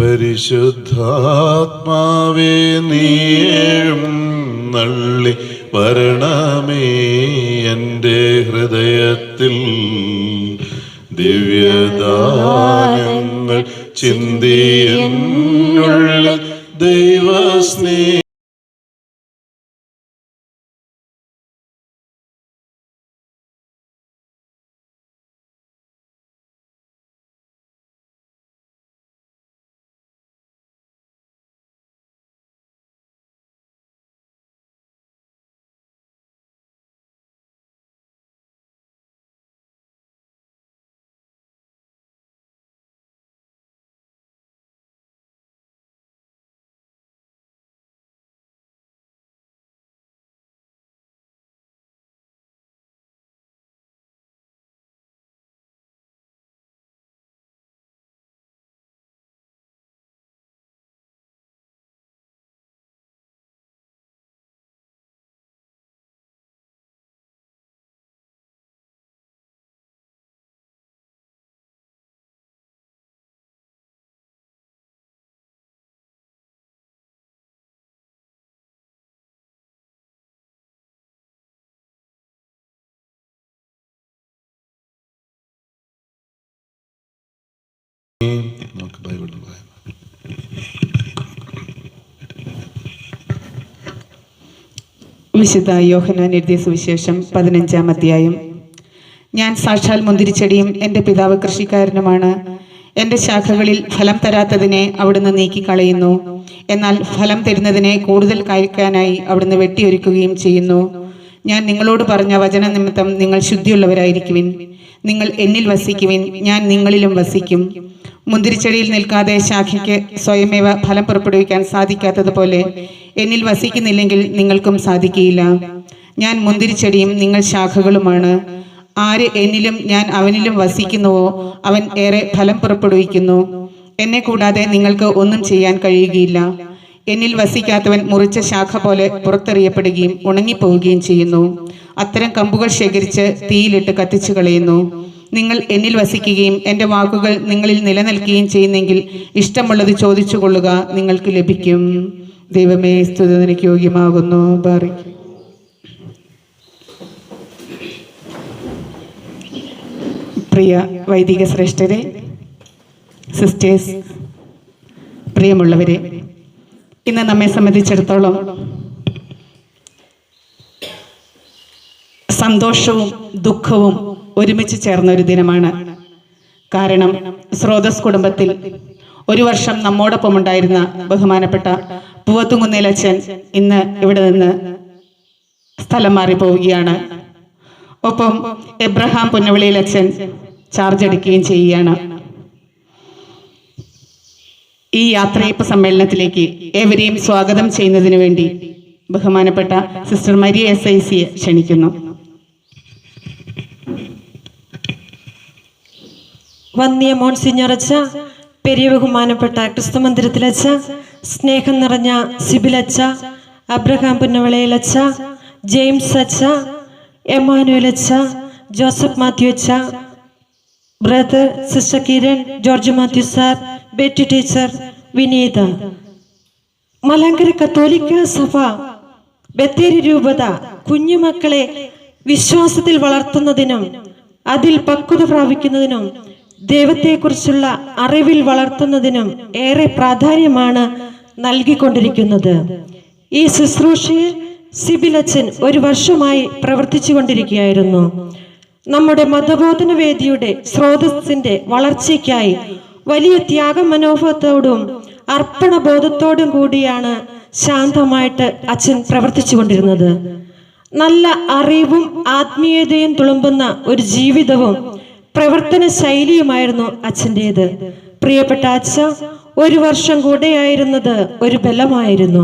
പരിശുദ്ധാത്മാവേ നീയെഴുന്നള്ളി വരണമേ എൻ്റെ ഹൃദയത്തിൽ ദിവ്യദാനങ്ങൾ ചിന്തിയെന്നുള്ളിൽ ദൈവസ്നേഹം വിശുദ്ധ യോഹന്നാൻ എഴുതിയ സുവിശേഷം 15-ാം അധ്യായം. ഞാൻ സാക്ഷാൽ മുന്തിരിച്ചെടിയും എൻ്റെ പിതാവ് കൃഷിക്കാരനുമാണ്. എൻ്റെ ശാഖകളിൽ ഫലം തരാത്തതിനെ അവിടുന്ന് നീക്കിക്കളയുന്നു, എന്നാൽ ഫലം തരുന്നതിനെ കൂടുതൽ കായ്ക്കാനായി അവിടുന്ന് വെട്ടിയൊരുക്കുകയും ചെയ്യുന്നു. ഞാൻ നിങ്ങളോട് പറഞ്ഞ വചന നിമിത്തം നിങ്ങൾ ശുദ്ധിയുള്ളവരായിരിക്കുവിൻ. നിങ്ങൾ എന്നിൽ വസിക്കുവിൻ, ഞാൻ നിങ്ങളിലും വസിക്കും. മുന്തിരിച്ചെടിയിൽ നിൽക്കാതെ ശാഖയ്ക്ക് സ്വയമേവ ഫലം പുറപ്പെടുവിക്കാൻ സാധിക്കാത്തതുപോലെ എന്നിൽ വസിക്കുന്നില്ലെങ്കിൽ നിങ്ങൾക്കും സാധിക്കുകയില്ല. ഞാൻ മുന്തിരിച്ചെടിയും നിങ്ങൾ ശാഖകളുമാണ്. ആര് എന്നിലും ഞാൻ അവനിലും വസിക്കുന്നുവോ അവൻ ഏറെ ഫലം പുറപ്പെടുവിക്കുന്നു. എന്നെ കൂടാതെ നിങ്ങൾക്ക് ഒന്നും ചെയ്യാൻ കഴിയുകയില്ല. എന്നിൽ വസിക്കാത്തവൻ മുറിച്ച ശാഖ പോലെ പുറത്തെറിയപ്പെടുകയും ഉണങ്ങിപ്പോവുകയും ചെയ്യുന്നു. അത്തരം കമ്പുകൾ ശേഖരിച്ച് തീയിലിട്ട് കത്തിച്ചു കളയുന്നു. നിങ്ങൾ എന്നിൽ വസിക്കുകയും എൻ്റെ വാക്കുകൾ നിങ്ങളിൽ നിലനിൽക്കുകയും ചെയ്യുന്നെങ്കിൽ ഇഷ്ടമുള്ളത് ചോദിച്ചു കൊള്ളുക, നിങ്ങൾക്ക് ലഭിക്കും. ദൈവമേ, സ്തുതി നിനക്ക് യോഗ്യമാകുന്നു. പ്രിയ വൈദിക ശ്രേഷ്ഠരെ, സിസ്റ്റേഴ്സ്, പ്രിയമുള്ളവരെ, ഇന്ന് നമ്മെ സംബന്ധിച്ചിടത്തോളം സന്തോഷവും ദുഃഖവും ഒരുമിച്ച് ചേർന്ന ഒരു ദിനമാണ്. കാരണം സ്രോതസ് കുടുംബത്തിൽ ഒരു വർഷം നമ്മോടൊപ്പം ഉണ്ടായിരുന്ന ബഹുമാനപ്പെട്ട പൂവത്തുംകുന്നേലച്ഛൻ ഇന്ന് ഇവിടെ നിന്ന് സ്ഥലം മാറി പോവുകയാണ്. ഒപ്പം എബ്രഹാം പുന്നവിളിയിലച്ഛൻ ചാർജ് എടുക്കുകയും ചെയ്യുകയാണ്. ഈ യാത്രയപ്പ് സമ്മേളനത്തിലേക്ക് ഏവരെയും സ്വാഗതം ചെയ്യുന്നതിന് വേണ്ടി ബഹുമാനപ്പെട്ട സിസ്റ്റർ മരിയ SICയെ ക്ഷണിക്കുന്നു. വന്യ മോൺസിഞ്ഞർ അച്ഛ, പെരിയ ബഹുമാനപ്പെട്ട ക്രിസ്തുമന്ദിരത്തിലച്ഛ, സ്നേഹം നിറഞ്ഞ സിബിലച്ഛ, അബ്രഹാം പുന്നവിളയിൽ അച്ഛ, ജെയിംസ് അച്ഛ, എമാനുവൽ അച്ഛ, ജോസഫ് മാത്യു അച്ഛ, brother sister Kiran, George Mathew sir, Betty teacher, Vineetha, Malankara കത്തോലിക്ക സഭ ബത്തേരി രൂപത കുഞ്ഞുമക്കളെ വിശ്വാസത്തിൽ വളർത്തുന്നതിനും അതിൽ പക്വത പ്രാപിക്കുന്നതിനും ദൈവത്തെക്കുറിച്ചുള്ള അറിവിൽ വളർത്തുന്നതിനും ഏറെ പ്രാധാന്യമാണ് നൽകിക്കൊണ്ടിരിക്കുന്നത്. ഈ ശുശ്രൂഷയിൽ സിബിലച്ചൻ ഒരു വർഷമായി പ്രവർത്തിച്ചു കൊണ്ടിരിക്കുകയായിരുന്നു. നമ്മുടെ മതബോധന വേദിയുടെ സ്രോതസ്സിന്റെ വളർച്ചയ്ക്കായി വലിയ ത്യാഗ മനോഭാവത്തോടും അർപ്പണബോധത്തോടും കൂടിയാണ് ശാന്തമായിട്ട് അച്ഛൻ പ്രവർത്തിച്ചു കൊണ്ടിരുന്നത്. നല്ല അറിവും ആത്മീയതയും തുളുമ്പുന്ന ഒരു ജീവിതവും പ്രവർത്തന ശൈലിയുമായിരുന്നു അച്ഛൻ്റേത്. പ്രിയപ്പെട്ട അച്ഛ ഒരു വർഷം കൂടെയായിരുന്നത് ഒരു ബലമായിരുന്നു.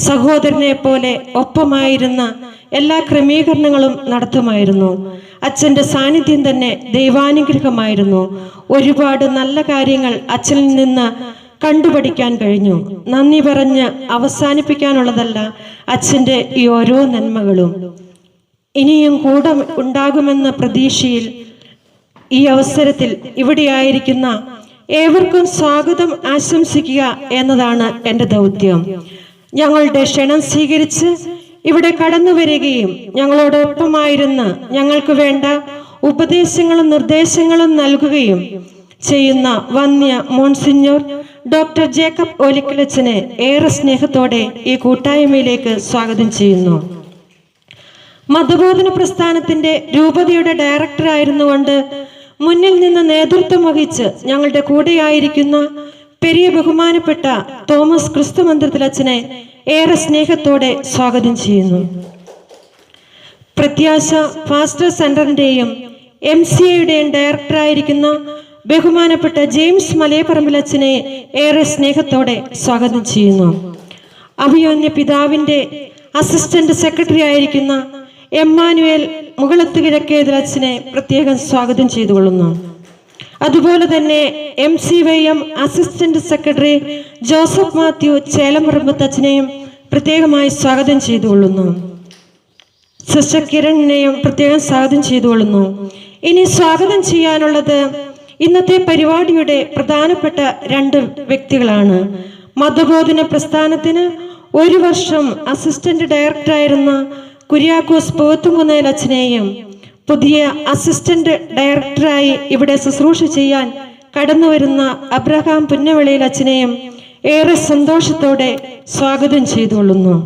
സഹോദരനെ പോലെ ഒപ്പമായിരുന്ന എല്ലാ ക്രമീകരണങ്ങളും നടത്തുമായിരുന്നു. അച്ഛൻ്റെ സാന്നിധ്യം തന്നെ ദൈവാനുഗ്രഹമായിരുന്നു. ഒരുപാട് നല്ല കാര്യങ്ങൾ അച്ഛനിൽ നിന്ന് കണ്ടുപഠിക്കാൻ കഴിഞ്ഞു. നന്ദി പറഞ്ഞ് അവസാനിപ്പിക്കാനുള്ളതല്ല അച്ഛൻ്റെ ഈ ഓരോ നന്മകളും. ഇനിയും കൂടെ ഉണ്ടാകുമെന്ന പ്രതീക്ഷയിൽ ഈ അവസരത്തിൽ ഇവിടെയായിരിക്കുന്ന ഏവർക്കും സ്വാഗതം ആശംസിക്കുക എന്നതാണ് എൻ്റെ ദൗത്യം. ഞങ്ങളുടെ ക്ഷണം സ്വീകരിച്ച് ഇവിടെ കടന്നു വരികയും ഞങ്ങളോടൊപ്പമായിരുന്ന് ഞങ്ങൾക്ക് വേണ്ട ഉപദേശങ്ങളും നിർദ്ദേശങ്ങളും നൽകുകയും ചെയ്യുന്ന വന്യ മോൺസിഞ്ഞോർ ഡോക്ടർ ജേക്കബ് ഓലിക്കലച്ചനെ ഏറെ സ്നേഹത്തോടെ ഈ കൂട്ടായ്മയിലേക്ക് സ്വാഗതം ചെയ്യുന്നു. മതബോധന പ്രസ്ഥാനത്തിന്റെ രൂപതയുടെ ഡയറക്ടറായിരുന്നുകൊണ്ട് മുന്നിൽ നിന്ന് നേതൃത്വം വഹിച്ച് ഞങ്ങളുടെ കൂടെയായിരിക്കുന്ന പെരിയ ബഹുമാനപ്പെട്ട തോമസ് ക്രിസ്തുമന്ദിരത്തിലച്ചനെ ഏറെ സ്നേഹത്തോടെ സ്വാഗതം ചെയ്യുന്നു. പ്രത്യാശ ഫാസ്റ്റർ സെന്ററിന്റെയും MCAയുടെയും ഡയറക്ടറായിരിക്കുന്ന ബഹുമാനപ്പെട്ട ജെയിംസ് മലയപ്പറമ്പിലച്ചനെ ഏറെ സ്നേഹത്തോടെ സ്വാഗതം ചെയ്യുന്നു. അഭിയോന്യ പിതാവിന്റെ അസിസ്റ്റന്റ് സെക്രട്ടറി ആയിരിക്കുന്ന എമ്മാനുവേൽ മുകളത്ത് കിഴക്കേതിലച്ചനെ പ്രത്യേകം സ്വാഗതം ചെയ്തുകൊള്ളുന്നു. അതുപോലെ തന്നെ MCYM assistant secretary Joseph Mathew ചേലമറമ്പത്തച്ഛനെയും പ്രത്യേകമായി സ്വാഗതം ചെയ്തുകൊള്ളുന്നു. സിസ്റ്റർ കിരണിനെയും പ്രത്യേകം സ്വാഗതം ചെയ്തുകൊള്ളുന്നു. ഇനി സ്വാഗതം ചെയ്യാനുള്ളത് ഇന്നത്തെ പരിപാടിയുടെ പ്രധാനപ്പെട്ട 2 വ്യക്തികളാണ്. മതബോധന പ്രസ്ഥാനത്തിന് 1 വർഷം അസിസ്റ്റന്റ് ഡയറക്ടറായിരുന്ന കുര്യാക്കോസ് പോത്തുകുന്നേലച്ചനെയും പുതിയ അസിസ്റ്റന്റ് ഡയറക്ടറായി ഇവിടെ ശുശ്രൂഷ ചെയ്യാൻ കടന്നു വരുന്ന അബ്രഹാം പുന്നവിളയിലച്ചനെയും ഏറെ സന്തോഷത്തോടെ സ്വാഗതം ചെയ്തുകൊള്ളുന്നു.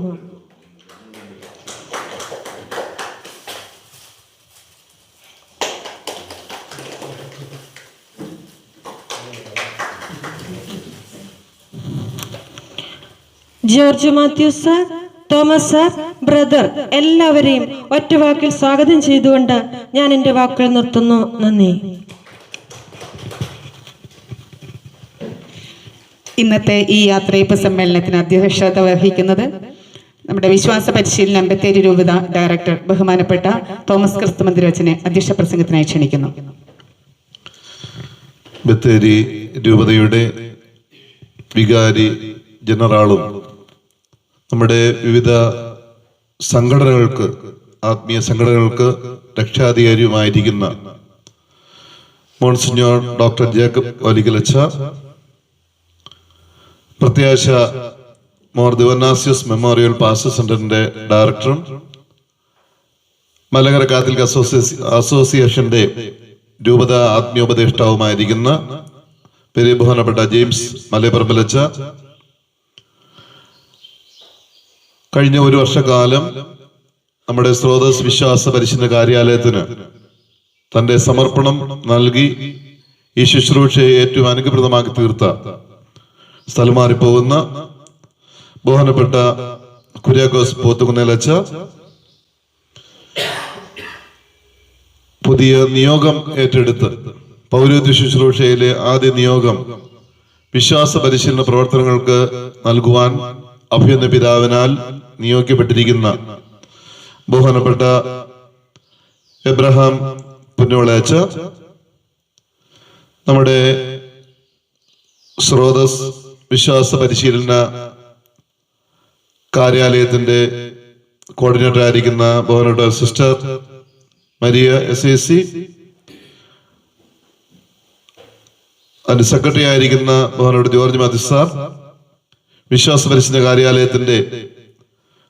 George Mathew sir, Thomas sir, brother എല്ലാവരെയും ഒറ്റവാക്കിൽ സ്വാഗതം ചെയ്തുകൊണ്ട് ഞാൻ എൻ്റെ വാക്കുകൾ നിർത്തുന്നു. നന്ദി. ഇന്നത്തെ ഈ യാത്രയപ്പ് സമ്മേളനത്തിന് അധ്യക്ഷത വഹിക്കുന്നത് നമ്മുടെ വിശ്വാസ പരിശീലന ബത്തേരി രൂപത ഡയറക്ടർ ബഹുമാനപ്പെട്ട തോമസ് ക്രിസ്തുമന്ദിരച്ചനെ അധ്യക്ഷ പ്രസംഗത്തിനായി ക്ഷണിക്കുന്നു. ബത്തേരി രൂപതയുടെ വികാരി ജനറാളും നമ്മുടെ വിവിധ സംഘടനകൾക്ക്, ആത്മീയ സംഘടനകൾക്ക് രക്ഷാധികാരിയുമായിരിക്കുന്ന മോൺസിഞ്ഞോർ ഡോക്ടർ ജേക്കബ് ഓലിക്കലച്ച, പ്രത്യാശ മോർ ദിവന്നാസ്യൂസ് മെമ്മോറിയൽ പാസ്റ്റർ സെന്ററിന്റെ ഡയറക്ടറും മലങ്കര കാത്തലിക് അസോസിയേഷന്റെ രൂപത ആത്മീയോപദേഷ്ടാവുമായിരിക്കുന്ന പെരിയ ബഹുമാനപ്പെട്ട ജെയിംസ് മലയപ്പറമ്പിലച്ച, കഴിഞ്ഞ 1 വർഷക്കാലം നമ്മുടെ സ്രോതസ് വിശ്വാസ പരിശീലന കാര്യാലയത്തിന് തന്റെ സമർപ്പണം നൽകി ഈ ശുശ്രൂഷയെ ഏറ്റവും അനുഗ്രഹപ്രദമാക്കി തീർത്ത സ്ഥലം മാറിപ്പോകുന്ന ബഹുമാനപ്പെട്ട കുര്യാക്കോസ് പോത്തുകുന്നേലച്ച, പുതിയ നിയോഗം ഏറ്റെടുത്ത് പൗരോഹിത്യ ശുശ്രൂഷയിലെ ആദ്യ നിയോഗം വിശ്വാസ പരിശീലന പ്രവർത്തനങ്ങൾക്ക് നൽകുവാൻ അഭിയന്ന പിതാവിനാൽ നിയോഗിക്കപ്പെട്ടിരിക്കുന്ന ബഹുമാനപ്പെട്ട എബ്രഹാം പുന്നവിളയച്ച, നമ്മുടെ സ്രോതസ് വിശ്വാസ പരിശീലന കാര്യാലയത്തിന്റെ കോർഡിനേറ്റർ ആയിരിക്കുന്ന ബഹുമാനപ്പെട്ട സിസ്റ്റർ മരിയ SAC, അതിന്റെ സെക്രട്ടറി ആയിരിക്കുന്ന ബഹുമാനപ്പെട്ട ജോർജ് മാത്യു സാർ, വിശ്വാസ പരിശീലന കാര്യാലയത്തിന്റെ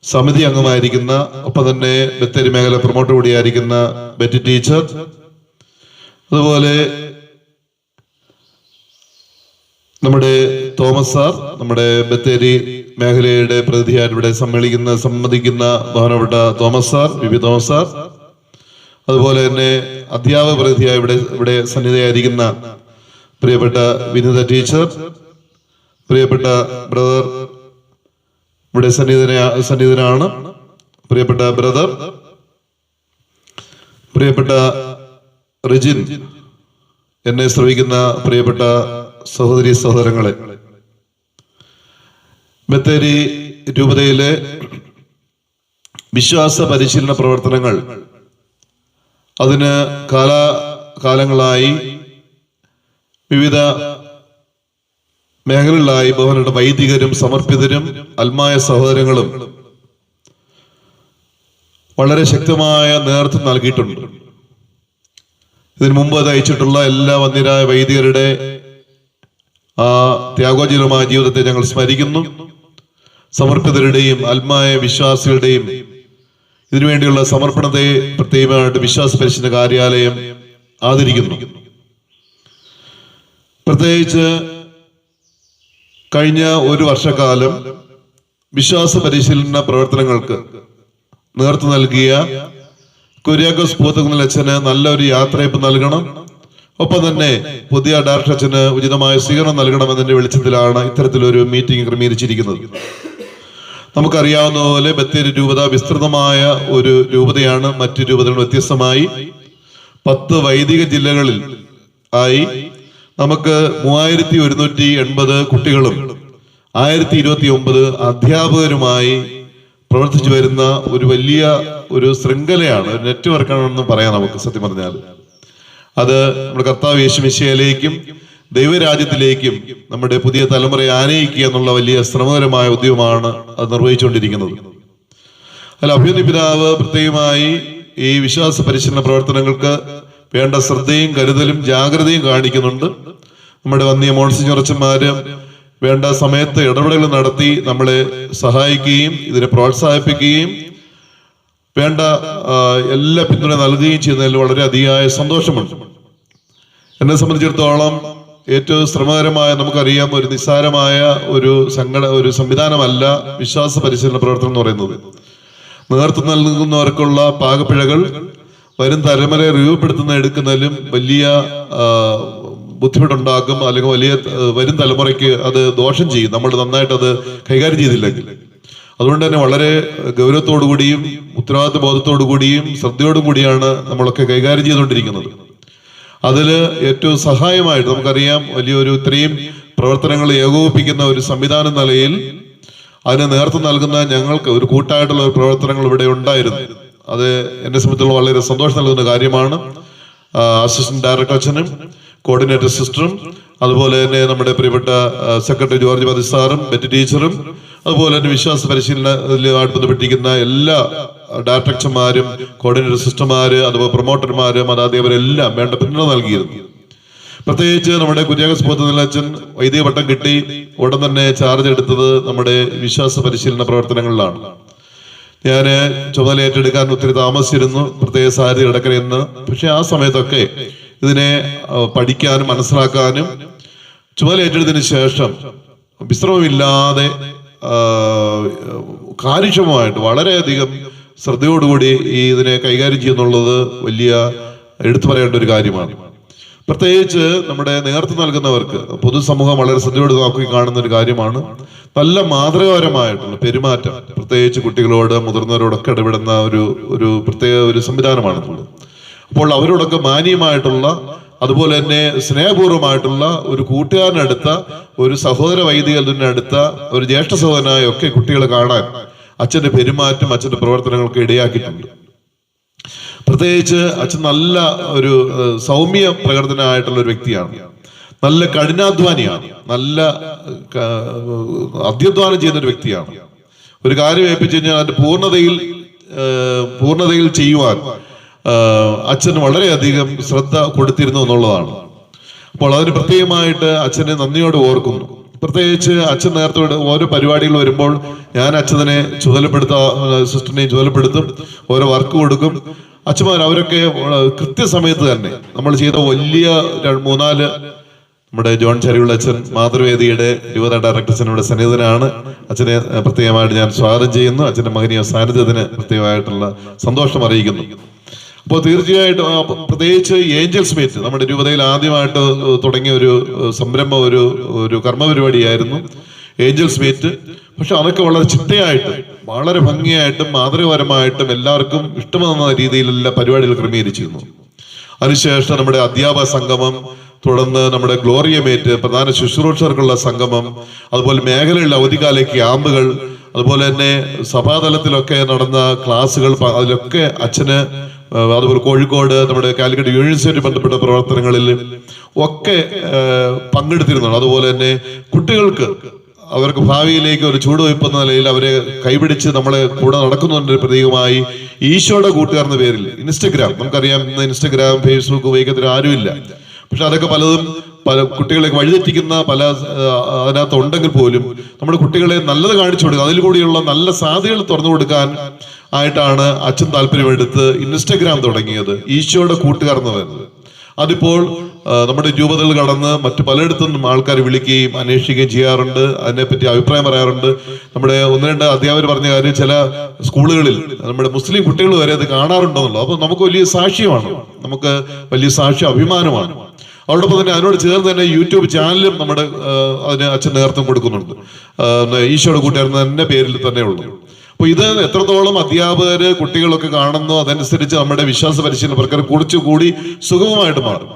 സമിതി അംഗമായിരിക്കുന്ന ഒപ്പം തന്നെ ബത്തേരി മേഖല പ്രൊമോട്ടർ കൂടിയായിരിക്കുന്ന ബെറ്റി ടീച്ചർ, അതുപോലെ നമ്മുടെ തോമസ് സാർ, നമ്മുടെ ബത്തേരി മേഖലയുടെ പ്രതിനിധിയായിട്ട് ഇവിടെ സംബന്ധിക്കുന്ന ബഹുമാനപ്പെട്ട Thomas sir, VP Thomas sir, അതുപോലെ തന്നെ അധ്യാപക പ്രതിനിധിയായി ഇവിടെ സന്നിധിയായിരിക്കുന്ന പ്രിയപ്പെട്ട വിനിത ടീച്ചർ, പ്രിയപ്പെട്ട ബ്രദർ ഇവിടെ സന്നിഹിതനാണ്, പ്രിയപ്പെട്ട ബ്രദർ, പ്രിയപ്പെട്ട റിജിൻ, എന്നെ ശ്രവിക്കുന്ന പ്രിയപ്പെട്ട സഹോദരി സഹോദരങ്ങളെ, ബത്തേരി രൂപതയിലെ വിശ്വാസ പരിശീലന പ്രവർത്തനങ്ങൾ അതിന് കാലങ്ങളായി വിവിധ മേഖലകളിലായി ബഹുമാനപ്പെട്ട വൈദികരും സമർപ്പിതരും അൽമായ സഹോദരങ്ങളും വളരെ ശക്തമായ നേതൃത്വം നൽകിയിട്ടുണ്ട്. ഇതിനു മുമ്പ് അത് അയച്ചിട്ടുള്ള എല്ലാ വന്യരായ വൈദികരുടെ ആ ത്യാഗോജനമായ ജീവിതത്തെ ഞങ്ങൾ സ്മരിക്കുന്നു. സമർപ്പിതരുടെയും ആത്മായ വിശ്വാസികളുടെയും ഇതിനുവേണ്ടിയുള്ള സമർപ്പണത്തെ പ്രത്യേകമായിട്ട് വിശ്വാസ പരിശീലന കാര്യാലയം ആദരിക്കുന്നു. പ്രത്യേകിച്ച് കഴിഞ്ഞ ഒരു വർഷക്കാലം വിശ്വാസ പരിശീലന പ്രവർത്തനങ്ങൾക്ക് നേതൃത്വം നൽകിയ കുര്യാക്കോസ് പൂത്തകുന്നൽ അച്ഛന് നല്ലൊരു യാത്രയപ്പ് നൽകണം. ഒപ്പം തന്നെ പുതിയ ഡയറക്ടർ അച്ഛന് ഉചിതമായ സ്വീകരണം നൽകണമെന്നതിന്റെ വെളിച്ചത്തിലാണ് ഇത്തരത്തിലൊരു മീറ്റിംഗ് ക്രമീകരിച്ചിരിക്കുന്നത്. നമുക്കറിയാവുന്ന പോലെ ബത്തേരി രൂപത വിസ്തൃതമായ ഒരു രൂപതയാണ്. മറ്റു രൂപതകൾ വ്യത്യസ്തമായി 10 വൈദിക ജില്ലകളിൽ ആയി നമുക്ക് 3180 കുട്ടികളും 1029 അധ്യാപകരുമായി പ്രവർത്തിച്ചു വരുന്ന ഒരു വലിയ ഒരു ശൃംഖലയാണ്, ഒരു നെറ്റ്വർക്കാണെന്ന് പറയാം നമുക്ക്. സത്യം പറഞ്ഞാൽ അത് നമ്മുടെ കർത്താവ് യേശു മിശിഹായിലേക്കും ദൈവരാജ്യത്തിലേക്കും നമ്മുടെ പുതിയ തലമുറയെ ആനയിക്കുക എന്നുള്ള വലിയ ശ്രമകരമായ ഉദ്യമമാണ് അത് നിർവഹിച്ചുകൊണ്ടിരിക്കുന്നത്. അല്ല, അഭിനന്ദ പിതാവ് പ്രത്യേകമായി ഈ വിശ്വാസ പരിശീലന പ്രവർത്തനങ്ങൾക്ക് വേണ്ട ശ്രദ്ധയും കരുതലും ജാഗ്രതയും കാണിക്കുന്നുണ്ട്. നമ്മുടെ വന്യ മോൺസിഞ്ഞുറച്ചന്മാര് വേണ്ട സമയത്ത് ഇടപെടലുകൾ നടത്തി നമ്മളെ സഹായിക്കുകയും ഇതിനെ പ്രോത്സാഹിപ്പിക്കുകയും വേണ്ട എല്ലാ പിന്തുണ നൽകുകയും ചെയ്യുന്നതിൽ വളരെ അതിയായ സന്തോഷമുണ്ട്. എന്നെ സംബന്ധിച്ചിടത്തോളം ഏറ്റവും ശ്രമകരമായ, നമുക്കറിയാം, ഒരു നിസ്സാരമായ ഒരു സംവിധാനമല്ല വിശ്വാസ പരിശീലന പ്രവർത്തനം എന്ന് പറയുന്നത്. നേതൃത്വം നൽകുന്നവർക്കുള്ള പാകപ്പിഴകൾ വരും തലമുറയെ എടുക്കുന്നതിലും വലിയ ബുദ്ധിമുട്ടുണ്ടാക്കും, അല്ലെങ്കിൽ വലിയ വരും തലമുറയ്ക്ക് അത് ദോഷം ചെയ്യും നമ്മൾ നന്നായിട്ട് അത് കൈകാര്യം ചെയ്തില്ലെങ്കിൽ. അതുകൊണ്ട് തന്നെ വളരെ ഗൗരവത്തോടു കൂടിയും ഉത്തരവാദിത്വ ബോധത്തോടു കൂടിയും ശ്രദ്ധയോടും കൂടിയാണ് നമ്മളൊക്കെ കൈകാര്യം ചെയ്തുകൊണ്ടിരിക്കുന്നത്. അതിൽ ഏറ്റവും സഹായമായിട്ട് നമുക്കറിയാം, വലിയൊരു ഇത്രയും പ്രവർത്തനങ്ങൾ ഏകോപിപ്പിക്കുന്ന ഒരു സംവിധാന നിലയിൽ അതിന് നേതൃത്വം നൽകുന്ന ഞങ്ങൾക്ക് ഒരു കൂട്ടായിട്ടുള്ള ഒരു പ്രവർത്തനങ്ങൾ ഇവിടെ ഉണ്ടായിരുന്നു. അത് എന്നെ സംബന്ധിച്ചുള്ള വളരെ സന്തോഷം നൽകുന്ന കാര്യമാണ്. അസിസ്റ്റന്റ് ഡയറക്ടർ അച്ഛനും കോർഡിനേറ്റർ സിസ്റ്ററും അതുപോലെ തന്നെ നമ്മുടെ പ്രിയപ്പെട്ട സെക്രട്ടറി ജോർജ് പതി സാറും ബെറ്റി ടീച്ചറും അതുപോലെ തന്നെ വിശ്വാസ പരിശീലനവുമായിട്ട് ബന്ധപ്പെട്ടിരിക്കുന്ന എല്ലാ ഡയറക്ടർമാരും കോർഡിനേറ്റർ സിസ്റ്റർമാര് അതുപോലെ പ്രൊമോട്ടർമാര് മതാധ്യാപകരെല്ലാം വേണ്ട പിന്തുണ നൽകിയിരുന്നു. പ്രത്യേകിച്ച് നമ്മുടെ കുര്യാക്കോസ് പൂത്തകുന്നൽ അച്ഛൻ വൈദിക പട്ടം കിട്ടി ഉടൻ തന്നെ ചാർജ് എടുത്തത് നമ്മുടെ വിശ്വാസ പരിശീലന പ്രവർത്തനങ്ങളിലാണ്. ഞാൻ ചുമതല ഏറ്റെടുക്കാൻ ഒത്തിരി താമസിച്ചിരുന്നു, പ്രത്യേക സാരഥി ഇടക്കരയെന്ന്. പക്ഷെ ആ സമയത്തൊക്കെ ഇതിനെ പഠിക്കാനും മനസ്സിലാക്കാനും ചുമതല ഏറ്റെടുത്തതിന് ശേഷം വിശ്രമമില്ലാതെ കാര്യക്ഷമമായിട്ട് വളരെയധികം ശ്രദ്ധയോടുകൂടി ഇതിനെ കൈകാര്യം ചെയ്യുന്നുള്ളത് വലിയ എടുത്തു പറയേണ്ട ഒരു കാര്യമാണ്. പ്രത്യേകിച്ച് നമ്മുടെ നേതൃത്വം നൽകുന്നവർക്ക് പൊതുസമൂഹം വളരെ ശ്രദ്ധയോട് നോക്കി കാണുന്ന ഒരു കാര്യമാണ് നല്ല മാതൃകാപരമായിട്ടുള്ള പെരുമാറ്റം. പ്രത്യേകിച്ച് കുട്ടികളോട് മുതിർന്നവരോടൊക്കെ ഇടപെടുന്ന ഒരു പ്രത്യേക ഒരു സംവിധാനമാണെന്നുള്ളത്. അപ്പോൾ അവരോടൊക്കെ മാന്യമായിട്ടുള്ള അതുപോലെ തന്നെ സ്നേഹപൂർവ്വമായിട്ടുള്ള ഒരു കൂട്ടുകാരനടുത്ത ഒരു സഹോദര വൈദികനടുത്ത ഒരു ജ്യേഷ്ഠ സഹോദരനായ ഒക്കെ കുട്ടികളെ കാണാൻ അച്ഛന്റെ പെരുമാറ്റം അച്ഛന്റെ പ്രവർത്തനങ്ങൾക്ക് ഇടയാക്കിയിട്ടുണ്ട്. പ്രത്യേകിച്ച് അച്ഛൻ നല്ല ഒരു സൗമ്യ പ്രകൃതനായിട്ടുള്ള ഒരു വ്യക്തിയാണ്, നല്ല കഠിനാധ്വാനിയാണ്, നല്ല അധ്യധ്വാനം ചെയ്യുന്ന ഒരു വ്യക്തിയാണ്. ഒരു കാര്യം ഏൽപ്പിച്ചു കഴിഞ്ഞാൽ അതിന്റെ പൂർണ്ണതയിൽ ചെയ്യുവാൻ അച്ഛന് വളരെയധികം ശ്രദ്ധ കൊടുത്തിരുന്നു എന്നുള്ളതാണ്. അപ്പോൾ അതിന് പ്രത്യേകമായിട്ട് അച്ഛനെ നന്ദിയോട് ഓർക്കുന്നു. പ്രത്യേകിച്ച് അച്ഛൻ നേരത്തെ ഓരോ പരിപാടികൾ വരുമ്പോൾ ഞാൻ അച്ഛനെ സിസ്റ്ററിനെയും ചുമതലപ്പെടുത്തും, ഓരോ വർക്ക് കൊടുക്കും. അച്ഛന്മാർ അവരൊക്കെ കൃത്യസമയത്ത് തന്നെ നമ്മൾ ചെയ്ത വലിയ 3-4 നമ്മുടെ ജോൺ ചരിവുള്ള അച്ഛൻ മാതൃവേദിയുടെ യുവത ഡയറക്ടർ അച്ഛനോട് സന്നിഹിതനാണ്. അച്ഛനെ പ്രത്യേകമായിട്ട് ഞാൻ സ്വാഗതം ചെയ്യുന്നു. അച്ഛന്റെ മഹനീയ സാന്നിധ്യത്തിന് പ്രത്യേകമായിട്ടുള്ള സന്തോഷം അറിയിക്കുന്നു. അപ്പോൾ തീർച്ചയായിട്ടും പ്രത്യേകിച്ച് ഏഞ്ചൽസ് മീറ്റ് നമ്മുടെ രൂപതയിൽ ആദ്യമായിട്ട് തുടങ്ങിയ ഒരു സംരംഭം, ഒരു കർമ്മ പരിപാടിയായിരുന്നു ഏഞ്ചൽസ് മീറ്റ്. പക്ഷെ അതൊക്കെ വളരെ ചിട്ടയായിട്ടും വളരെ ഭംഗിയായിട്ടും മാതൃകപരമായിട്ടും എല്ലാവർക്കും ഇഷ്ടമെന്ന രീതിയിലുള്ള പരിപാടികൾ ക്രമീകരിച്ചിരുന്നു. അതിനുശേഷം നമ്മുടെ അധ്യാപക സംഗമം, തുടർന്ന് നമ്മുടെ ഗ്ലോറിയ മീറ്റ്, പ്രധാന ശുശ്രൂഷകർക്കുള്ള സംഗമം, അതുപോലെ മേഖലകളിലെ അവധിക്കാല ക്യാമ്പുകൾ, അതുപോലെ തന്നെ സഭാതലത്തിലൊക്കെ നടന്ന ക്ലാസ്സുകൾ, അതിലൊക്കെ അച്ഛന് അതുപോലെ കോഴിക്കോട് നമ്മുടെ കാലിക്കറ്റ് യൂണിവേഴ്സിറ്റി ബന്ധപ്പെട്ട പ്രവർത്തനങ്ങളിൽ ഒക്കെ പങ്കെടുത്തിരുന്നു. അതുപോലെ തന്നെ കുട്ടികൾക്ക് അവർക്ക് ഭാവിയിലേക്ക് ഒരു ചുവടുവയ്പ് എന്ന നിലയിൽ അവരെ കൈപിടിച്ച് നമ്മളെ കൂടെ നടക്കുന്നതിന്റെ പ്രതീകമായി ഈശോയുടെ കൂട്ടുകാർ എന്ന പേരിൽ ഇൻസ്റ്റഗ്രാം, നമുക്കറിയാം ഇന്ന് ഇൻസ്റ്റഗ്രാം ഫേസ്ബുക്ക് ഉപയോഗിക്കുന്നതിന് ആരുമില്ല. പക്ഷെ അതൊക്കെ പലതും പല കുട്ടികളെ വഴിതെറ്റിക്കുന്ന പല അതിനകത്ത് ഉണ്ടെങ്കിൽ പോലും നമ്മുടെ കുട്ടികളെ നല്ലത് കാണിച്ചു കൊടുക്കുക, അതിൽ കൂടിയുള്ള നല്ല സാധ്യതകൾ തുറന്നു കൊടുക്കാൻ ആയിട്ടാണ് അച്ഛൻ താല്പര്യമെടുത്ത് ഇൻസ്റ്റഗ്രാം തുടങ്ങിയത്, ഈശോയുടെ കൂട്ടുകാർ എന്ന് പറയുന്നത്. അതിപ്പോൾ നമ്മുടെ രൂപതകൾ കടന്ന് മറ്റു പലയിടത്തു നിന്നും ആൾക്കാർ വിളിക്കുകയും അന്വേഷിക്കുകയും ചെയ്യാറുണ്ട്, അതിനെപ്പറ്റി അഭിപ്രായം പറയാറുണ്ട്. നമ്മുടെ 1-2 അധ്യാപകർ പറഞ്ഞ കാര്യം, ചില സ്കൂളുകളിൽ നമ്മുടെ മുസ്ലിം കുട്ടികൾ വരെ അത് കാണാറുണ്ടെന്നുള്ളത്. അപ്പൊ നമുക്ക് വലിയ സാക്ഷ്യമാണ്, നമുക്ക് വലിയ സാക്ഷ്യ അഭിമാനമാണ്. അതോടൊപ്പം തന്നെ അതിനോട് ചേർന്ന് തന്നെ യൂട്യൂബ് ചാനലും നമ്മുടെ അതിന് അച്ഛൻ നേതൃത്വം കൊടുക്കുന്നുണ്ട്, ഈശോയുടെ കൂട്ടുകാർ എന്ന പേരിൽ തന്നെ ഉള്ളു. അപ്പൊ ഇത് എത്രത്തോളം അധ്യാപകര് കുട്ടികളൊക്കെ കാണുന്നു, അതനുസരിച്ച് നമ്മുടെ വിശ്വാസ പരിശീലന പ്രകാരം കുറച്ചുകൂടി സുഗമമായിട്ട് മാറും.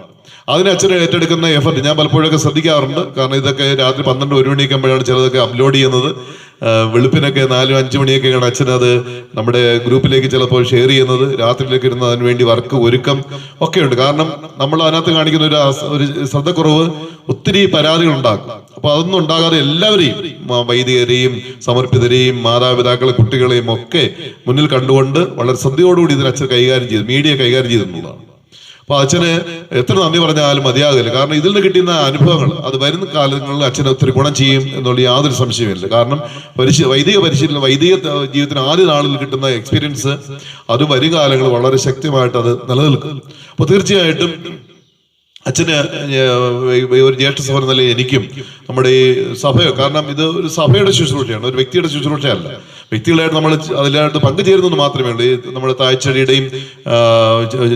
അതിന് അച്ഛന് ഏറ്റെടുക്കുന്ന എഫർട്ട് ഞാൻ പലപ്പോഴൊക്കെ ശ്രദ്ധിക്കാറുണ്ട്. കാരണം ഇതൊക്കെ രാത്രി 12-1 മണിയൊക്കെയാകുമ്പോഴാണ് ചിലതൊക്കെ അപ്ലോഡ് ചെയ്യുന്നത്. വെളുപ്പിനൊക്കെ 4-5 മണിയൊക്കെയാണ് അച്ഛനത് നമ്മുടെ ഗ്രൂപ്പിലേക്ക് ചിലപ്പോൾ ഷെയർ ചെയ്യുന്നത്. രാത്രിയിലേക്ക് ഇരുന്ന് അതിന് വേണ്ടി വർക്ക് ഒരുക്കം ഒക്കെയുണ്ട്. കാരണം നമ്മൾ അതിനകത്ത് കാണിക്കുന്ന ഒരു ശ്രദ്ധക്കുറവ് ഒത്തിരി പരാതികൾ ഉണ്ടാക്കും. അപ്പൊ അതൊന്നും ഉണ്ടാകാതെ എല്ലാവരെയും, വൈദികരെയും സമർപ്പിതരെയും മാതാപിതാക്കളെ കുട്ടികളെയും ഒക്കെ മുന്നിൽ കണ്ടുകൊണ്ട് വളരെ ശ്രദ്ധയോടുകൂടി ഇതിന് അച്ഛൻ കൈകാര്യം ചെയ്തു, മീഡിയ കൈകാര്യം ചെയ്തിട്ടുള്ളതാണ്. അപ്പൊ അച്ഛന് എത്ര നന്ദി പറഞ്ഞാലും മതിയാകില്ല. കാരണം ഇതിൽ നിന്ന് കിട്ടുന്ന അനുഭവങ്ങൾ അത് വരുന്ന കാലങ്ങളിൽ അച്ഛന് ഒത്തിരി ഗുണം ചെയ്യും എന്നുള്ള യാതൊരു സംശയമില്ല. കാരണം വൈദിക പരിശീലനം, വൈദിക ജീവിതത്തിന് ആദ്യ നാളിൽ കിട്ടുന്ന എക്സ്പീരിയൻസ് അത് വരും കാലങ്ങൾ വളരെ ശക്തമായിട്ട് അത് നിലനിൽക്കും. അപ്പൊ തീർച്ചയായിട്ടും അച്ഛന് ഒരു ജ്യേഷ്ഠ സഹോദരൻ നില എനിക്കും നമ്മുടെ ഈ സഭയോ, കാരണം ഇത് ഒരു സഭയുടെ ശുശ്രൂഷയാണ്, ഒരു വ്യക്തിയുടെ ശുശ്രൂഷയല്ല. വ്യക്തികളായിട്ട് നമ്മൾ അതിലായിട്ട് പങ്കുചേരുന്നത് മാത്രമേ ഉള്ളൂ. ഈ നമ്മുടെ തായ്ച്ചെടിയുടെയും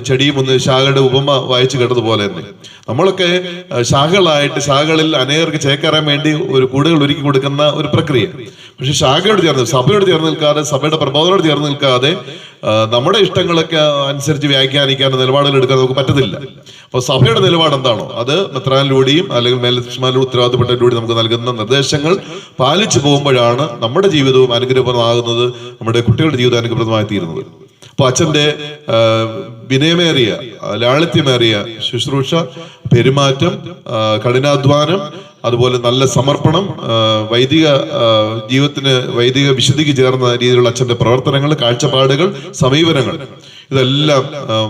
ചെടിയും ശാഖയുടെ ഉപമ വായിച്ചു കേട്ടതുപോലെ തന്നെ നമ്മളൊക്കെ ശാഖകളായിട്ട് ശാഖകളിൽ അനേകർക്ക് ചേക്കേറാൻ വേണ്ടി ഒരു കൂടുകൾ ഒരുക്കി കൊടുക്കുന്ന ഒരു പ്രക്രിയ. പക്ഷെ ശാഖയോട് ചേർന്ന്, സഭയോട് ചേർന്ന് നിൽക്കാതെ, സഭയുടെ പ്രബോധനോട് ചേർന്ന് നിൽക്കാതെ നമ്മുടെ ഇഷ്ടങ്ങളൊക്കെ അനുസരിച്ച് വ്യാഖ്യാനിക്കാൻ നിലപാടുകൾ എടുക്കാൻ നമുക്ക് പറ്റത്തില്ല. അപ്പൊ സഭയുടെ നിലപാട് എന്താണോ അത് മെത്രാനിലൂടെയും അല്ലെങ്കിൽ മേലധ്യക്ഷന്മാരുടെ ഉത്തരവാദിത്തപ്പെട്ടവരിലൂടെ നമുക്ക് നൽകുന്ന നിർദ്ദേശങ്ങൾ പാലിച്ചു പോകുമ്പോഴാണ് നമ്മുടെ ജീവിതവും അനുഗ്രഹപ്രദമാകുന്നത്, നമ്മുടെ കുട്ടികളുടെ ജീവിതം അനുഗ്രഹപ്രദമായി തീരുന്നത്. അപ്പൊ അച്ഛന്റെ വിനയമേറിയ ലാളിത്യമേറിയ ശുശ്രൂഷ, പെരുമാറ്റം, കഠിനാധ്വാനം, അതുപോലെ നല്ല സമർപ്പണം, വൈദിക ജീവിതത്തിന് വൈദിക വിശുദ്ധിക്ക് ചേർന്ന രീതിയിലുള്ള അച്ഛന്റെ പ്രവർത്തനങ്ങൾ, കാഴ്ചപ്പാടുകൾ, സമീപനങ്ങൾ, ഇതെല്ലാം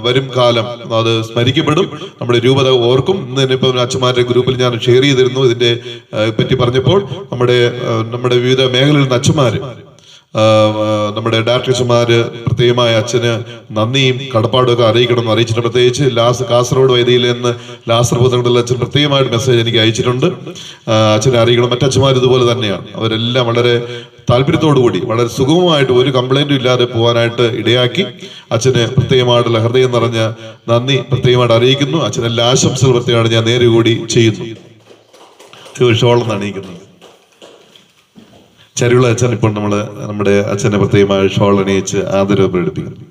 വരും കാലം അത് സ്മരിക്കപ്പെടും. നമ്മുടെ രൂപത ഓർക്കും. ഇന്ന് തന്നെ ഇപ്പൊ അച്ഛന്മാരുടെ ഗ്രൂപ്പിൽ ഞാൻ ഷെയർ ചെയ്തിരുന്നു ഇതിന്റെ പറ്റി പറഞ്ഞപ്പോൾ. നമ്മുടെ വിവിധ മേഖലയിൽ നിന്ന് അച്ഛന്മാര്, നമ്മുടെ ഡയറക്ടർമാര് പ്രത്യേകമായ അച്ഛന് നന്ദിയും കടപ്പാടും ഒക്കെ അറിയിക്കണമെന്ന് അറിയിച്ചിട്ടുണ്ട്. പ്രത്യേകിച്ച് കാസർഗോഡ് വേദിയിൽ നിന്ന് ലാസർ പുത്രങ്ങളിൽ അച്ഛൻ പ്രത്യേകമായിട്ട് മെസ്സേജ് എനിക്ക് അയച്ചിട്ടുണ്ട്. അച്ഛനെ അറിയിക്കണം. മറ്റച്ഛന്മാർ ഇതുപോലെ തന്നെയാണ്. അവരെല്ലാം വളരെ താല്പര്യത്തോടു കൂടി വളരെ സുഗമമായിട്ട് ഒരു കംപ്ലൈന്റും ഇല്ലാതെ പോകാനായിട്ട് ഇടയാക്കി. അച്ഛന് പ്രത്യേകമായിട്ടുള്ള ഹൃദയം നിറഞ്ഞ നന്ദി പ്രത്യേകമായിട്ട് അറിയിക്കുന്നു. അച്ഛനെല്ലാ ആശംസകൾ പ്രത്യേകമായിട്ട് ഞാൻ നേരെ കൂടി ചെയ്യുന്നു. ഷോളെന്ന് അണിയിക്കുന്നത് ചരിവുള്ള അച്ഛൻ ഇപ്പോൾ നമ്മുടെ അച്ഛനെ പ്രത്യേകമായി ഷോൾ അണിയിച്ച് ആദരവ് പ്രകടിപ്പിക്കുന്നു.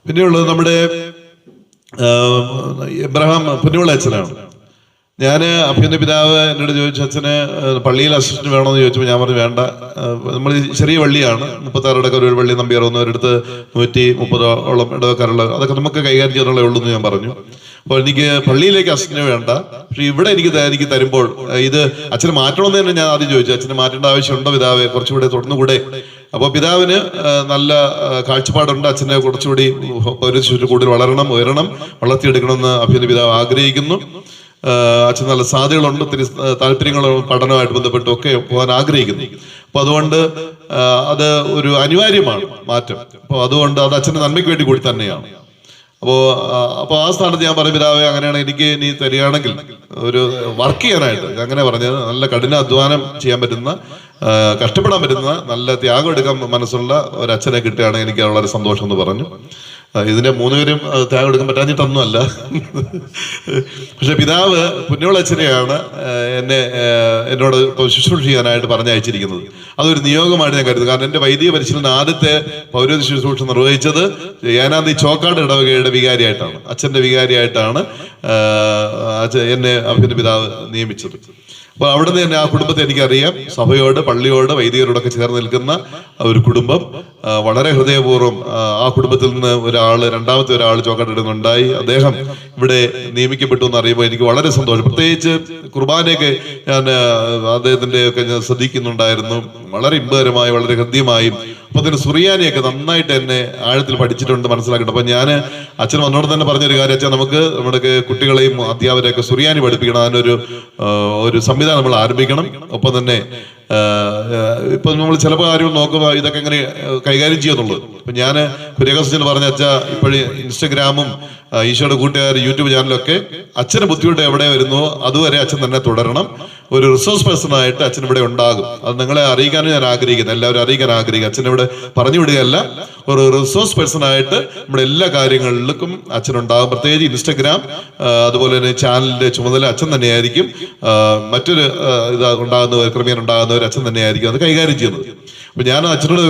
പിന്നെയുള്ളത് നമ്മുടെ എബ്രഹാം പുന്നോള അച്ഛനാണ്. ഞാൻ അഭ്യുന്ന പിതാവ് എന്നോട് ചോദിച്ചു, അച്ഛന് പള്ളിയിൽ അസിസ്റ്റന്റ് വേണമെന്ന് ചോദിച്ചപ്പോൾ ഞാൻ പറഞ്ഞു വേണ്ട, നമ്മൾ ചെറിയ പള്ളിയാണ്, 36 ഇടക്കാർ ഒരു പള്ളി നമ്പി ഒരിടത്ത് 130ഓളം ഇടവക്കാരുള്ള, അതൊക്കെ നമുക്ക് കൈകാര്യം ചെയ്യാനുള്ളേ ഉള്ളൂ എന്ന് ഞാൻ പറഞ്ഞു. അപ്പോൾ എനിക്ക് പള്ളിയിലേക്ക് അസിസ്റ്റന്റ് വേണ്ട, പക്ഷെ ഇവിടെ എനിക്ക് തരുമ്പോൾ ഇത് അച്ഛന് മാറ്റണമെന്ന് തന്നെ ഞാൻ ആദ്യം ചോദിച്ചു. അച്ഛന് മാറ്റേണ്ട ആവശ്യമുണ്ടോ പിതാവെ, കുറച്ചുകൂടെ തുടർന്നുകൂടെ? അപ്പോൾ പിതാവിന് നല്ല കാഴ്ചപ്പാടുണ്ട്. അച്ഛനെ കുറച്ചുകൂടി കൂടുതൽ ഉയരണം, വളർത്തിയെടുക്കണമെന്ന് അഭ്യുന്ന പിതാവ് ആഗ്രഹിക്കുന്നു. അച്ഛൻ നല്ല സാധ്യതകളുണ്ട്, ഒത്തിരി താല്പര്യങ്ങളും പഠനവുമായിട്ട് ബന്ധപ്പെട്ടൊക്കെ പോകാൻ ആഗ്രഹിക്കുന്നു. അപ്പൊ അതുകൊണ്ട് അത് ഒരു അനിവാര്യമാണ് മാറ്റം. അപ്പൊ അതുകൊണ്ട് അത് അച്ഛൻ്റെ നന്മയ്ക്ക് വേണ്ടി കൂടി തന്നെയാണ്. അപ്പൊ ആ സ്ഥാനത്ത് ഞാൻ പറഞ്ഞു, പിതാവെ അങ്ങനെയാണ് എനിക്ക് നീ തരികയാണെങ്കിൽ ഒരു വർക്ക് ചെയ്യാനായിട്ട്, അങ്ങനെ പറഞ്ഞത് നല്ല കഠിനാധ്വാനം ചെയ്യാൻ പറ്റുന്ന, കഷ്ടപ്പെടാൻ പറ്റുന്ന, നല്ല ത്യാഗം എടുക്കാൻ മനസ്സുള്ള ഒരു അച്ഛനെ കിട്ടുകയാണെങ്കിൽ എനിക്ക് വളരെ സന്തോഷം എന്ന് പറഞ്ഞു. ഇതിന്റെ 3 പേരും ത്യാഗം എടുക്കാൻ പറ്റാഞ്ഞിട്ടൊന്നുമല്ല. പക്ഷെ പിതാവ് പുന്നോള അച്ഛനെയാണ് എന്നോട് ശുശ്രൂഷ ചെയ്യാനായിട്ട് പറഞ്ഞയച്ചിരിക്കുന്നത്. അതൊരു നിയോഗമായിട്ട് ഞാൻ കരുതുന്നു. കാരണം എന്റെ വൈദിക പരിശീലനം ആദ്യത്തെ പൗരോഹിത്യ ശുശ്രൂഷ നിർവഹിച്ചത് ഏനാന്തി ചോക്കാട് ഇടവകയുടെ വികാരിയായിട്ടാണ്, അച്ഛന്റെ വികാരിയായിട്ടാണ് എന്നെ അഭ്യുന്ന പിതാവ് നിയമിച്ചത്. അപ്പോൾ അവിടെ നിന്ന് തന്നെ ആ കുടുംബത്തെ എനിക്കറിയാം. സഭയോട്, പള്ളിയോട്, വൈദികരോടൊക്കെ ചേർന്ന് നിൽക്കുന്ന ഒരു കുടുംബം. വളരെ ഹൃദയപൂർവ്വം ആ കുടുംബത്തിൽ നിന്ന് രണ്ടാമത്തെ ഒരാൾ ചോക്കട്ടിടുന്നുണ്ടായി. അദ്ദേഹം ഇവിടെ നിയമിക്കപ്പെട്ടു എന്ന് അറിയുമ്പോൾ എനിക്ക് വളരെ സന്തോഷം. പ്രത്യേകിച്ച് കുർബാനയൊക്കെ ഞാൻ അദ്ദേഹത്തിന്റെ ഒക്കെ ഞാൻ ശ്രദ്ധിക്കുന്നുണ്ടായിരുന്നു. വളരെ ഇമ്പകരമായി, വളരെ ഹൃദ്യമായും. അപ്പൊ അതിന് സുറിയാനിയൊക്കെ നന്നായിട്ട് എന്നെ ആഴത്തിൽ പഠിച്ചിട്ടുണ്ട്, മനസ്സിലാക്കിയിട്ടുണ്ട്. അപ്പൊ ഞാൻ അച്ഛൻ വന്നോട് തന്നെ പറഞ്ഞൊരു കാര്യം, അച്ഛൻ നമുക്ക് നമ്മുടെ കുട്ടികളെയും അധ്യാപകരെയൊക്കെ സുറിയാനി പഠിപ്പിക്കണം. അതിനൊരു സംവിധാനം നമ്മൾ ആരംഭിക്കണം. ഒപ്പം തന്നെ ഇപ്പൊ നമ്മൾ ചിലപ്പോൾ കാര്യങ്ങൾ നോക്കുമ്പോൾ ഇതൊക്കെ എങ്ങനെ കൈകാര്യം ചെയ്യുന്നുള്ളത്. ഇപ്പൊ ഞാൻ കുര്യാക്കോസ് പറഞ്ഞ അച്ഛ ഇപ്പോഴും ഇൻസ്റ്റഗ്രാമും ഈശോയുടെ കൂട്ടുകാർ യൂട്യൂബ് ചാനലൊക്കെ അച്ഛന് ബുദ്ധിമുട്ട് എവിടെ വരുന്നുവോ അതുവരെ അച്ഛൻ തന്നെ തുടരണം. ഒരു റിസോഴ്സ് പേഴ്സൺ ആയിട്ട് അച്ഛൻ ഇവിടെ ഉണ്ടാകും. അത് നിങ്ങളെ അറിയിക്കാനും ഞാൻ ആഗ്രഹിക്കുന്നു, എല്ലാവരും അറിയിക്കാൻ ആഗ്രഹിക്കുക. അച്ഛൻ ഇവിടെ പറഞ്ഞു വിടുകയല്ല, ഒരു റിസോഴ്സ് പേഴ്സൺ ആയിട്ട് നമ്മുടെ എല്ലാ കാര്യങ്ങളിലും അച്ഛനുണ്ടാകും. പ്രത്യേകിച്ച് ഇൻസ്റ്റഗ്രാം അതുപോലെ തന്നെ ചാനലിന്റെ ചുമതല അച്ഛൻ തന്നെയായിരിക്കും. മറ്റൊരു ഉണ്ടാകുന്നവർ, ക്രമീകരണം ഉണ്ടാകുന്നവർ അച്ഛൻ തന്നെയായിരിക്കും അത് കൈകാര്യം ചെയ്യുന്നത്. അപ്പൊ ഞാൻ അച്ഛനോട്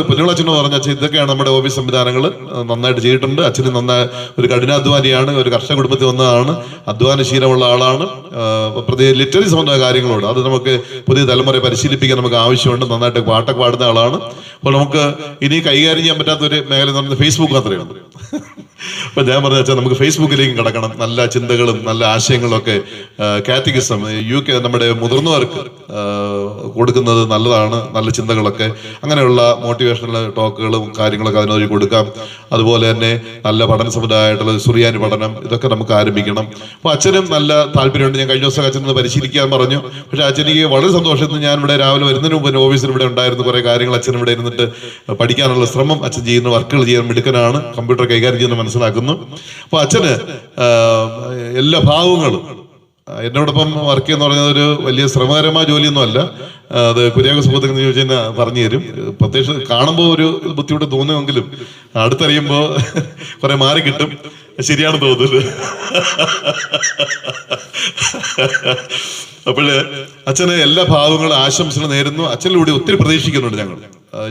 പറഞ്ഞ അച്ഛൻ ഇതൊക്കെയാണ് നമ്മുടെ ഓഫീസ് സംവിധാനങ്ങൾ, നന്നായിട്ട് ചെയ്തിട്ടുണ്ട്. അച്ഛന് നന്നായി ഒരു കഠിനാധ്വാനിയാണ്, ഒരു കർഷക കുടുംബത്തിൽ വന്നതാണ്, അധ്വാനശീലമുള്ള ആളാണ്. പ്രത്യേക ലിറ്റററി സംബന്ധമായ കാര്യങ്ങളുണ്ട്, അത് നമുക്ക് പുതിയ തലമുറയെ പരിശീലിപ്പിക്കാൻ നമുക്ക് ആവശ്യമുണ്ട്. നന്നായിട്ട് പാട്ടൊക്കെ പാടുന്ന ആളാണ്. അപ്പോൾ നമുക്ക് ഇനി കൈകാര്യം ചെയ്യാൻ പറ്റാത്ത ഒരു മേഖല എന്ന് പറയുന്നത് ഫേസ്ബുക്ക് മാത്രമാണ്. അപ്പൊ ഞാൻ പറഞ്ഞ വെച്ചാൽ നമുക്ക് ഫേസ്ബുക്കിലേക്ക് കിടക്കണം. നല്ല ചിന്തകളും നല്ല ആശയങ്ങളും ഒക്കെ കാറ്റഗിസം UK നമ്മുടെ മുതിർന്നവർക്ക് കൊടുക്കുന്നത് നല്ലതാണ്. നല്ല ചിന്തകളൊക്കെ, അങ്ങനെയുള്ള മോട്ടിവേഷണൽ ടോക്കുകളും കാര്യങ്ങളൊക്കെ അതിനൊരു കൊടുക്കാം. അതുപോലെ തന്നെ നല്ല പഠന സമുദായമായിട്ടുള്ള സുറിയാനി പഠനം, ഇതൊക്കെ നമുക്ക് ആരംഭിക്കണം. അപ്പൊ അച്ഛനും നല്ല താല്പര്യമുണ്ട്. ഞാൻ കഴിഞ്ഞ ദിവസം അച്ഛനൊന്ന് പരിശീലിക്കാൻ പറഞ്ഞു. പക്ഷെ അച്ഛനിക്ക് വളരെ സന്തോഷത്തിൽ ഞാൻ ഇവിടെ രാവിലെ വരുന്നതിന് മുമ്പ് ഓഫീസിൽ ഇവിടെ ഉണ്ടായിരുന്നു. കുറെ കാര്യങ്ങൾ അച്ഛൻ ഇവിടെ ഇരുന്നിട്ട് പഠിക്കാനുള്ള ശ്രമം അച്ഛൻ ചെയ്യുന്ന, വർക്കുകൾ ചെയ്യാൻ മിടുക്കനാണ്, കമ്പ്യൂട്ടർ കൈകാര്യം ചെയ്യുന്ന മനസ്സിലാക്കുന്നു. അപ്പൊ അച്ഛന് എല്ലാ ഭാവങ്ങളും എന്നോടൊപ്പം വർക്ക് ചെയ്യുന്ന പറഞ്ഞത് ഒരു വലിയ ശ്രമകരമായ ജോലിയൊന്നും അല്ല. അത് കുര്യാക്കോസ് സുഹൃത്തുക്കൾ ചോദിച്ചാൽ പറഞ്ഞു തരും. പ്രത്യേകിച്ച് കാണുമ്പോൾ ഒരു ബുദ്ധിമുട്ട് തോന്നുമെങ്കിലും അടുത്തറിയുമ്പോൾ കുറെ മാറി കിട്ടും. ശരിയാണ് തോന്നുന്നത്. അപ്പോഴ് അച്ഛന് എല്ലാ ഭാവങ്ങളും ആശംസകൾ നേരുന്നു. അച്ഛനിലൂടെ ഒത്തിരി പ്രതീക്ഷിക്കുന്നുണ്ട് ഞങ്ങൾ.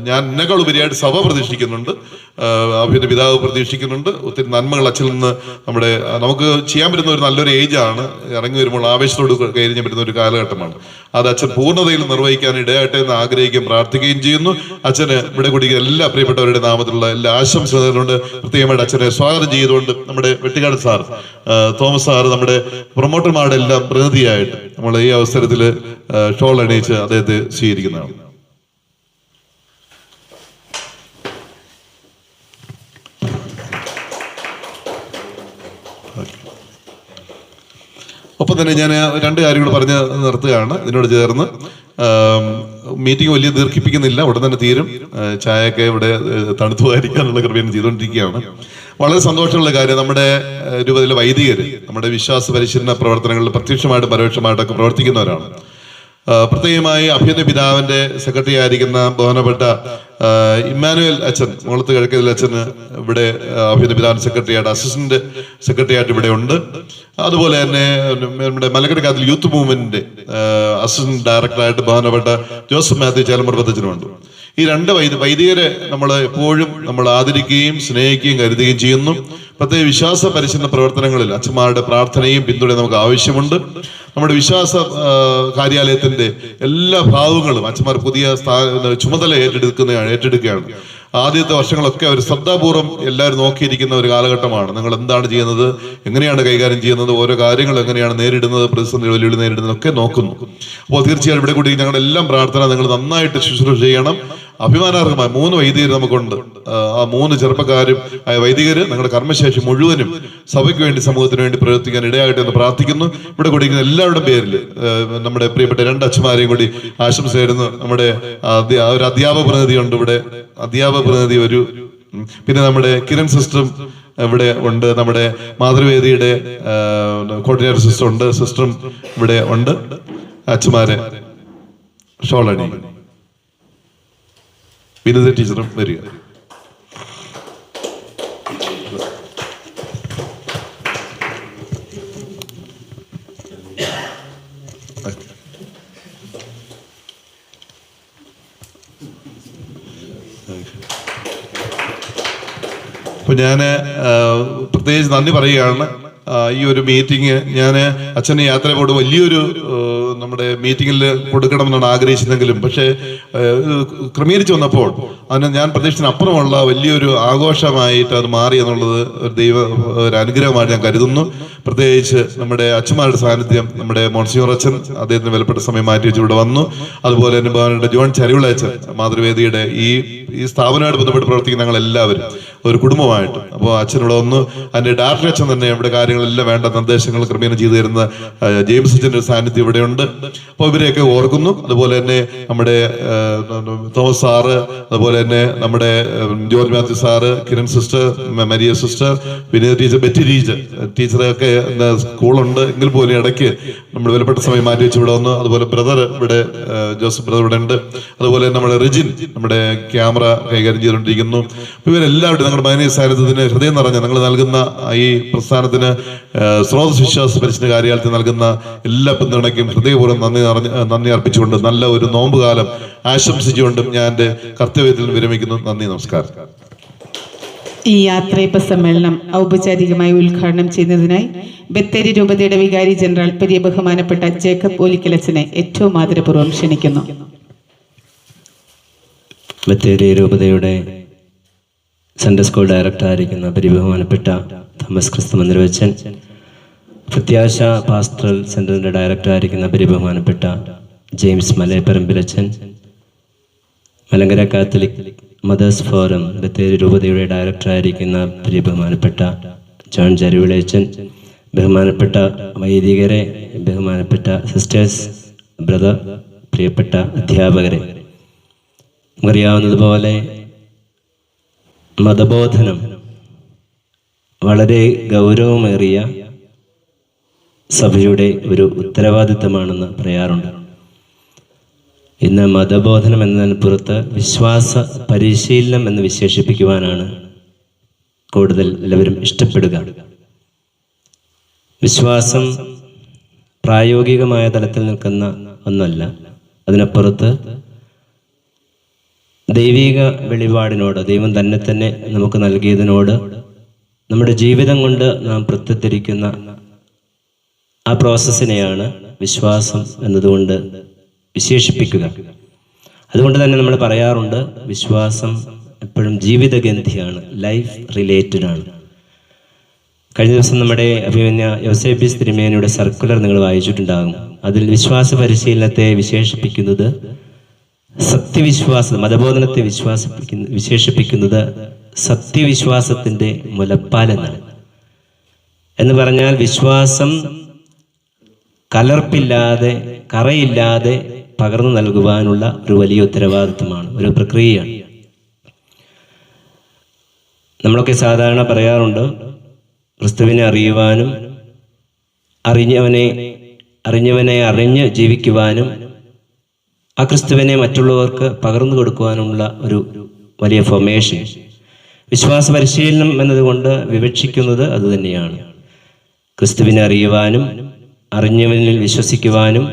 ഞാൻ എന്നെക്കാൾ ഉപരിയായിട്ട് സഭ പ്രതീക്ഷിക്കുന്നുണ്ട്, അഭിന്റെ പിതാവ് പ്രതീക്ഷിക്കുന്നുണ്ട്. ഒത്തിരി നന്മകൾ അച്ഛനിൽ നിന്ന് നമുക്ക് ചെയ്യാൻ പറ്റുന്ന ഒരു നല്ലൊരു ഏജാണ്. ഇറങ്ങി വരുമ്പോൾ ആവേശത്തോട് കയറിഞ്ഞാൻ പറ്റുന്ന ഒരു കാലഘട്ടമാണ്. അത് അച്ഛൻ പൂർണ്ണതയിൽ നിർവഹിക്കാൻ ഇടയാകട്ടെ എന്ന് ആഗ്രഹിക്കുകയും പ്രാർത്ഥിക്കുകയും ചെയ്യുന്നു. അച്ഛന് ഇവിടെ കുടിക്കുന്ന എല്ലാ പ്രിയപ്പെട്ടവരുടെ നാമത്തിലുള്ള എല്ലാ ആശംസകളുണ്ട്. പ്രത്യേകമായിട്ട് അച്ഛനെ സ്വാഗതം ചെയ്തുകൊണ്ട് നമ്മുടെ വെട്ടിക്കാട് സാർ, തോമസ് സാർ, നമ്മുടെ പ്രൊമോട്ടർമാരുടെ എല്ലാം പ്രതിനിധിയായിട്ട് നമ്മൾ ഈ അവസരത്തിൽ ഷോൾ അണിയിച്ച് അദ്ദേഹത്തെ സ്വീകരിക്കുന്നതാണ്. ഒപ്പം തന്നെ ഞാൻ രണ്ട് കാര്യങ്ങൾ പറഞ്ഞ് നിർത്തുകയാണ്. ഇതിനോട് ചേർന്ന് മീറ്റിംഗ് വലിയ ദീർഘിപ്പിക്കുന്നില്ല, ഉടൻ തന്നെ തീരും. ചായയൊക്കെ ഇവിടെ തണുത്തു പോകാതിരിക്കാനുള്ള ക്രമീകരണം ചെയ്തുകൊണ്ടിരിക്കുകയാണ്. വളരെ സന്തോഷമുള്ള കാര്യം, നമ്മുടെ രൂപതയിലെ വൈദികര് നമ്മുടെ വിശ്വാസ പരിശീലന പ്രവർത്തനങ്ങളിൽ പ്രത്യക്ഷമായിട്ടും പരോക്ഷമായിട്ടൊക്കെ പ്രവർത്തിക്കുന്നവരാണ്. പ്രത്യേകമായി അഭ്യുന്ന പിതാവിന്റെ സെക്രട്ടറി ആയിരിക്കുന്ന ബഹുമാനപ്പെട്ട ഇമ്മാനുവൽ അച്ഛൻ, മുളത്ത് കിഴക്കതിൽ അച്ഛന് ഇവിടെ അഭ്യുന്ന പിതാവിന്റെ സെക്രട്ടറി ആയിട്ട്, അസിസ്റ്റന്റ് സെക്രട്ടറി ആയിട്ട് ഇവിടെ ഉണ്ട്. അതുപോലെ തന്നെ നമ്മുടെ മലക്കടി കാത്തിൽ യൂത്ത് മൂവ്മെന്റിന്റെ അസിസ്റ്റന്റ് ഡയറക്ടറായിട്ട് ബഹുമാനപ്പെട്ട ജോസഫ് മാത്യു ചേലമ്പറമ്പത്തച്ഛനുമുണ്ട്. ഈ രണ്ട് വൈദികരെ നമ്മൾ എപ്പോഴും നമ്മൾ ആദരിക്കുകയും സ്നേഹിക്കുകയും കരുതുകയും ചെയ്യുന്നു. പ്രത്യേക വിശ്വാസ പരിശീലന പ്രവർത്തനങ്ങളിൽ അച്ഛന്മാരുടെ പ്രാർത്ഥനയും പിന്തുണയും നമുക്ക് ആവശ്യമുണ്ട്. നമ്മുടെ വിശ്വാസ കാര്യാലയത്തിന്റെ എല്ലാ ഭാവങ്ങളും അച്ഛന്മാർ പുതിയ ചുമതല ഏറ്റെടുക്കുകയാണ്. ആദ്യത്തെ വർഷങ്ങളൊക്കെ അവർ ശ്രദ്ധാപൂർവ്വം എല്ലാവരും നോക്കിയിരിക്കുന്ന ഒരു കാലഘട്ടമാണ്. നിങ്ങൾ എന്താണ് ചെയ്യുന്നത്, എങ്ങനെയാണ് കൈകാര്യം ചെയ്യുന്നത്, ഓരോ കാര്യങ്ങൾ എങ്ങനെയാണ് നേരിടുന്നത്, പ്രതിസന്ധി വെല്ലുവിളി നേരിടുന്നത് ഒക്കെ നോക്കുന്നു. അപ്പോൾ തീർച്ചയായും ഇവിടെ കൂടി ഞങ്ങളെല്ലാം പ്രാർത്ഥന, നിങ്ങൾ നന്നായിട്ട് ശുശ്രൂഷ ചെയ്യണം. അഭിമാനാർഹമായ 3 വൈദികർ നമുക്കുണ്ട്. ആ 3 ചെറുപ്പക്കാരും വൈദികര് നിങ്ങളുടെ കർമ്മശേഷി മുഴുവനും സഭയ്ക്ക് വേണ്ടി, സമൂഹത്തിന് വേണ്ടി പ്രവർത്തിക്കാൻ ഇടയാകട്ടെ എന്ന് പ്രാർത്ഥിക്കുന്നു. ഇവിടെ കൂടിയിരിക്കുന്ന എല്ലാവരുടെ പേരിൽ നമ്മുടെ പ്രിയപ്പെട്ട 2 അച്ഛന്മാരെയും കൂടി ആശംസ തരുന്നു. നമ്മുടെ ഒരു അധ്യാപക പ്രതിനിധിയുണ്ട് ഇവിടെ, അധ്യാപക പ്രതിനിധി പിന്നെ നമ്മുടെ കിരൺ സിസ്റ്ററും ഇവിടെ ഉണ്ട്. നമ്മുടെ മാതൃവേദിയുടെ കോർഡിനേറ്റർ സിസ്റ്റർ ഉണ്ട്, സിസ്റ്ററും ഇവിടെ ഉണ്ട്. അച്ഛന്മാരെ ഷോളണി വിനിത ടീച്ചറും വരിക. അപ്പൊ ഞാൻ പ്രത്യേകിച്ച് നന്ദി പറയുകയാണ്. ഈ ഒരു മീറ്റിംഗ് ഞാൻ അച്ഛൻ്റെ യാത്ര പോയിട്ട് വലിയൊരു നമ്മുടെ മീറ്റിങ്ങിൽ കൊടുക്കണമെന്നാണ് ആഗ്രഹിച്ചതെങ്കിലും പക്ഷേ ക്രമീകരിച്ചു വന്നപ്പോൾ അതിന് ഞാൻ പ്രതീക്ഷിച്ചതിന് അപ്പുറമുള്ള വലിയൊരു ആഘോഷമായിട്ട് അത് മാറി എന്നുള്ളത് ഒരു അനുഗ്രഹമായിട്ട് ഞാൻ കരുതുന്നു. പ്രത്യേകിച്ച് നമ്മുടെ അച്ഛന്മാരുടെ സാന്നിധ്യം, നമ്മുടെ മോൺസിയോർ അച്ഛൻ അദ്ദേഹത്തിന് വിലപ്പെട്ട സമയം മാറ്റി വെച്ച് ഇവിടെ വന്നു. അതുപോലെ തന്നെ ബഹുമാനപ്പെട്ട ജോൺ ചരിവിള അച്ഛൻ, മാതൃവേദിയുടെ ഈ സ്ഥാപനമായിട്ട് ബന്ധപ്പെട്ട് പ്രവർത്തിക്കുന്ന ഞങ്ങൾ എല്ലാവരും ഒരു കുടുംബമായിട്ട്. അപ്പോൾ അച്ഛനോട് ഒന്ന് അതിന്റെ ഡയറക്ടർ അച്ഛൻ തന്നെ ഇവിടെ കാര്യങ്ങളെല്ലാം വേണ്ട നിർദ്ദേശങ്ങൾ ക്രമീകരണം ചെയ്തു തരുന്ന ജെയിംസ് അച്ഛൻ്റെ ഒരു സാന്നിധ്യം ഇവിടെയുണ്ട്. അപ്പോൾ ഇവരെയൊക്കെ ഓർക്കുന്നു. അതുപോലെ തന്നെ നമ്മുടെ തോമസ് സാറ്, അതുപോലെ തന്നെ നമ്മുടെ George Mathew sir, Kiran sister, Maria sister, Vineetha teacher, Betty ടീച്ചറൊക്കെ സ്കൂളുണ്ട് എങ്കിൽ പോലും ഇടയ്ക്ക് നമ്മൾ വിലപ്പെട്ട സമയം മാറ്റി വെച്ച് ഇവിടെ വന്നു. അതുപോലെ ബ്രദർ ഇവിടെ, ജോസഫ് ബ്രദർ ഇവിടെ ഉണ്ട്. അതുപോലെ നമ്മുടെ റിജിൻ നമ്മുടെ ക്യാമറ കൈകാര്യം ചെയ്തുകൊണ്ടിരിക്കുന്നു. ഇവരെല്ലാവരും ഞങ്ങളുടെ മാനവീയ സാന്നിധ്യത്തിന് ഹൃദയം നിറഞ്ഞ നിങ്ങൾ നൽകുന്ന ഈ പ്രസ്ഥാനത്തിന് സ്രോതസ് വിശ്വാസ പരിശീലന കാര്യാലയത്തിൽ നൽകുന്ന എല്ലാ പിന്തുണയ്ക്കും ഹൃദയപൂർവ്വം നന്ദി അർപ്പിച്ചുകൊണ്ട് നല്ല ഒരു നോമ്പ് കാലം ആശംസിച്ചുകൊണ്ടും ഞാൻ എൻ്റെ കർത്തവ്യത്തിൽ വിരമിക്കുന്നു. നന്ദി, നമസ്കാരം. ഈ യാത്രയപ്പ് സമ്മേളനം ഔപചാരികമായി ഉദ്ഘാടനം ചെയ്യുന്നതിനായി ബത്തേരി രൂപതയുടെ വികാരി ജനറൽ പെരിയ ബഹുമാനപ്പെട്ട ജേക്കബ് ഓലിക്കലച്ചനെ ഏറ്റവും ആദരപൂർവ്വം ക്ഷണിക്കുന്നു. ബത്തേരി രൂപതയുടെ സൺഡേ സ്കൂൾ ഡയറക്ടറായിരിക്കുന്ന പരിബഹുമാനപ്പെട്ട തോമസ് ക്രിസ്തുമന്ദിരവച്ചൻ, പ്രത്യാശ പാസ്റ്ററൽ സെന്ററിന്റെ ഡയറക്ടറായിരിക്കുന്ന പരിബഹുമാനപ്പെട്ട ജെയിംസ് മലയപ്പറമ്പിലച്ചൻ, Malankara Catholic mothers forum Bathery രൂപതയുടെ ഡയറക്ടറായിരിക്കുന്ന പരിബഹുമാനപ്പെട്ട ജോൺ ചരിവിളച്ചൻ, ബഹുമാനപ്പെട്ട വൈദികരെ, ബഹുമാനപ്പെട്ട സിസ്റ്റേഴ്സ്, ബ്രദർ, പ്രിയപ്പെട്ട അധ്യാപകരെ, നമുക്കറിയാവുന്നതുപോലെ മതബോധനം വളരെ ഗൗരവമേറിയ സഭയുടെ ഒരു ഉത്തരവാദിത്തമാണെന്ന് പറയാറുണ്ട്. ഇന്ന് മതബോധനം എന്നതിന് പുറത്ത് വിശ്വാസ പരിശീലനം എന്ന് വിശേഷിപ്പിക്കുവാനാണ് കൂടുതൽ എല്ലാവരും ഇഷ്ടപ്പെടുക. വിശ്വാസം പ്രായോഗികമായ തലത്തിൽ നിൽക്കുന്ന ഒന്നല്ല. അതിനപ്പുറത്ത് ദൈവിക വെളിപാടിനോട്, ദൈവം തന്നെ നമുക്ക് നൽകിയതിനോട് നമ്മുടെ ജീവിതം കൊണ്ട് നാം പ്രത്യത്തിരിക്കുന്ന ആ പ്രോസസ്സിനെയാണ് വിശ്വാസം എന്നതുകൊണ്ട് വിശേഷിപ്പിക്കുക. അതുകൊണ്ട് തന്നെ നമ്മൾ പറയാറുണ്ട്, വിശ്വാസം എപ്പോഴും ജീവിതഗന്ധിയാണ്, ലൈഫ് റിലേറ്റഡ് ആണ്. കഴിഞ്ഞ ദിവസം നമ്മുടെ അഭിമന്യ യോസേബീസ് തിരുമേനിയുടെ സർക്കുലർ നിങ്ങൾ വായിച്ചിട്ടുണ്ടാകും. അതിൽ വിശ്വാസ പരിശീലനത്തെ വിശേഷിപ്പിക്കുന്നത് സത്യവിശ്വാസം, മതബോധനത്തെ വിശേഷിപ്പിക്കുന്നത് സത്യവിശ്വാസത്തിൻ്റെ മുലപ്പാലെന്നാണ്. എന്ന് പറഞ്ഞാൽ വിശ്വാസം കലർപ്പില്ലാതെ, കറയില്ലാതെ പകർന്നു നൽകുവാനുള്ള ഒരു വലിയ ഉത്തരവാദിത്വമാണ്, ഒരു പ്രക്രിയയാണ്. നമ്മളൊക്കെ സാധാരണ പറയാറുണ്ട്, ക്രിസ്തുവിനെ അറിയുവാനും അറിഞ്ഞവനെ അറിഞ്ഞ് ജീവിക്കുവാനും ആ ക്രിസ്തുവിനെ മറ്റുള്ളവർക്ക് പകർന്നു കൊടുക്കുവാനുമുള്ള ഒരു വലിയ ഫോർമേഷൻ. വിശ്വാസ പരിശീലനം എന്നതുകൊണ്ട് വിവക്ഷിക്കുന്നത് അതുതന്നെയാണ്. ക്രിസ്തുവിനെ അറിയുവാനും അറിഞ്ഞവനിൽ വിശ്വസിക്കുവാനും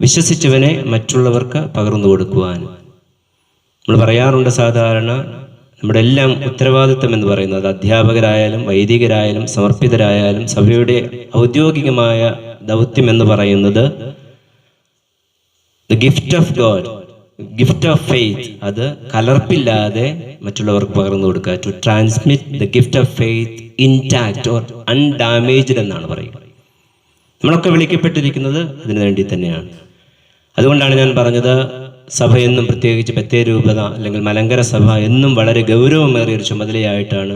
വിശ്വസിച്ചവനെ മറ്റുള്ളവർക്ക് പകർന്നു കൊടുക്കുവാനും. നമ്മൾ പറയാറുണ്ട് സാധാരണ, നമ്മുടെ എല്ലാം ഉത്തരവാദിത്വം എന്ന് പറയുന്നത് അധ്യാപകരായാലും വൈദികരായാലും സമർപ്പിതരായാലും സഭയുടെ ഔദ്യോഗികമായ ദൗത്യം എന്ന് പറയുന്നത് the gift of God, gift of faith, അത് കലർപ്പില്ലാതെ മറ്റുള്ളവർക്ക് പകർന്നു കൊടുക്കുക. To transmit the gift of faith intact or undamaged എന്നാണ് പറയുക. നമ്മളൊക്കെ വിളിക്കപ്പെട്ടിരിക്കുന്നത് അതിനു വേണ്ടി തന്നെയാണ്. അതുകൊണ്ടാണ് ഞാൻ പറഞ്ഞത്, സഭ എന്നും, പ്രത്യേകിച്ച് ബത്തേരി രൂപത അല്ലെങ്കിൽ മലങ്കര സഭ എന്നും വളരെ ഗൗരവമേറിയ ഒരു ചുമതലയായിട്ടാണ്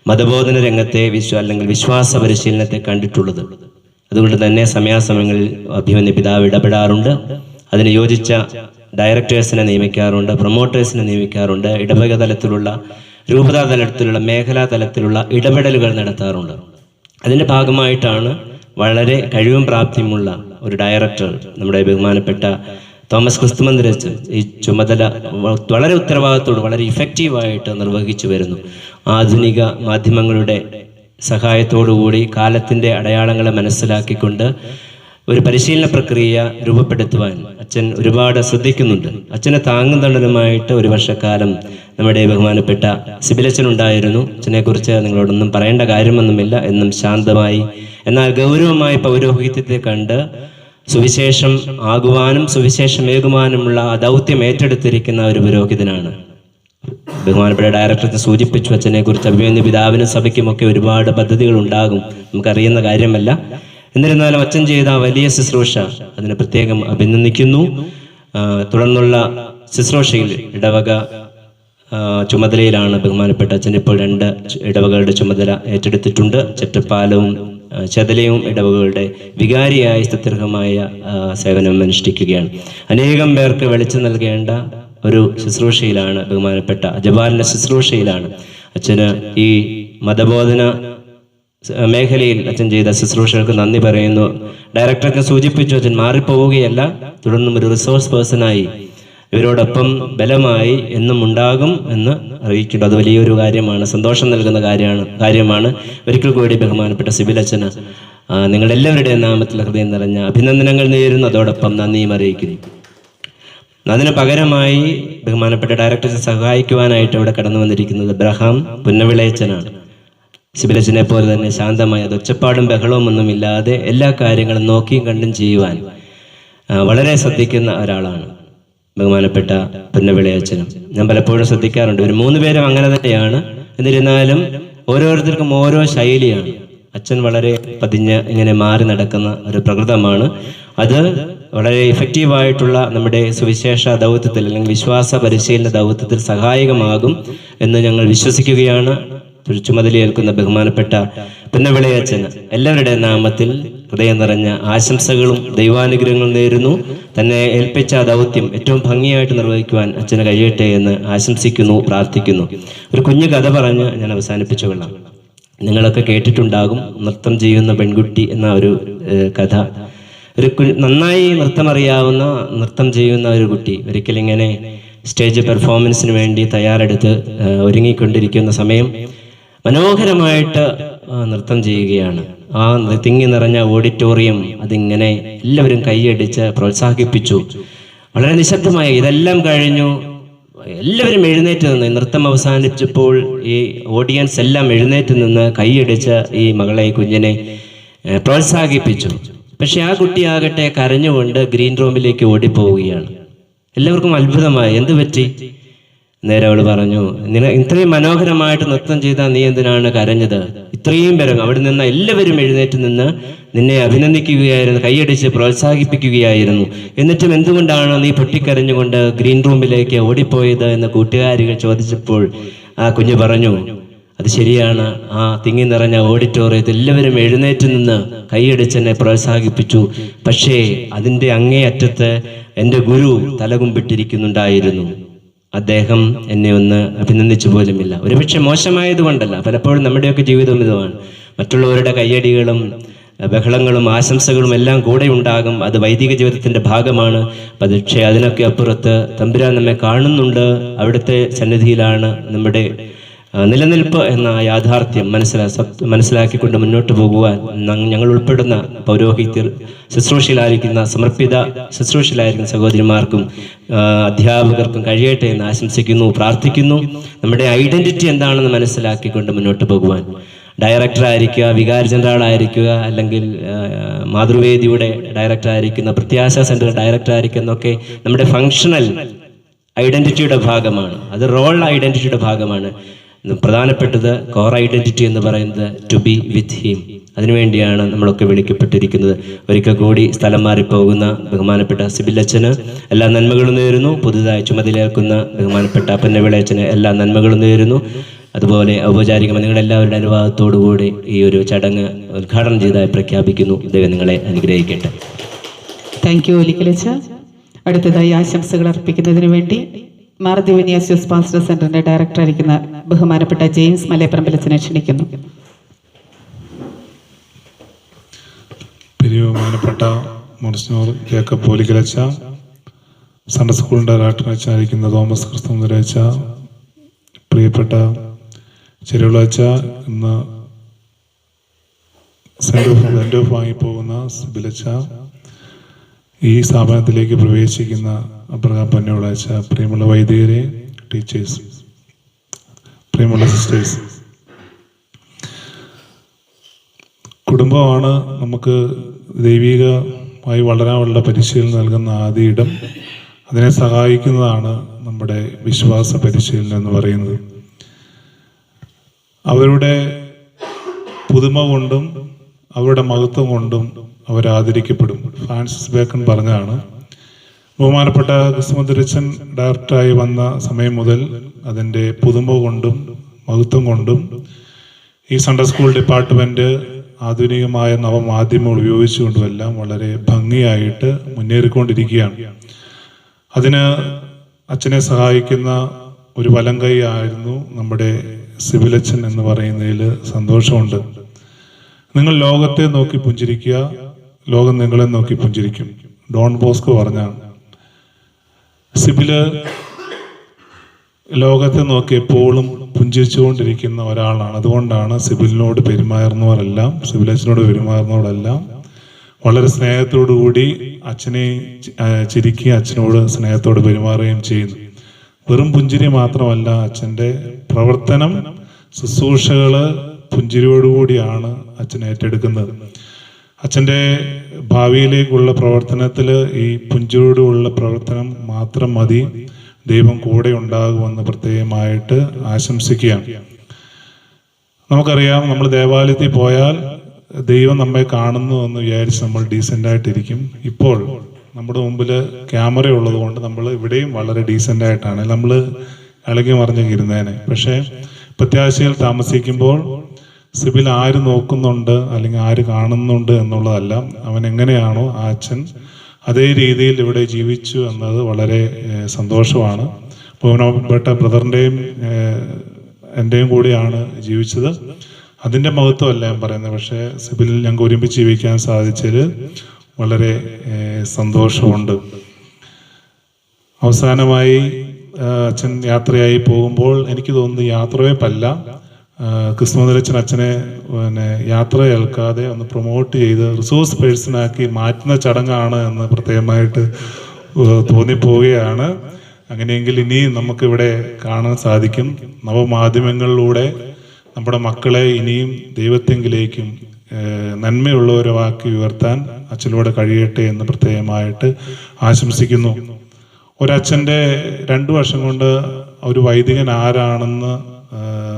മതബോധന രംഗത്തെ അല്ലെങ്കിൽ വിശ്വാസ പരിശീലനത്തെ കണ്ടിട്ടുള്ളത്. അതുകൊണ്ട് തന്നെ സമയാസമയങ്ങളിൽ അഭിമന്യ പിതാവ് ഇടപെടാറുണ്ട്. അതിന് യോജിച്ച ഡയറക്ടേഴ്സിനെ നിയമിക്കാറുണ്ട്, പ്രൊമോട്ടേഴ്സിനെ നിയമിക്കാറുണ്ട്, ഇടവക തലത്തിലുള്ള, രൂപതാ തലത്തിലുള്ള, മേഖലാ തലത്തിലുള്ള ഇടപെടലുകൾ നടത്താറുണ്ട്. അതിൻ്റെ ഭാഗമായിട്ടാണ് വളരെ കഴിവും പ്രാപ്തിയുമുള്ള ഒരു ഡയറക്ടർ നമ്മുടെ ബഹുമാനപ്പെട്ട തോമസ് ക്രിസ്തുമന്ദിരച്ചൻ ഈ ചുമതല വളരെ ഉത്തരവാദിത്തോട് വളരെ ഇഫക്റ്റീവായിട്ട് നിർവഹിച്ചു വരുന്നു. ആധുനിക മാധ്യമങ്ങളുടെ സഹായത്തോടുകൂടി കാലത്തിൻ്റെ അടയാളങ്ങളെ മനസ്സിലാക്കിക്കൊണ്ട് ഒരു പരിശീലന പ്രക്രിയ രൂപപ്പെടുത്തുവാൻ അച്ഛൻ ഒരുപാട് ശ്രദ്ധിക്കുന്നുണ്ട്. അച്ഛനെ താങ്ങും തണലുമായിട്ട് ഒരു വർഷക്കാലം നമ്മുടെ ബഹുമാനപ്പെട്ട സിബിലച്ചൻ ഉണ്ടായിരുന്നു. അച്ഛനെക്കുറിച്ച് നിങ്ങളോടൊന്നും പറയേണ്ട കാര്യമൊന്നുമില്ല. എന്നും ശാന്തമായി എന്നാൽ ഗൗരവമായി പൗരോഹിത്യത്തെ കണ്ട് സുവിശേഷം ആകുവാനും സുവിശേഷമേകുവാനുമുള്ള ആ ദൗത്യം ഏറ്റെടുത്തിരിക്കുന്ന ഒരു പുരോഹിതനാണ്. ബഹുമാനപ്പെട്ട ഡയറക്ടർ സൂചിപ്പിച്ചു, അച്ഛനെ കുറിച്ച് അഭിമന്യ പിതാവിനും സഭയ്ക്കുമൊക്കെ ഒരുപാട് പദ്ധതികൾ ഉണ്ടാകും, നമുക്കറിയുന്ന കാര്യമല്ല. എന്നിരുന്നാലും അച്ഛൻ ചെയ്ത വലിയ ശുശ്രൂഷ അതിനെ പ്രത്യേകം അഭിനന്ദിക്കുന്നു. തുടർന്നുള്ള ശുശ്രൂഷയിൽ ഇടവക ചുമതലയിലാണ് ബഹുമാനപ്പെട്ട അച്ഛൻ ഇപ്പോൾ 2 ഇടവകളുടെ ചുമതല ഏറ്റെടുത്തിട്ടുണ്ട്. ചെറ്റപ്പാലവും ചെതലയും ഇടവകളുടെ വികാരിയായി സ്തുത്യർഹമായ സേവനം അനുഷ്ഠിക്കുകയാണ്. അനേകം പേർക്ക് വെളിച്ചം നൽകേണ്ട ഒരു ശുശ്രൂഷയിലാണ് ബഹുമാനപ്പെട്ട ജപാലിന്റെ ശുശ്രൂഷയിലാണ് അച്ഛന് ഈ മതബോധന മേഖലയിൽ അച്ഛൻ ചെയ്ത ശുശ്രൂഷകൾക്ക് നന്ദി പറയുന്നു. ഡയറക്ടർക്ക് സൂചിപ്പിച്ചു, അച്ഛൻ മാറിപ്പോവുകയല്ല, തുടർന്നും ഒരു റിസോഴ്സ് പേഴ്സണായി ഇവരോടൊപ്പം ബലമായി എന്നും ഉണ്ടാകും എന്ന് അറിയിക്കുന്നു. അത് വലിയൊരു കാര്യമാണ്, സന്തോഷം നൽകുന്ന കാര്യമാണ്. ഒരിക്കൽ കൂടി ബഹുമാനപ്പെട്ട സിബിൽ അച്ഛന് നിങ്ങളെല്ലാവരുടെയും നാമത്തിൽ ഹൃദയം നിറഞ്ഞ അഭിനന്ദനങ്ങൾ നേരുന്നു, അതോടൊപ്പം നന്ദിയും അറിയിക്കുന്നു. അതിന് പകരമായി ബഹുമാനപ്പെട്ട ഡയറക്ടറെ സഹായിക്കുവാനായിട്ട് ഇവിടെ കടന്നു വന്നിരിക്കുന്നത് അബ്രഹാം പുന്നവിളയച്ചനാണ്. സിബിലച്ചനെ പോലെ തന്നെ ശാന്തമായ ഒച്ചപ്പാടും ബഹളവും ഒന്നുമില്ലാതെ എല്ലാ കാര്യങ്ങളും നോക്കിയും കണ്ടും ചെയ്യുവാൻ വളരെ ശ്രദ്ധിക്കുന്ന ഒരാളാണ് ബഹുമാനപ്പെട്ട പുന്നവിളയച്ചനും. ഞാൻ പലപ്പോഴും ശ്രദ്ധിക്കാറുണ്ട്, ഒരു 3 പേരും അങ്ങനെ തന്നെയാണ്. എന്നിരുന്നാലും ഓരോരുത്തർക്കും ഓരോ ശൈലിയാണ്. അച്ഛൻ വളരെ പതിഞ്ഞ് ഇങ്ങനെ മാറി നടക്കുന്ന ഒരു പ്രകൃതമാണ്. അത് വളരെ ഇഫക്റ്റീവായിട്ടുള്ള നമ്മുടെ സുവിശേഷ ദൗത്യത്തിൽ അല്ലെങ്കിൽ വിശ്വാസ പരിശീലന ദൗത്യത്തിൽ സഹായകമാകും എന്ന് ഞങ്ങൾ വിശ്വസിക്കുകയാണ്. ചുമതലയേൽക്കുന്ന ബഹുമാനപ്പെട്ട പുന്നവിളയച്ചന് എല്ലാവരുടെ നാമത്തിൽ ഹൃദയം നിറഞ്ഞ ആശംസകളും ദൈവാനുഗ്രഹങ്ങളും നേരുന്നു. തന്നെ ഏൽപ്പിച്ച ദൗത്യം ഏറ്റവും ഭംഗിയായിട്ട് നിർവഹിക്കുവാൻ അച്ഛന് കഴിയട്ടെ എന്ന് ആശംസിക്കുന്നു, പ്രാർത്ഥിക്കുന്നു. ഒരു കുഞ്ഞു കഥ പറഞ്ഞ് ഞാൻ അവസാനിപ്പിച്ചു കൊള്ളാം. നിങ്ങളൊക്കെ കേട്ടിട്ടുണ്ടാകും, നൃത്തം ചെയ്യുന്ന പെൺകുട്ടി എന്ന ഒരു കഥ. ഒരു നന്നായി നൃത്തം അറിയാവുന്ന, നൃത്തം ചെയ്യുന്ന ഒരു കുട്ടി ഒരിക്കലിങ്ങനെ സ്റ്റേജ് പെർഫോമൻസിന് വേണ്ടി തയ്യാറെടുത്ത് ഒരുങ്ങിക്കൊണ്ടിരിക്കുന്ന സമയം മനോഹരമായിട്ട് നൃത്തം ചെയ്യുകയാണ്. ആ തിങ്ങി നിറഞ്ഞ ഓഡിറ്റോറിയം അതിങ്ങനെ എല്ലാവരും കൈയടിച്ച് പ്രോത്സാഹിപ്പിച്ചു. വളരെ നിശബ്ദമായി ഇതെല്ലാം കഴിഞ്ഞു. എല്ലാവരും എഴുന്നേറ്റ് നിന്ന്, നൃത്തം അവസാനിച്ചപ്പോൾ ഈ ഓഡിയൻസ് എല്ലാം എഴുന്നേറ്റ് നിന്ന് കൈയടിച്ച് ഈ മകളെ, കുഞ്ഞിനെ പ്രോത്സാഹിപ്പിച്ചു. പക്ഷെ ആ കുട്ടിയാകട്ടെ കരഞ്ഞുകൊണ്ട് ഗ്രീൻ റൂമിലേക്ക് ഓടിപ്പോവുകയാണ്. എല്ലാവർക്കും അത്ഭുതമായി, എന്ത് പറ്റി? നേരെ അവൾ പറഞ്ഞു, ഇത്രയും മനോഹരമായിട്ട് നൃത്തം ചെയ്താൽ നീ എന്തിനാണ് കരഞ്ഞത്? ഇത്രയും പേരും അവിടെ നിന്ന് എല്ലാവരും എഴുന്നേറ്റ് നിന്ന് നിന്നെ അഭിനന്ദിക്കുകയായിരുന്നു, കൈയടിച്ച് പ്രോത്സാഹിപ്പിക്കുകയായിരുന്നു. എന്നിട്ടും എന്തുകൊണ്ടാണ് നീ പൊട്ടിക്കരഞ്ഞുകൊണ്ട് ഗ്രീൻ റൂമിലേക്ക് ഓടിപ്പോയത് എന്ന് കൂട്ടുകാരികൾ ചോദിച്ചപ്പോൾ ആ കുഞ്ഞ് പറഞ്ഞു, അത് ശരിയാണ്, ആ തിങ്ങി നിറഞ്ഞ ഓഡിറ്റോറിയത്തിൽ എല്ലാവരും എഴുന്നേറ്റ് നിന്ന് കൈയടിച്ചെന്നെ പ്രോത്സാഹിപ്പിച്ചു. പക്ഷേ അതിൻ്റെ അങ്ങേയറ്റത്ത് എൻ്റെ ഗുരു തലകുമ്പിട്ടിരിക്കുന്നുണ്ടായിരുന്നു. അദ്ദേഹം എന്നെ ഒന്ന് അഭിനന്ദിച്ചു പോലുമില്ല. ഒരുപക്ഷെ മോശമായത് കൊണ്ടല്ല, പലപ്പോഴും നമ്മുടെയൊക്കെ ജീവിതം ഇതുമാണ്. മറ്റുള്ളവരുടെ കയ്യടികളും ബഹളങ്ങളും ആശംസകളും എല്ലാം കൂടെ ഉണ്ടാകും. അത് വൈദിക ജീവിതത്തിൻ്റെ ഭാഗമാണ്. പക്ഷേ അതിനൊക്കെ അപ്പുറത്ത് തമ്പുരാൻ നമ്മെ കാണുന്നുണ്ട്. അവിടുത്തെ സന്നിധിയിലാണ് നമ്മുടെ നിലനിൽപ്പ് എന്ന യാഥാർത്ഥ്യം മനസ്സിലാക്കിക്കൊണ്ട് മുന്നോട്ട് പോകുവാൻ ഞങ്ങൾ ഉൾപ്പെടുന്ന പൗരോഹിത്യർ, ശുശ്രൂഷയിലായിരിക്കുന്ന സമർപ്പിത ശുശ്രൂഷയിലായിരിക്കുന്ന സഹോദരിമാർക്കും അധ്യാപകർക്കും കഴിയട്ടെ എന്ന് ആശംസിക്കുന്നു, പ്രാർത്ഥിക്കുന്നു. നമ്മുടെ ഐഡന്റിറ്റി എന്താണെന്ന് മനസ്സിലാക്കിക്കൊണ്ട് മുന്നോട്ട് പോകുവാൻ ഡയറക്ടറായിരിക്കുക, വികാരി ജനറൽ ആയിരിക്കുക, അല്ലെങ്കിൽ മാതൃവേദിയുടെ ഡയറക്ടറായിരിക്കുന്ന, പ്രത്യാശ സെന്റർ ഡയറക്ടറായിരിക്കുന്നൊക്കെ നമ്മുടെ ഫങ്ഷണൽ ഐഡന്റിറ്റിയുടെ ഭാഗമാണ്. അത് റോൾ ഐഡന്റിറ്റിയുടെ ഭാഗമാണ്. പ്രധാനപ്പെട്ടത് കോർ ഐഡന്റിറ്റി എന്ന് പറയുന്നത് ടു ബി വിത്ത് ഹിം. അതിനുവേണ്ടിയാണ് നമ്മളൊക്കെ വിളിക്കപ്പെട്ടിരിക്കുന്നത്. ഒരിക്കൽ കൂടി സ്ഥലം മാറിപ്പോകുന്ന ബഹുമാനപ്പെട്ട സിബിലച്ചന് എല്ലാ നന്മകളും നേരുന്നു. പുതുതായി ചുമതലയേൽക്കുന്ന ബഹുമാനപ്പെട്ട പുന്നവിളയച്ചന് എല്ലാ നന്മകളും നേരുന്നു. അതുപോലെ ഔപചാരികമായി നിങ്ങളെല്ലാവരുടെ അനുവാദത്തോടുകൂടി ഈ ഒരു ചടങ്ങ് ഉദ്ഘാടനം ചെയ്തതായി പ്രഖ്യാപിക്കുന്നു. ദൈവം നിങ്ങളെ അനുഗ്രഹിക്കട്ടെ. താങ്ക് യു ഒലിക്കലച്ച. അടുത്തതായി ആശംസകൾ അർപ്പിക്കുന്നതിന് വേണ്ടി മാർ ദിവന്യാസ്യൂസ് പാസ്റ്റർ സെന്ററിന്റെ ഡയറക്ടറായിരിക്കുന്ന ബഹുമാനപ്പെട്ട ജെയിംസ് മലയപ്പറമ്പിലച്ചനെ ക്ഷണിക്കുന്നു. ബഹുമാനപ്പെട്ട മോൺസിഞ്ഞോർ ജേക്കബ് ഒലിക്കലച്ച, സൺഡേ സ്കൂളിന്റെ ഡയറക്ടറായിരിക്കുന്ന തോമസ് ക്രിസ്തുമരച്ച, പ്രിയപ്പെട്ട ചെരുവിളച്ച, ഇന്ന് സെന്റ് ഓഫ് വാങ്ങിപ്പോകുന്ന സിബിലച്ച, ഈ സ്ഥാപനത്തിലേക്ക് പ്രവേശിക്കുന്ന അബ്രഹാം പന്നോളാച്ച, പ്രിയമുള്ള വൈദികരെ, ടീച്ചേഴ്സ്, പ്രിയമുള്ള സിസ്റ്റേഴ്സ്, കുടുംബമാണ് നമുക്ക് ദൈവിക വളരാനുള്ള പരിശീലനം നൽകുന്ന ആദ്യ ഇടം, അതിനെ സഹായിക്കുന്നതാണ് നമ്മുടെ വിശ്വാസ പരിശീലനം എന്ന് പറയുന്നത്. അവരുടെ പുതുമ കൊണ്ടും അവരുടെ മഹത്വം കൊണ്ടും അവരാദരിക്കപ്പെടും. ഫ്രാൻസിസ് ബേക്കൺ പറഞ്ഞതാണ്, ബഹുമാനപ്പെട്ട ക്രിസ്തുമന്ദിരച്ചൻ ഡയറക്ടറായി വന്ന സമയം മുതൽ അതിൻ്റെ പുതുമ കൊണ്ടും മഹത്വം കൊണ്ടും ഈ സൺഡേ സ്കൂൾ ഡിപ്പാർട്ട്മെൻറ്റ് ആധുനികമായ നവമാധ്യമങ്ങൾ ഉപയോഗിച്ചുകൊണ്ടുമെല്ലാം വളരെ ഭംഗിയായിട്ട് മുന്നേറിക്കൊണ്ടിരിക്കുകയാണ്. അതിന് അച്ഛനെ സഹായിക്കുന്ന ഒരു വലം കൈ ആയിരുന്നു നമ്മുടെ സിബിലച്ചൻ എന്ന് പറയുന്നതിൽ സന്തോഷമുണ്ട്. നിങ്ങൾ ലോകത്തെ നോക്കി പുഞ്ചിരിക്കുക, ലോകം നിങ്ങളെ നോക്കി പുഞ്ചിരിക്കും. ഡോൺ ബോസ്കോ പറഞ്ഞാണ്. സിബില് ലോകത്തെ നോക്കി എപ്പോഴും പുഞ്ചിരിച്ചുകൊണ്ടിരിക്കുന്ന ഒരാളാണ്. അതുകൊണ്ടാണ് സിബിലിനോട് പെരുമാറുന്നവരെല്ലാം, സിബിലച്ചനോട് പെരുമാറുന്നവരെല്ലാം വളരെ സ്നേഹത്തോടു കൂടി അച്ഛനെ ചിരിക്കുകയും അച്ഛനോട് സ്നേഹത്തോട് പെരുമാറുകയും ചെയ്യുന്നു. വെറും പുഞ്ചിരി മാത്രമല്ല, അച്ഛൻ്റെ പ്രവർത്തനം, ശുശ്രൂഷകള് പുഞ്ചിരിയോടുകൂടിയാണ് അച്ഛൻ ഏറ്റെടുക്കുന്നത്. അച്ഛൻ്റെ ഭാവിയിലേക്കുള്ള പ്രവർത്തനത്തിൽ ഈ പുഞ്ചിരിയോടുള്ള പ്രവർത്തനം മാത്രം മതി. ദൈവം കൂടെ ഉണ്ടാകുമെന്ന് പ്രത്യേകമായിട്ട് ആശംസിക്കുകയാണ്. നമുക്കറിയാം, നമ്മൾ ദേവാലയത്തിൽ പോയാൽ ദൈവം നമ്മെ കാണുന്നു എന്ന് വിചാരിച്ച് നമ്മൾ ഡീസൻ്റായിട്ടിരിക്കും. ഇപ്പോൾ നമ്മുടെ മുമ്പിൽ ക്യാമറ ഉള്ളത് കൊണ്ട് നമ്മൾ ഇവിടെയും വളരെ ഡീസൻ്റായിട്ടാണ് നമ്മൾ ഇളകി മറിഞ്ഞൊക്കെ ഇരുന്നേനെ. പക്ഷേ പ്രത്യാശയിൽ താമസിക്കുമ്പോൾ സിബിൽ ആര് നോക്കുന്നുണ്ട് അല്ലെങ്കിൽ ആര് കാണുന്നുണ്ട് എന്നുള്ളതല്ല, അവൻ എങ്ങനെയാണോ ആ അച്ഛൻ അതേ രീതിയിൽ ഇവിടെ ജീവിച്ചു എന്നത് വളരെ സന്തോഷമാണ്. ബഹുമാനപ്പെട്ട ബ്രദറിൻ്റെയും എൻ്റെയും കൂടിയാണ് ജീവിച്ചത്. അതിൻ്റെ മഹത്വമല്ല ഞാൻ പറയുന്നത്, പക്ഷേ സിബിലിൽ ഞങ്ങൾക്ക് ഒരുമിച്ച് ജീവിക്കാൻ സാധിച്ചതിൽ വളരെ സന്തോഷമുണ്ട്. അവസാനമായി അച്ഛൻ യാത്രയായി പോകുമ്പോൾ എനിക്ക് തോന്നുന്നു യാത്രവെപ്പല്ല, ക്രിസ്തുമന്ദിരച്ചൻ അച്ഛനെ യാത്ര ഏൽക്കാതെ ഒന്ന് പ്രൊമോട്ട് ചെയ്ത് റിസോഴ്സ് പേഴ്സണാക്കി മാറ്റുന്ന ചടങ്ങാണ് എന്ന് പ്രത്യേകമായിട്ട് തോന്നിപ്പോവുകയാണ്. അങ്ങനെയെങ്കിൽ ഇനി നമുക്കിവിടെ കാണാൻ സാധിക്കും, നവമാധ്യമങ്ങളിലൂടെ നമ്മുടെ മക്കളെ ഇനിയും ദൈവത്തെങ്കിലേക്കും നന്മയുള്ളവരാക്കി ഉയർത്താൻ അച്ഛനിലൂടെ കഴിയട്ടെ എന്ന് പ്രത്യേകമായിട്ട് ആശംസിക്കുന്നു. ഒരച്ഛൻ്റെ 2 വർഷം കൊണ്ട് ഒരു വൈദികൻ ആരാണെന്ന്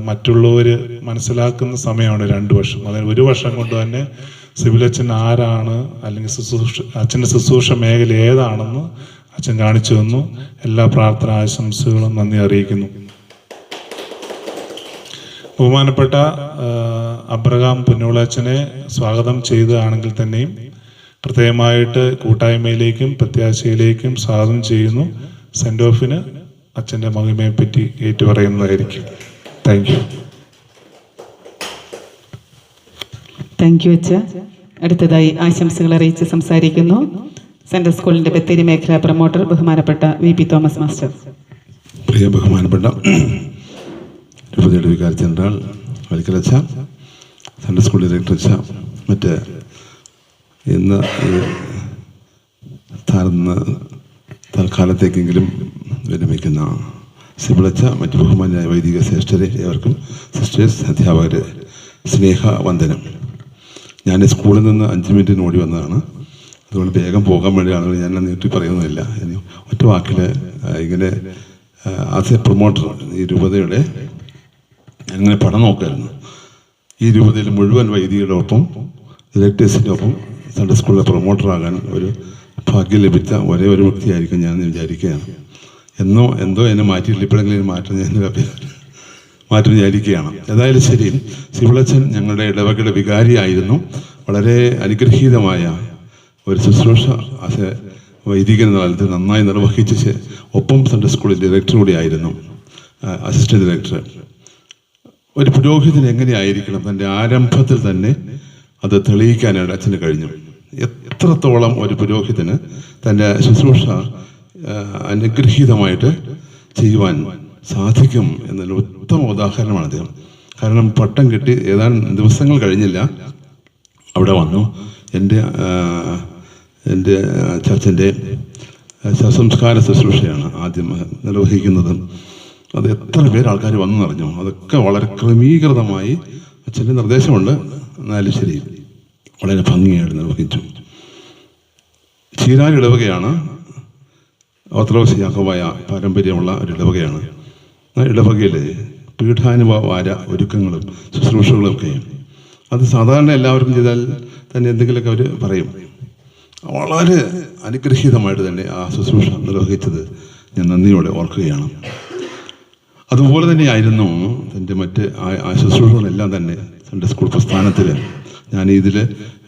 മറ്റുള്ളവർ മനസ്സിലാക്കുന്ന സമയമാണ് 2 വർഷം. അതായത് 1 വർഷം കൊണ്ട് തന്നെ സിബിലച്ചൻ ആരാണ്, അല്ലെങ്കിൽ അച്ഛൻ്റെ ശുശ്രൂഷ മേഖല ഏതാണെന്ന് അച്ഛൻ കാണിച്ചു തന്നു. എല്ലാ പ്രാർത്ഥന ആശംസകളും നന്ദി അറിയിക്കുന്നു. ബഹുമാനപ്പെട്ട അബ്രഹാം പുന്നോളച്ചനെ സ്വാഗതം ചെയ്തതാണെങ്കിൽ തന്നെയും പ്രത്യേകമായിട്ട് കൂട്ടായ്മയിലേക്കും പ്രത്യാശയിലേക്കും സ്വാഗതം ചെയ്യുന്നു. സെൻഡ് ഓഫിന് അച്ഛൻ്റെ മഹിമയെപ്പറ്റി ഏറ്റുപറയുന്നതായിരിക്കും. Thank you. താങ്ക് യു അച്ഛ. അടുത്തതായി ആശംസകൾ അറിയിച്ച് സംസാരിക്കുന്നു സെൻട്രൽ സ്കൂളിൻ്റെ ബത്തേരി മേഖലാ പ്രൊമോട്ടർ ബഹുമാനപ്പെട്ട VP തോമസ് മാസ്റ്റർ. പ്രിയ ബഹുമാനപ്പെട്ട രൂപതയുടെ വികാരി ജനറൽ വലിക്കലച്ച, സെൻട്രൽ സ്കൂൾ ഡയറക്ടർ അച്ഛ, മറ്റ് ഇന്ന് തൽക്കാലത്തേക്കെങ്കിലും വിരമിക്കുന്ന സിബിളച്ച, മറ്റ് ബഹുമാനായ വൈദിക ശ്രേഷ്ഠരെ, ഏവർക്കും സിസ്റ്റേഴ്സ്, അധ്യാപകരെ സ്നേഹവന്ദനം. ഞാൻ സ്കൂളിൽ നിന്ന് 5 മിനിറ്റിന് ഓടി വന്നതാണ്. അതുകൊണ്ട് വേഗം പോകാൻ വേണ്ടിയാണ് ഞാൻ നീട്ടി പറയുന്നില്ല. ഇനി ഒറ്റ വാക്കിൽ ഇങ്ങനെ ആസ് എ പ്രൊമോട്ടർ ഈ രൂപതയുടെ അങ്ങനെ പഠനം നോക്കായിരുന്നു. ഈ രൂപതയിൽ മുഴുവൻ വൈദികരുടെ ഒപ്പം ഡയറക്ടേഴ്സിൻ്റെ ഒപ്പം സൺഡേ സ്കൂളിലെ പ്രൊമോട്ടറാകാൻ ഒരു ഭാഗ്യം ലഭിച്ച ഒരേ ഒരു വ്യക്തിയായിരിക്കും ഞാൻ വിചാരിക്കുകയാണ്. എന്തോ എന്നെ മാറ്റിയിട്ടില്ല, ഇപ്പോഴെങ്കിലും മാറ്റം ഞാൻ മാറ്റം വിചാരിക്കുകയാണ്. ഏതായാലും ശരി, സിബിളച്ചൻ ഞങ്ങളുടെ ഇടവകയുടെ വികാരിയായിരുന്നു. വളരെ അനുഗ്രഹീതമായ ഒരു ശുശ്രൂഷ വൈദികൻ എന്ന കാലത്ത് നന്നായി നിർവഹിച്ച് ഒപ്പം സൺഡേ സ്കൂളിൽ ഡയറക്ടർ കൂടിയായിരുന്നു, അസിസ്റ്റന്റ് ഡയറക്ടർ. ഒരു പുരോഹിതൻ എങ്ങനെയായിരിക്കണം, തൻ്റെ ആരംഭത്തിൽ തന്നെ അത് തെളിയിക്കാനായിട്ട് അച്ഛന് കഴിഞ്ഞു. എത്രത്തോളം ഒരു പുരോഹിതന് തൻ്റെ ശുശ്രൂഷ അനുഗ്രഹീതമായിട്ട് ചെയ്യുവാൻ സാധിക്കും എന്നൊരു ഉത്തമ ഉദാഹരണമാണ് അദ്ദേഹം. കാരണം പട്ടം കിട്ടി ഏതാനും ദിവസങ്ങൾ കഴിഞ്ഞില്ല അവിടെ വന്നു. എൻ്റെ ചർച്ചിൻ്റെ ശവസംസ്കാര ശുശ്രൂഷയാണ് ആദ്യം നിർവഹിക്കുന്നത്. അത് എത്ര പേര് ആൾക്കാർ വന്നു നിറഞ്ഞു. അതൊക്കെ വളരെ ക്രമീകൃതമായി അച്ഛൻ്റെ നിർദ്ദേശമുണ്ട്, എന്നാലും ശരി വളരെ ഭംഗിയായിട്ട് നിർവഹിച്ചു. ചീരാൽ ഇടവകയാണ്. ഓർത്തഡോക്സ് യാക്കോബായ പാരമ്പര്യമുള്ള ഒരു ഇടവകയാണ്. ആ ഇടവകയിൽ പീഠാനുഭവാര ഒരുക്കങ്ങളും ശുശ്രൂഷകളും ഒക്കെയും അത് സാധാരണ എല്ലാവർക്കും ചെയ്താൽ തന്നെ എന്തെങ്കിലുമൊക്കെ അവർ പറയും. വളരെ അനുഗ്രഹീതമായിട്ട് തന്നെ ആ ശുശ്രൂഷ നിർവഹിച്ചത് ഞാൻ നന്ദിയോടെ ഓർക്കുകയാണ്. അതുപോലെ തന്നെയായിരുന്നു എൻ്റെ മറ്റ് ആ ശുശ്രൂഷകളെല്ലാം തന്നെ സൺഡേ സ്കൂൾ പ്രസ്ഥാനത്തിൽ ഞാൻ ഇതിൽ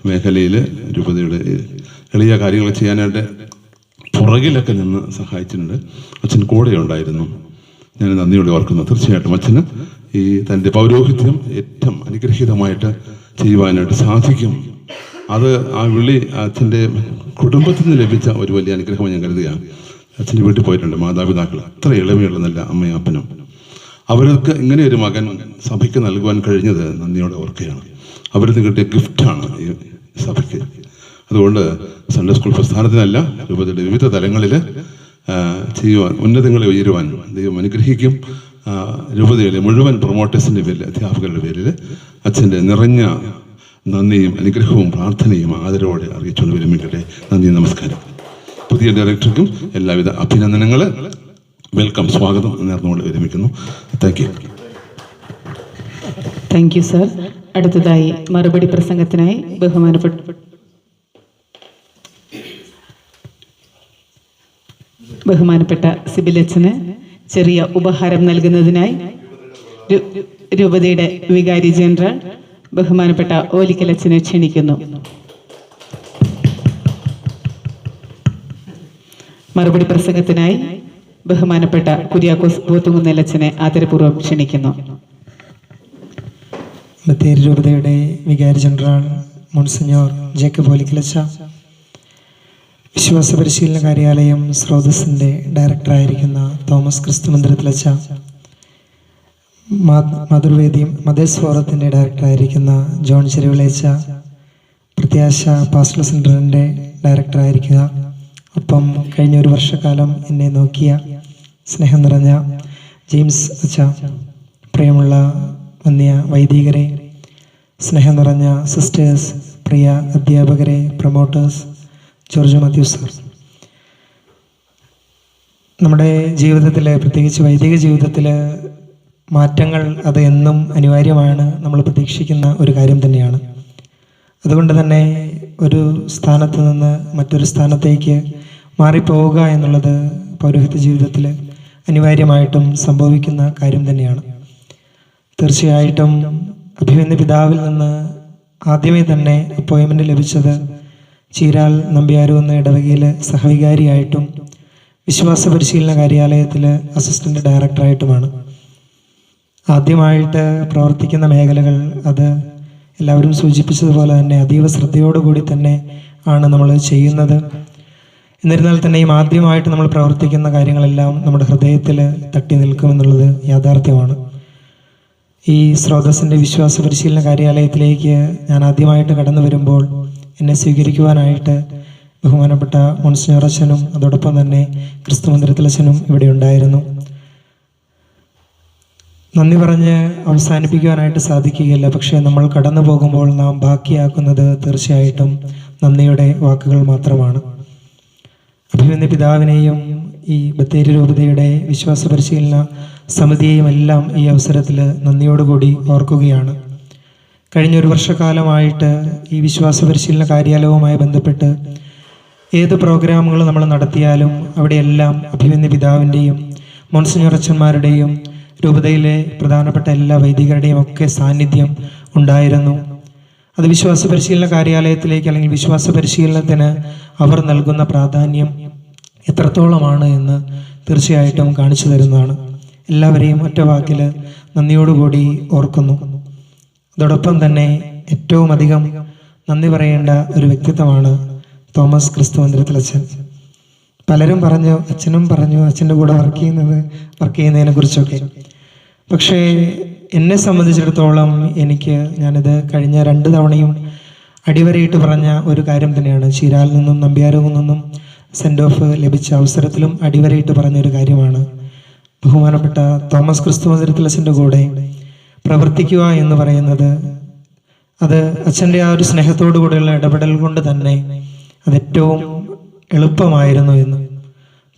മേഖലയിൽ രൂപതയുടെ എളിയ കാര്യങ്ങൾ ചെയ്യാനായിട്ട് പുറകിലൊക്കെ നിന്ന് സഹായിച്ചിട്ടുണ്ട്. അച്ഛൻ കൂടെ ഉണ്ടായിരുന്നു. ഞാൻ നന്ദിയോടെ ഓർക്കുന്നു. തീർച്ചയായിട്ടും അച്ഛന് ഈ തൻ്റെ പൗരോഹിത്യം ഏറ്റവും അനുഗ്രഹീതമായിട്ട് ചെയ്യുവാനായിട്ട് സാധിക്കും. അത് ആ വിളി അച്ഛൻ്റെ കുടുംബത്തിൽ നിന്ന് ലഭിച്ച ഒരു വലിയ അനുഗ്രഹം ഞാൻ കരുതുകയാണ്. അച്ഛൻ്റെ വീട്ടിൽ പോയിട്ടുണ്ട്. മാതാപിതാക്കൾ അത്ര ഇളമയുള്ള നല്ല അമ്മയും അപ്പനും, അവർക്ക് ഇങ്ങനെ ഒരു മകൻ സഭയ്ക്ക് നൽകുവാൻ കഴിഞ്ഞത് നന്ദിയോടെ ഓർക്കുകയാണ്. അവരിൽ നിന്ന് കിട്ടിയ ഗിഫ്റ്റാണ് ഈ സഭയ്ക്ക്. അതുകൊണ്ട് സൺഡേ സ്കൂൾ പ്രസ്ഥാനത്തിനല്ല, രൂപതയുടെ വിവിധ തലങ്ങളിൽ ചെയ്യുവാൻ, ഉന്നതങ്ങളെ ഉയരുവാൻ ദൈവം അനുഗ്രഹിക്കും. രൂപതയിലെ മുഴുവൻ പ്രൊമോട്ടേഴ്സിൻ്റെ പേരിൽ, അധ്യാപകരുടെ പേരിൽ അച്ഛൻ്റെ നിറഞ്ഞ നന്ദിയും അനുഗ്രഹവും പ്രാർത്ഥനയും ആദരവോടെ അറിയിച്ചുകൊണ്ട് വിരമിക്കട്ടെ. നന്ദി, നമസ്കാരം. പുതിയ ഡയറക്ടർക്കും എല്ലാവിധ അഭിനന്ദനങ്ങൾ, വെൽക്കം, സ്വാഗതം നേർന്നുകൊണ്ട് വിരമിക്കുന്നു. Thank you. Thank you sir. അടുത്തതായി മറുപടി പ്രസംഗത്തിനായി ബഹുമാനപ്പെട്ട സിബിലച്ചന് ചെറിയ ഉപഹാരം നൽകുന്നതിനായി രൂപതയുടെ വികാരി ജനറൽ ബഹുമാനപ്പെട്ട ഓലിക്കലച്ചനെ ക്ഷണിക്കുന്നു. മറുപടി പ്രസംഗത്തിനായി ബഹുമാനപ്പെട്ട കുര്യാക്കോസ് പോത്തുകുന്നേലച്ചനെ ആദരപൂർവ്വം ക്ഷണിക്കുന്നു. ബത്തേരി രൂപതയുടെ വികാരി ജനറൽ മോൺസിഞ്ഞോർ ജേക്കബ് ഓലിക്കലച്ച, വിശ്വാസ പരിശീലന കാര്യാലയം സ്രോതസ്സിൻ്റെ ഡയറക്ടറായിരിക്കുന്ന തോമസ് ക്രിസ്തു മന്ദിരത്തിലച്ച, മാതൃവേദി മദേഴ്സ് ഫോറത്തിൻ്റെ ഡയറക്ടറായിരിക്കുന്ന ജോൺ ചെരുവിളേച്ച, പ്രത്യാശ പാസ്റ്റൽ സെൻ്ററിൻ്റെ ഡയറക്ടറായിരിക്കുക, ഒപ്പം കഴിഞ്ഞ ഒരു വർഷക്കാലം എന്നെ നോക്കിയ സ്നേഹം നിറഞ്ഞ ജെയിംസ് അച്ച, പ്രിയമുള്ള വന്യ വൈദികരെ, സ്നേഹം നിറഞ്ഞ സിസ്റ്റേഴ്സ്, പ്രിയ അധ്യാപകരെ, പ്രൊമോട്ടേഴ്സ്, ജോർജ് മാത്യു സാർ. നമ്മുടെ ജീവിതത്തിൽ, പ്രത്യേകിച്ച് വൈദിക ജീവിതത്തിൽ മാറ്റങ്ങൾ അത് എന്നും അനിവാര്യമാണ്. നമ്മൾ പ്രതീക്ഷിക്കുന്ന ഒരു കാര്യം തന്നെയാണ്. അതുകൊണ്ട് തന്നെ ഒരു സ്ഥാനത്ത് നിന്ന് മറ്റൊരു സ്ഥാനത്തേക്ക് മാറിപ്പോവുക എന്നുള്ളത് പൗരോഹിത്യ ജീവിതത്തിൽ അനിവാര്യമായിട്ടും സംഭവിക്കുന്ന കാര്യം തന്നെയാണ്. തീർച്ചയായിട്ടും അഭിമന്യ പിതാവിൽ നിന്ന് ആദ്യമേ തന്നെ അപ്പോയിൻമെൻ്റ് ലഭിച്ചത് ചീരാൽ നമ്പ്യാരു എന്ന ഇടവകയിൽ സഹവികാരിയായിട്ടും വിശ്വാസ പരിശീലന കാര്യാലയത്തിൽ അസിസ്റ്റൻ്റ് ഡയറക്ടറായിട്ടുമാണ്. ആദ്യമായിട്ട് പ്രവർത്തിക്കുന്ന മേഖലകൾ അത് എല്ലാവരും സൂചിപ്പിച്ചതുപോലെ തന്നെ അതീവ ശ്രദ്ധയോടുകൂടി തന്നെ ആണ് നമ്മൾ ചെയ്യുന്നത്. എന്നിരുന്നാൽ തന്നെയും ആദ്യമായിട്ട് നമ്മൾ പ്രവർത്തിക്കുന്ന കാര്യങ്ങളെല്ലാം നമ്മുടെ ഹൃദയത്തിൽ തട്ടി നിൽക്കുമെന്നുള്ളത് യാഥാർത്ഥ്യമാണ്. ഈ സ്രോതസ്സിൻ്റെ വിശ്വാസ പരിശീലന കാര്യാലയത്തിലേക്ക് ഞാൻ ആദ്യമായിട്ട് കടന്നു വരുമ്പോൾ എന്നെ സ്വീകരിക്കുവാനായിട്ട് ബഹുമാനപ്പെട്ട മോൺസിഞ്ഞോർ അച്ഛനും അതോടൊപ്പം തന്നെ ക്രിസ്തു മന്ദിരത്തിലച്ഛനും ഇവിടെ ഉണ്ടായിരുന്നു. നന്ദി പറഞ്ഞ് അവസാനിപ്പിക്കുവാനായിട്ട് സാധിക്കുകയില്ല. പക്ഷേ നമ്മൾ കടന്നു പോകുമ്പോൾ നാം ബാക്കിയാക്കുന്നത് തീർച്ചയായിട്ടും നന്ദിയുടെ വാക്കുകൾ മാത്രമാണ്. അഭിമന്യ പിതാവിനെയും ഈ ബത്തേരി രൂപതയുടെ വിശ്വാസ പരിശീലന സമിതിയെയും എല്ലാം ഈ അവസരത്തിൽ നന്ദിയോടുകൂടി ഓർക്കുകയാണ്. കഴിഞ്ഞൊരു വർഷക്കാലമായിട്ട് ഈ വിശ്വാസ പരിശീലന കാര്യാലയവുമായി ബന്ധപ്പെട്ട് ഏത് പ്രോഗ്രാമുകൾ നമ്മൾ നടത്തിയാലും അവിടെയെല്ലാം അഭിമന്യ പിതാവിൻ്റെയും മോൺസിഞ്ഞോർ അച്ഛന്മാരുടെയും രൂപതയിലെ പ്രധാനപ്പെട്ട എല്ലാ വൈദികരുടെയും ഒക്കെ സാന്നിധ്യം ഉണ്ടായിരുന്നു. അത് വിശ്വാസ പരിശീലന കാര്യാലയത്തിലേക്ക് അല്ലെങ്കിൽ വിശ്വാസ പരിശീലനത്തിന് അവർ നൽകുന്ന പ്രാധാന്യം എത്രത്തോളമാണ് എന്ന് തീർച്ചയായിട്ടും കാണിച്ചു തരുന്നതാണ്. എല്ലാവരെയും ഒറ്റ വാക്കിൽ നന്ദിയോടുകൂടി ഓർക്കുന്നു. അതോടൊപ്പം തന്നെ ഏറ്റവും അധികം നന്ദി പറയേണ്ട ഒരു വ്യക്തിത്വമാണ് തോമസ് ക്രിസ്തു മന്ദിരത്തിലച്ഛൻ. പലരും പറഞ്ഞു, അച്ഛനും പറഞ്ഞു അച്ഛൻ്റെ കൂടെ വർക്ക് ചെയ്യുന്നതിനെ കുറിച്ചൊക്കെ. പക്ഷേ എന്നെ സംബന്ധിച്ചിടത്തോളം ഞാനിത് കഴിഞ്ഞ 2 തവണയും അടിവരയിട്ട് പറഞ്ഞ ഒരു കാര്യം തന്നെയാണ്. ചീരാൽ നിന്നും നമ്പ്യാരിൽ നിന്നും സെൻഡ് ഓഫ് ലഭിച്ച അവസരത്തിലും അടിവരയിട്ട് പറഞ്ഞൊരു കാര്യമാണ്. ബഹുമാനപ്പെട്ട തോമസ് ക്രിസ്തു മന്ദിരത്തിലച്ഛൻ്റെ കൂടെ പ്രവർത്തിക്കുക എന്ന് പറയുന്നത് അത് അച്ഛൻ്റെ ആ ഒരു സ്നേഹത്തോടു കൂടെയുള്ള ഇടപെടൽ കൊണ്ട് തന്നെ അത് ഏറ്റവും എളുപ്പമായിരുന്നു എന്ന്.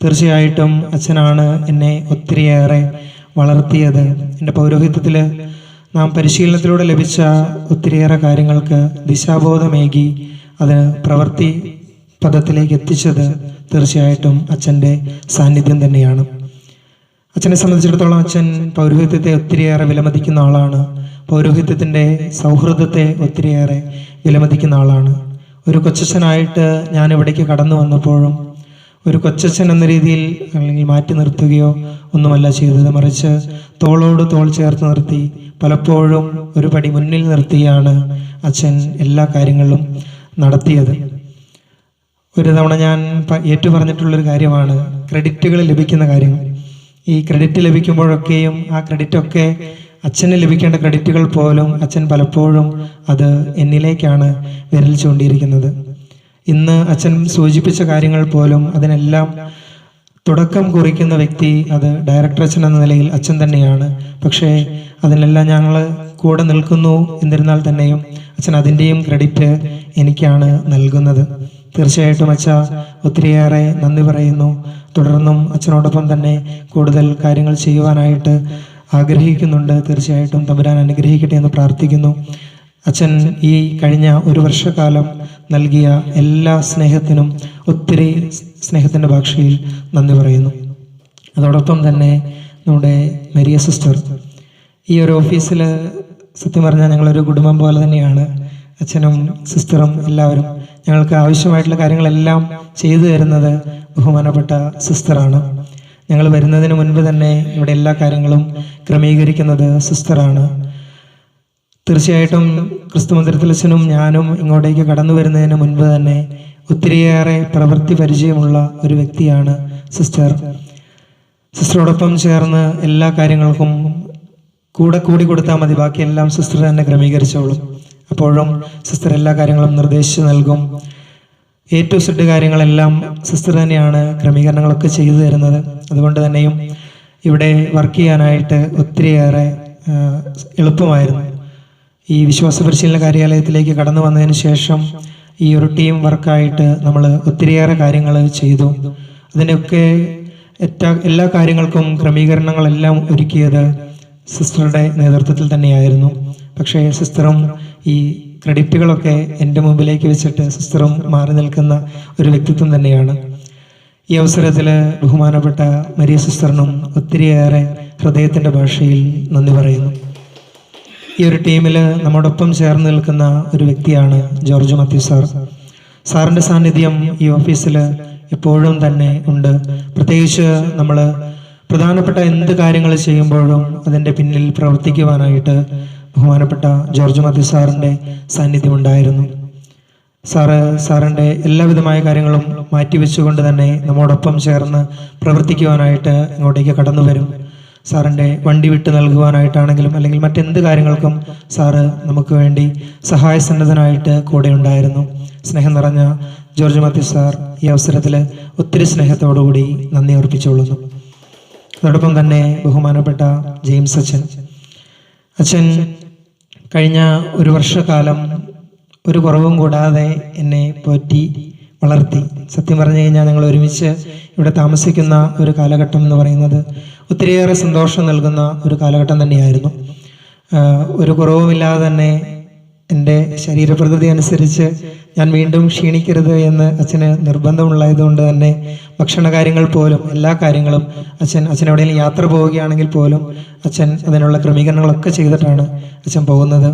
തീർച്ചയായിട്ടും അച്ഛനാണ് എന്നെ ഒത്തിരിയേറെ വളർത്തിയത്. എൻ്റെ പൗരോഹിത്യത്തിൽ നാം പരിശീലനത്തിലൂടെ ലഭിച്ച ഒത്തിരിയേറെ കാര്യങ്ങൾക്ക് ദിശാബോധമേകി അത് പ്രവൃത്തി പദത്തിലേക്ക് എത്തിച്ചത് തീർച്ചയായിട്ടും അച്ഛൻ്റെ സാന്നിധ്യം തന്നെയാണ്. അച്ഛനെ സംബന്ധിച്ചിടത്തോളം അച്ഛൻ പൗരോഹിത്യത്തെ ഒത്തിരിയേറെ വിലമതിക്കുന്ന ആളാണ്. പൗരോഹിത്യത്തിൻ്റെ സൗഹൃദത്തെ ഒത്തിരിയേറെ വിലമതിക്കുന്ന ആളാണ്. ഒരു കൊച്ചച്ഛനായിട്ട് ഞാൻ ഇവിടേക്ക് കടന്നു വന്നപ്പോഴും ഒരു കൊച്ചച്ഛൻ എന്ന രീതിയിൽ അല്ലെങ്കിൽ മാറ്റി നിർത്തുകയോ ഒന്നുമല്ല ചെയ്തത്. മറിച്ച് തോളോട് തോൾ ചേർത്ത് നിർത്തി പലപ്പോഴും ഒരു പടി മുന്നിൽ നിർത്തിയാണ് അച്ഛൻ എല്ലാ കാര്യങ്ങളിലും നടത്തിയത്. ഒരു തവണ ഞാൻ ഏറ്റു പറഞ്ഞിട്ടുള്ളൊരു കാര്യമാണ് ക്രെഡിറ്റുകൾ ലഭിക്കുന്ന കാര്യം. ഈ ക്രെഡിറ്റ് ലഭിക്കുമ്പോഴൊക്കെയും ആ ക്രെഡിറ്റൊക്കെ അച്ഛന് ലഭിക്കേണ്ട ക്രെഡിറ്റുകൾ പോലും അച്ഛൻ പലപ്പോഴും അത് എന്നിലേക്കാണ് വിരൽ ചൂണ്ടിയിരിക്കുന്നത്. ഇന്ന് അച്ഛൻ സൂചിപ്പിച്ച കാര്യങ്ങൾ പോലും അതിനെല്ലാം തുടക്കം കുറിക്കുന്ന വ്യക്തി അത് ഡയറക്ടർ അച്ഛൻ എന്ന നിലയിൽ അച്ഛൻ തന്നെയാണ്. പക്ഷേ അതിനെല്ലാം ഞങ്ങൾ കൂടെ നിൽക്കുന്നു. എന്നിരുന്നാൽ തന്നെയും അച്ഛൻ അതിൻ്റെയും ക്രെഡിറ്റ് എനിക്കാണ് നൽകുന്നത്. തീർച്ചയായിട്ടും അച്ഛ ഒത്തിരിയേറെ നന്ദി പറയുന്നു. തുടർന്നും അച്ഛനോടൊപ്പം തന്നെ കൂടുതൽ കാര്യങ്ങൾ ചെയ്യുവാനായിട്ട് ആഗ്രഹിക്കുന്നുണ്ട്. തീർച്ചയായിട്ടും തമ്പുരാൻ അനുഗ്രഹിക്കട്ടെ എന്ന് പ്രാർത്ഥിക്കുന്നു. അച്ഛൻ ഈ കഴിഞ്ഞ ഒരു വർഷക്കാലം നൽകിയ എല്ലാ സ്നേഹത്തിനും ഒത്തിരി സ്നേഹത്തിൻ്റെ ഭാഷയിൽ നന്ദി പറയുന്നു. അതോടൊപ്പം തന്നെ നമ്മുടെ മരിയ സിസ്റ്റർ, ഈ ഒരു ഓഫീസിൽ സത്യം പറഞ്ഞാൽ ഞങ്ങളൊരു കുടുംബം പോലെ തന്നെയാണ്. അച്ഛനും സിസ്റ്ററും എല്ലാവരും ഞങ്ങൾക്ക് ആവശ്യമായിട്ടുള്ള കാര്യങ്ങളെല്ലാം ചെയ്തു തരുന്നത് ബഹുമാനപ്പെട്ട സിസ്റ്ററാണ്. ഞങ്ങൾ വരുന്നതിന് മുൻപ് തന്നെ ഇവിടെ എല്ലാ കാര്യങ്ങളും ക്രമീകരിക്കുന്നത് സിസ്റ്ററാണ്. തീർച്ചയായിട്ടും ക്രിസ്തു മന്ദിരത്തിൽ അച്ഛനും ഞാനും ഇങ്ങോട്ടേക്ക് കടന്നു വരുന്നതിന് മുൻപ് തന്നെ ഒത്തിരിയേറെ പ്രവൃത്തി പരിചയമുള്ള ഒരു വ്യക്തിയാണ് സിസ്റ്റർ. സിസ്റ്ററോടൊപ്പം ചേർന്ന് എല്ലാ കാര്യങ്ങൾക്കും കൂടി കൊടുത്താൽ മതി, ബാക്കിയെല്ലാം സിസ്റ്റർ തന്നെ ക്രമീകരിച്ചോളും. അപ്പോഴും സിസ്റ്റർ എല്ലാ കാര്യങ്ങളും നിർദ്ദേശിച്ച് നൽകും. A to Z കാര്യങ്ങളെല്ലാം സിസ്റ്റർ തന്നെയാണ് ക്രമീകരണങ്ങളൊക്കെ ചെയ്തു തരുന്നത്. അതുകൊണ്ട് തന്നെയും ഇവിടെ വർക്ക് ചെയ്യാനായിട്ട് ഒത്തിരിയേറെ എളുപ്പമായിരുന്നു. ഈ വിശ്വാസ പരിശീലന കാര്യാലയത്തിലേക്ക് കടന്നു വന്നതിന് ശേഷം ഈ ഒരു ടീം വർക്കായിട്ട് നമ്മൾ ഒത്തിരിയേറെ കാര്യങ്ങൾ ചെയ്തു. അതിനൊക്കെ എല്ലാ കാര്യങ്ങൾക്കും ക്രമീകരണങ്ങളെല്ലാം ഒരുക്കിയത് സിസ്റ്ററുടെ നേതൃത്വത്തിൽ തന്നെയായിരുന്നു. പക്ഷേ സിസ്റ്ററും ഈ ക്രെഡിറ്റുകളൊക്കെ എൻ്റെ മുമ്പിലേക്ക് വെച്ചിട്ട് സിസ്റ്ററും മാറി നിൽക്കുന്ന ഒരു വ്യക്തിത്വം തന്നെയാണ്. ഈ അവസരത്തിൽ ബഹുമാനപ്പെട്ട മരിയ സിസ്റ്ററിനും ഒത്തിരിയേറെ ഹൃദയത്തിൻ്റെ ഭാഷയിൽ നന്ദി പറയുന്നു. ഈ ഒരു ടീമിൽ നമ്മോടൊപ്പം ചേർന്ന് നിൽക്കുന്ന ഒരു വ്യക്തിയാണ് ജോർജ് മാത്യു സാർ. സാറിൻ്റെ സാന്നിധ്യം ഈ ഓഫീസിൽ എപ്പോഴും തന്നെ ഉണ്ട്. പ്രത്യേകിച്ച് നമ്മൾ പ്രധാനപ്പെട്ട എന്ത് കാര്യങ്ങൾ ചെയ്യുമ്പോഴും അതിൻ്റെ പിന്നിൽ പ്രവർത്തിക്കുവാനായിട്ട് ബഹുമാനപ്പെട്ട ജോർജ് മാത്യു സാറിൻ്റെ സാന്നിധ്യം ഉണ്ടായിരുന്നു. സാറിൻ്റെ എല്ലാവിധമായ കാര്യങ്ങളും മാറ്റിവെച്ചുകൊണ്ട് തന്നെ നമ്മോടൊപ്പം ചേർന്ന് പ്രവർത്തിക്കുവാനായിട്ട് ഇങ്ങോട്ടേക്ക് കടന്നു വരും. സാറിൻ്റെ വണ്ടി വിട്ട് നൽകുവാനായിട്ടാണെങ്കിലും അല്ലെങ്കിൽ മറ്റെന്ത് കാര്യങ്ങൾക്കും സാറ് നമുക്ക് വേണ്ടി സഹായസന്നദ്ധനായിട്ട് കൂടെ ഉണ്ടായിരുന്നു. സ്നേഹം നിറഞ്ഞ ജോർജ് മാത്യു സാർ ഈ അവസരത്തിൽ ഒത്തിരി സ്നേഹത്തോടുകൂടി നന്ദി അർപ്പിച്ചുകൊള്ളുന്നു. അതോടൊപ്പം തന്നെ ബഹുമാനപ്പെട്ട ജെയിംസ് അച്ഛൻ കഴിഞ്ഞ ഒരു വർഷക്കാലം ഒരു കുറവും കൂടാതെ എന്നെ പോറ്റി വളർത്തി. സത്യം പറഞ്ഞു കഴിഞ്ഞാൽ ഞങ്ങൾ ഒരുമിച്ച് ഇവിടെ താമസിക്കുന്ന ഒരു കാലഘട്ടം എന്ന് പറയുന്നത് ഒത്തിരിയേറെ സന്തോഷം നൽകുന്ന ഒരു കാലഘട്ടം തന്നെയായിരുന്നു. ഒരു കുറവുമില്ലാതെ തന്നെ എൻ്റെ ശരീരപ്രകൃതി അനുസരിച്ച് ഞാൻ വീണ്ടും ക്ഷീണിക്കരുത് എന്ന് അച്ഛന് നിർബന്ധമുള്ളതുകൊണ്ട് തന്നെ ഭക്ഷണ കാര്യങ്ങൾ പോലും എല്ലാ കാര്യങ്ങളും അച്ഛൻ എവിടെയെങ്കിലും യാത്ര പോവുകയാണെങ്കിൽ പോലും അച്ഛൻ അതിനുള്ള ക്രമീകരണങ്ങളൊക്കെ ചെയ്തിട്ടാണ് അച്ഛൻ പോകുന്നത്.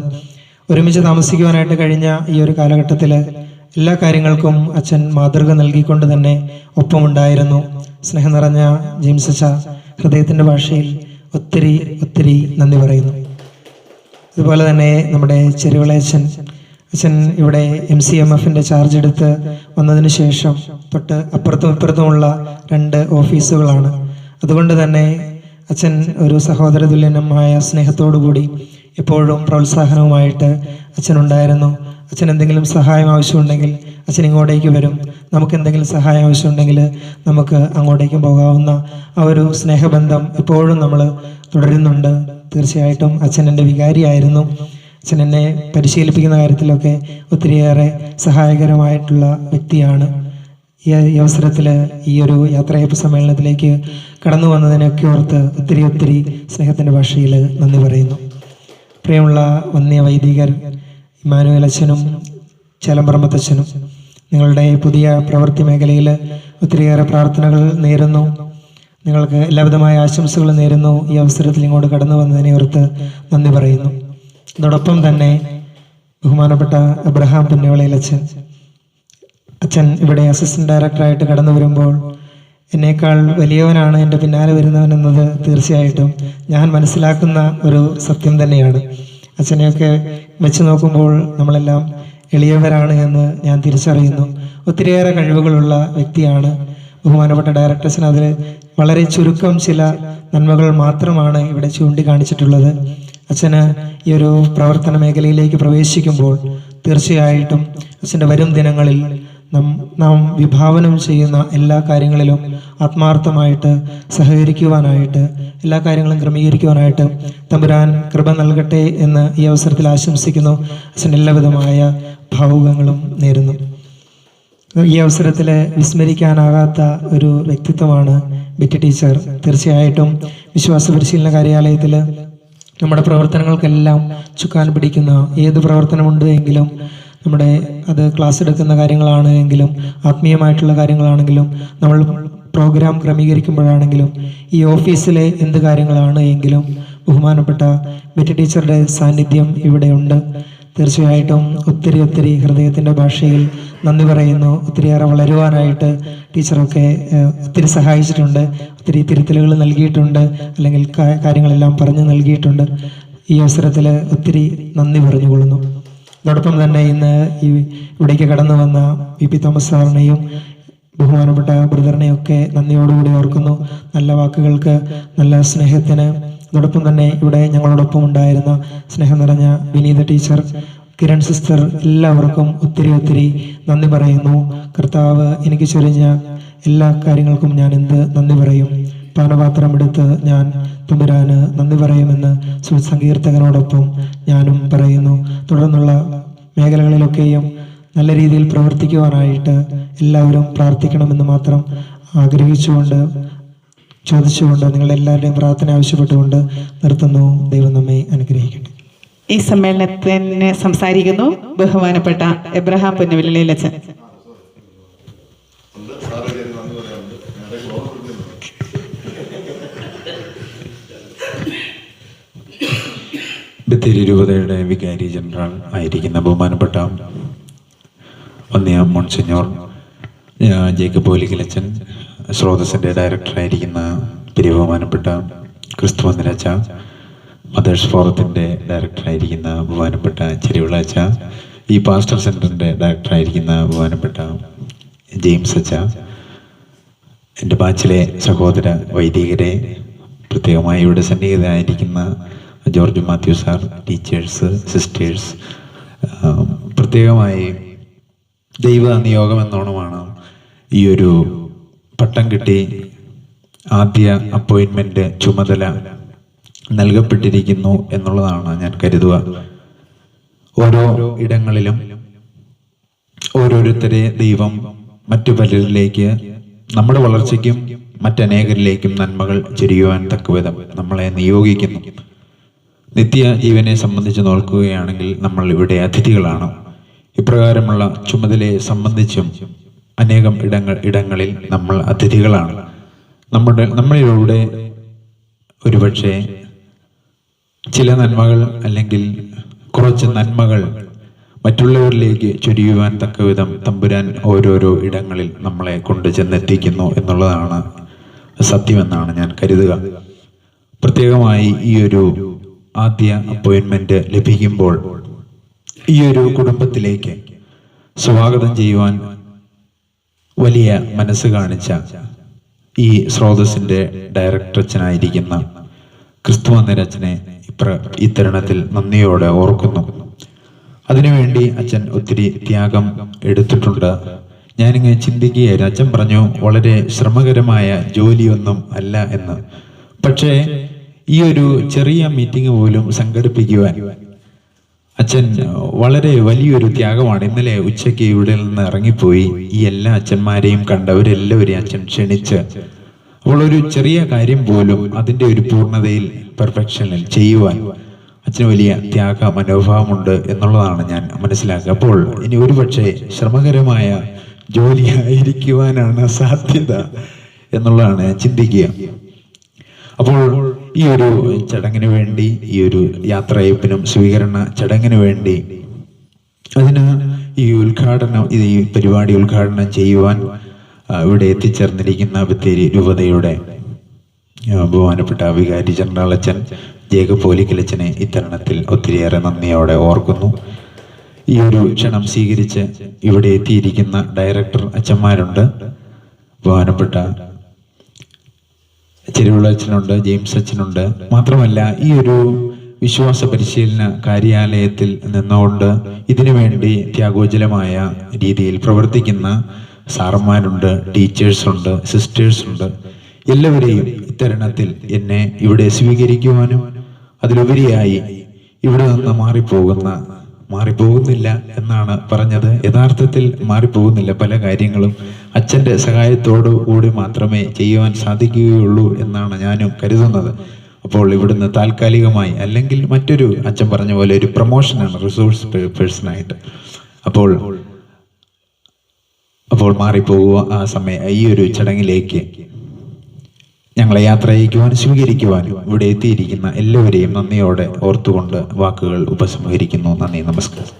ഒരുമിച്ച് താമസിക്കുവാനായിട്ട് കഴിഞ്ഞ ഈ ഒരു കാലഘട്ടത്തിൽ എല്ലാ കാര്യങ്ങൾക്കും അച്ഛൻ മാതൃക നൽകിക്കൊണ്ട് തന്നെ ഒപ്പമുണ്ടായിരുന്നു. സ്നേഹം നിറഞ്ഞ ജെയിംസ് അച്ഛ, ഹൃദയത്തിൻ്റെ ഭാഷയിൽ ഒത്തിരി നന്ദി പറയുന്നു. അതുപോലെ തന്നെ നമ്മുടെ ചെരുവിള അച്ഛൻ ഇവിടെ MCMFൻ്റെ ചാർജ് എടുത്ത് വന്നതിന് ശേഷം തൊട്ട് അപ്പുറത്തും ഇപ്പുറത്തുമുള്ള 2 ഓഫീസുകളാണ്. അതുകൊണ്ട് തന്നെ അച്ഛൻ ഒരു സഹോദര തുല്യമായ സ്നേഹത്തോടു കൂടി എപ്പോഴും പ്രോത്സാഹനവുമായിട്ട് അച്ഛനുണ്ടായിരുന്നു. അച്ഛൻ എന്തെങ്കിലും സഹായം ആവശ്യമുണ്ടെങ്കിൽ അച്ഛൻ ഇങ്ങോട്ടേക്ക് വരും. നമുക്ക് എന്തെങ്കിലും സഹായം ആവശ്യമുണ്ടെങ്കിൽ നമുക്ക് അങ്ങോട്ടേക്കും പോകാവുന്ന ആ ഒരു സ്നേഹബന്ധം എപ്പോഴും നമ്മൾ തുടരുന്നുണ്ട്. തീർച്ചയായിട്ടും അച്ഛൻ എൻ്റെ വികാരിയായിരുന്നു. അച്ഛൻ എന്നെ പരിശീലിപ്പിക്കുന്ന കാര്യത്തിലൊക്കെ ഒത്തിരിയേറെ സഹായകരമായിട്ടുള്ള വ്യക്തിയാണ്. ഈ അവസരത്തിൽ ഈ ഒരു യാത്രയപ്പ് സമ്മേളനത്തിലേക്ക് കടന്നു വന്നതിനൊക്കെ ഓർത്ത് ഒത്തിരി സ്നേഹത്തിൻ്റെ ഭാഷയിൽ നന്ദി പറയുന്നു. പ്രിയമുള്ള വന്യ വൈദികർ ഇമ്മാനുവേൽ അച്ഛനും ചേലമ്പറമ്പത്തച്ഛനും, നിങ്ങളുടെ പുതിയ പ്രവൃത്തി മേഖലയിൽ ഒത്തിരിയേറെ പ്രാർത്ഥനകൾ നേരുന്നു. നിങ്ങൾക്ക് എല്ലാവിധമായ ആശംസകൾ നേരുന്നു. ഈ അവസരത്തിൽ ഇങ്ങോട്ട് കടന്നു വന്നതിനെ ഓർത്ത് നന്ദി പറയുന്നു. അതോടൊപ്പം തന്നെ ബഹുമാനപ്പെട്ട എബ്രഹാം പുന്നവിളയിൽ അച്ഛൻ ഇവിടെ അസിസ്റ്റന്റ് ഡയറക്ടറായിട്ട് കടന്നു വരുമ്പോൾ എന്നേക്കാൾ വലിയവനാണ് എൻ്റെ പിന്നാലെ വരുന്നവനെന്നത് തീർച്ചയായിട്ടും ഞാൻ മനസ്സിലാക്കുന്ന ഒരു സത്യം തന്നെയാണ്. അച്ഛനെയൊക്കെ വെച്ച് നോക്കുമ്പോൾ നമ്മളെല്ലാം എളിയവരാണ് എന്ന് ഞാൻ തിരിച്ചറിയുന്നു. ഒത്തിരിയേറെ കഴിവുകളുള്ള വ്യക്തിയാണ് ബഹുമാനപ്പെട്ട ഡയറക്ടേഴ്സിന്. അതിൽ വളരെ ചുരുക്കം ചില നന്മകൾ മാത്രമാണ് ഇവിടെ ചൂണ്ടിക്കാണിച്ചിട്ടുള്ളത്. അച്ഛന് ഈ ഒരു പ്രവർത്തന മേഖലയിലേക്ക് പ്രവേശിക്കുമ്പോൾ തീർച്ചയായിട്ടും അച്ഛൻ്റെ വരും ദിനങ്ങളിൽ നാം വിഭാവനം ചെയ്യുന്ന എല്ലാ കാര്യങ്ങളിലും ആത്മാർത്ഥമായിട്ട് സഹകരിക്കുവാനായിട്ട്, എല്ലാ കാര്യങ്ങളും ക്രമീകരിക്കുവാനായിട്ട് തമ്പുരാൻ കൃപ നൽകട്ടെ എന്ന് ഈ അവസരത്തിൽ ആശംസിക്കുന്നു. അച്ഛൻ്റെ എല്ലാവിധമായ ഭാവുകങ്ങളും നേരുന്നു. ഈ അവസരത്തിൽ വിസ്മരിക്കാനാകാത്ത ഒരു വ്യക്തിത്വമാണ് ബിറ്റി ടീച്ചർ. തീർച്ചയായിട്ടും വിശ്വാസ പരിശീലന കാര്യാലയത്തിൽ നമ്മുടെ പ്രവർത്തനങ്ങൾക്കെല്ലാം ചുക്കാൻ പിടിക്കുന്ന ഏത് പ്രവർത്തനമുണ്ട് എങ്കിലും, നമ്മുടെ അത് ക്ലാസ് എടുക്കുന്ന കാര്യങ്ങളാണ് എങ്കിലും, ആത്മീയമായിട്ടുള്ള കാര്യങ്ങളാണെങ്കിലും, നമ്മൾ പ്രോഗ്രാം ക്രമീകരിക്കുമ്പോഴാണെങ്കിലും, ഈ ഓഫീസിലെ എന്ത് കാര്യങ്ങളാണ് എങ്കിലും ബഹുമാനപ്പെട്ട ബിറ്റി ടീച്ചറുടെ സാന്നിധ്യം ഇവിടെയുണ്ട്. തീർച്ചയായിട്ടും ഒത്തിരി ഹൃദയത്തിൻ്റെ ഭാഷയിൽ നന്ദി പറയുന്നു. ഒത്തിരിയേറെ വളരുവാനായിട്ട് ടീച്ചറൊക്കെ ഒത്തിരി സഹായിച്ചിട്ടുണ്ട്, ഒത്തിരി തിരുത്തലുകൾ നൽകിയിട്ടുണ്ട്, അല്ലെങ്കിൽ കാര്യങ്ങളെല്ലാം പറഞ്ഞു നൽകിയിട്ടുണ്ട്. ഈ അവസരത്തിൽ ഒത്തിരി നന്ദി പറഞ്ഞുകൊള്ളുന്നു. അതോടൊപ്പം തന്നെ ഇന്ന് ഇവിടേക്ക് കടന്നു വന്ന VP തോമസ് സാറിനെയും ബഹുമാനപ്പെട്ട ബ്രദറിനെയൊക്കെ നന്ദിയോടുകൂടി ഓർക്കുന്നു. നല്ല വാക്കുകൾക്ക്, നല്ല സ്നേഹത്തിന്. അതോടൊപ്പം തന്നെ ഇവിടെ ഞങ്ങളോടൊപ്പം ഉണ്ടായിരുന്ന സ്നേഹം നിറഞ്ഞ വിനീത ടീച്ചർ, കിരൺ സിസ്റ്റർ, എല്ലാവർക്കും ഒത്തിരി നന്ദി പറയുന്നു. കർത്താവ് എനിക്ക് ചൊരിഞ്ഞ എല്ലാ കാര്യങ്ങൾക്കും ഞാൻ എന്ത് നന്ദി പറയും. പാനപാത്രമെടുത്ത് ഞാൻ തമ്പുരാന് നന്ദി പറയുമെന്ന് സങ്കീർത്തകനോടൊപ്പം ഞാനും പറയുന്നു. തുടർന്നുള്ള മേഖലകളിലൊക്കെയും നല്ല രീതിയിൽ പ്രവർത്തിക്കുവാനായിട്ട് എല്ലാവരും പ്രാർത്ഥിക്കണമെന്ന് മാത്രം ആഗ്രഹിച്ചുകൊണ്ട്, ചോദിച്ചുകൊണ്ട്, നിങ്ങളുടെ എല്ലാവരുടെയും പ്രാർത്ഥന ആവശ്യപ്പെട്ടുകൊണ്ട് നിർത്തുന്നു. ദൈവം നമ്മെ അനുഗ്രഹിക്കട്ടെ. ഈ സമ്മേളനത്തിന് സംസാരിക്കുന്നു ബഹുമാനപ്പെട്ട എബ്രഹാം പുന്നവിലയിൽ അച്ഛൻ. ബത്തേരി രൂപതയുടെ വികാരി ജനറൽ ആയിരിക്കുന്ന ബഹുമാനപ്പെട്ട വന്യ മോൺസിഞ്ഞോർ ജേക്കബ് പോലിക്കലച്ചൻ, സ്രോതസ്സിൻ്റെ ഡയറക്ടറായിരിക്കുന്ന ബഹുമാനപ്പെട്ട ക്രിസ്തുവന്ദനച്ച, മദേഴ്സ് ഫോറത്തിൻ്റെ ഡയറക്ടറായിരിക്കുന്ന ബഹുമാനപ്പെട്ട ചെരിവിള അച്ച, ഈ പാസ്റ്റർ സെൻറ്ററിൻ്റെ ഡയറക്ടറായിരിക്കുന്ന ബഹുമാനപ്പെട്ട ജെയിംസ് അച്ച, എൻ്റെ ബാച്ചിലെ സഹോദര വൈദികരെ, പ്രത്യേകമായി ഇവിടെ സന്നിഹിതരായിരിക്കുന്ന George Mathew sir, teachers, sisters, പ്രത്യേകമായി ദൈവ നിയോഗം എന്നോണമാണ് ഈ ഒരു പട്ടം കിട്ടി ആദ്യ അപ്പോയിൻമെൻ്റ് ചുമതല നൽകപ്പെട്ടിരിക്കുന്നു എന്നുള്ളതാണ് ഞാൻ കരുതുക. ഓരോ ഇടങ്ങളിലും ഓരോരുത്തരെ ദൈവം മറ്റു പലരിലേക്ക്, നമ്മുടെ വളർച്ചയ്ക്കും മറ്റനേകരിലേക്കും നന്മകൾ ചൊരിയുവാൻ തക്കവിധം നമ്മളെ നിയോഗിക്കുന്നു. നിത്യ ജീവനെ സംബന്ധിച്ച് നോക്കുകയാണെങ്കിൽ നമ്മൾ ഇവിടെ അതിഥികളാണ്. ഇപ്രകാരമുള്ള ചുമതലയെ സംബന്ധിച്ചും അനേകം ഇടങ്ങളിൽ നമ്മൾ അതിഥികളാണ്. നമ്മളിലൂടെ ഒരുപക്ഷെ ചില നന്മകൾ അല്ലെങ്കിൽ കുറച്ച് നന്മകൾ മറ്റുള്ളവരിലേക്ക് ചൊരിയുവാൻ തക്കവിധം തമ്പുരാൻ ഓരോരോ ഇടങ്ങളിൽ നമ്മളെ കൊണ്ട് ചെന്നെത്തിക്കുന്നു എന്നുള്ളതാണ് സത്യമെന്നാണ് ഞാൻ കരുതുക. പ്രത്യേകമായി ഈ ഒരു ആദ്യ അപ്പോയിൻമെന്റ് ലഭിക്കുമ്പോൾ ഈ ഒരു കുടുംബത്തിലേക്ക് സ്വാഗതം ചെയ്യുവാൻ വലിയ മനസ്സ് കാണിച്ച ഈ സ്രോതസ്സിൻ്റെ ഡയറക്ടറച്ഛനായിരിക്കുന്ന ക്രിസ്തുവന്ദനച്ഛനെ ഈ തരുണത്തിൽ നന്ദിയോടെ ഓർക്കുന്നു. അതിനുവേണ്ടി അച്ഛൻ ഒത്തിരി ത്യാഗം എടുത്തിട്ടുണ്ട്. ഞാനിങ്ങനെ ചിന്തിക്കുകയായിരുന്നു. അച്ഛൻ പറഞ്ഞു വളരെ ശ്രമകരമായ ജോലിയൊന്നും അല്ല എന്ന്. പക്ഷേ ഈ ഒരു ചെറിയ മീറ്റിംഗ് പോലും സംഘടിപ്പിക്കുവാൻ അച്ഛൻ വളരെ വലിയൊരു ത്യാഗമാണ്. ഇന്നലെ ഉച്ചയ്ക്ക് ഇവിടെ നിന്ന് ഇറങ്ങിപ്പോയി ഈ എല്ലാ അച്ഛന്മാരെയും കണ്ടവരെല്ലാവരെയും അച്ഛൻ ക്ഷണിച്ച്, അപ്പോൾ ഒരു ചെറിയ കാര്യം പോലും അതിൻ്റെ ഒരു പൂർണ്ണതയിൽ പെർഫെക്ഷനിൽ ചെയ്യുവാൻ അച്ഛന് വലിയ ത്യാഗ മനോഭാവമുണ്ട് എന്നുള്ളതാണ് ഞാൻ മനസ്സിലാക്കുക. അപ്പോൾ ഇനി ഒരുപക്ഷെ ശ്രമകരമായ ജോലിയായിരിക്കുവാനാണ് സാധ്യത എന്നുള്ളതാണ് ഞാൻ ചിന്തിക്കുക. അപ്പോൾ ഈ ഒരു ചടങ്ങിന് വേണ്ടി, ഈ ഒരു യാത്രയപ്പിനും സ്വീകരണ ചടങ്ങിന് വേണ്ടി, അതിന് ഈ പരിപാടി ഉദ്ഘാടനം ചെയ്യുവാൻ ഇവിടെ എത്തിച്ചേർന്നിരിക്കുന്ന ബത്തേരി രൂപതയുടെ ബഹുമാനപ്പെട്ട വികാരി ജനറൽ അച്ഛൻ ജേക്കബ് ഓലിക്കലച്ചനെ ഇത്തരണത്തിൽ ഒത്തിരിയേറെ നന്ദിയോടെ ഓർക്കുന്നു. ഈ ഒരു ക്ഷണം സ്വീകരിച്ച് ഇവിടെ എത്തിയിരിക്കുന്ന ഡയറക്ടർ അച്ഛന്മാരുണ്ട്, ബഹുമാനപ്പെട്ട ചെരുവിള അച്ഛനുണ്ട്, ജെയിംസ് അച്ഛനുണ്ട്. മാത്രമല്ല ഈ ഒരു വിശ്വാസ പരിശീലന കാര്യാലയത്തിൽ നിന്നുകൊണ്ട് ഇതിനു വേണ്ടി ത്യാഗോജ്വലമായ രീതിയിൽ പ്രവർത്തിക്കുന്ന സാറന്മാരുണ്ട്, ടീച്ചേഴ്സുണ്ട്, സിസ്റ്റേഴ്സുണ്ട്. എല്ലാവരെയും ഇത്തരണത്തിൽ എന്നെ ഇവിടെ സ്വീകരിക്കുവാനും അതിലുപരിയായി ഇവിടെ നിന്ന് മാറിപ്പോകുന്നില്ല എന്നാണ് പറഞ്ഞത്. യഥാർത്ഥത്തിൽ മാറിപ്പോകുന്നില്ല. പല കാര്യങ്ങളും അച്ഛൻ്റെ സഹായത്തോടു കൂടി മാത്രമേ ചെയ്യുവാൻ സാധിക്കുകയുള്ളൂ എന്നാണ് ഞാനും കരുതുന്നത്. അപ്പോൾ ഇവിടുന്ന് താൽക്കാലികമായി, അല്ലെങ്കിൽ മറ്റൊരു അച്ഛൻ പറഞ്ഞ പോലെ ഒരു പ്രൊമോഷനാണ് റിസോഴ്സ് പേഴ്സണായിട്ട്. അപ്പോൾ മാറിപ്പോകുക ആ ഈ ഒരു ചടങ്ങിലേക്ക് ഞങ്ങളെ യാത്ര അയക്കുവാനും സ്വീകരിക്കുവാനും ഇവിടെ എത്തിയിരിക്കുന്ന എല്ലാവരെയും നന്ദിയോടെ ഓർത്തുകൊണ്ട് വാക്കുകൾ ഉപസംഹരിക്കുന്നു. നന്ദി, നമസ്കാരം.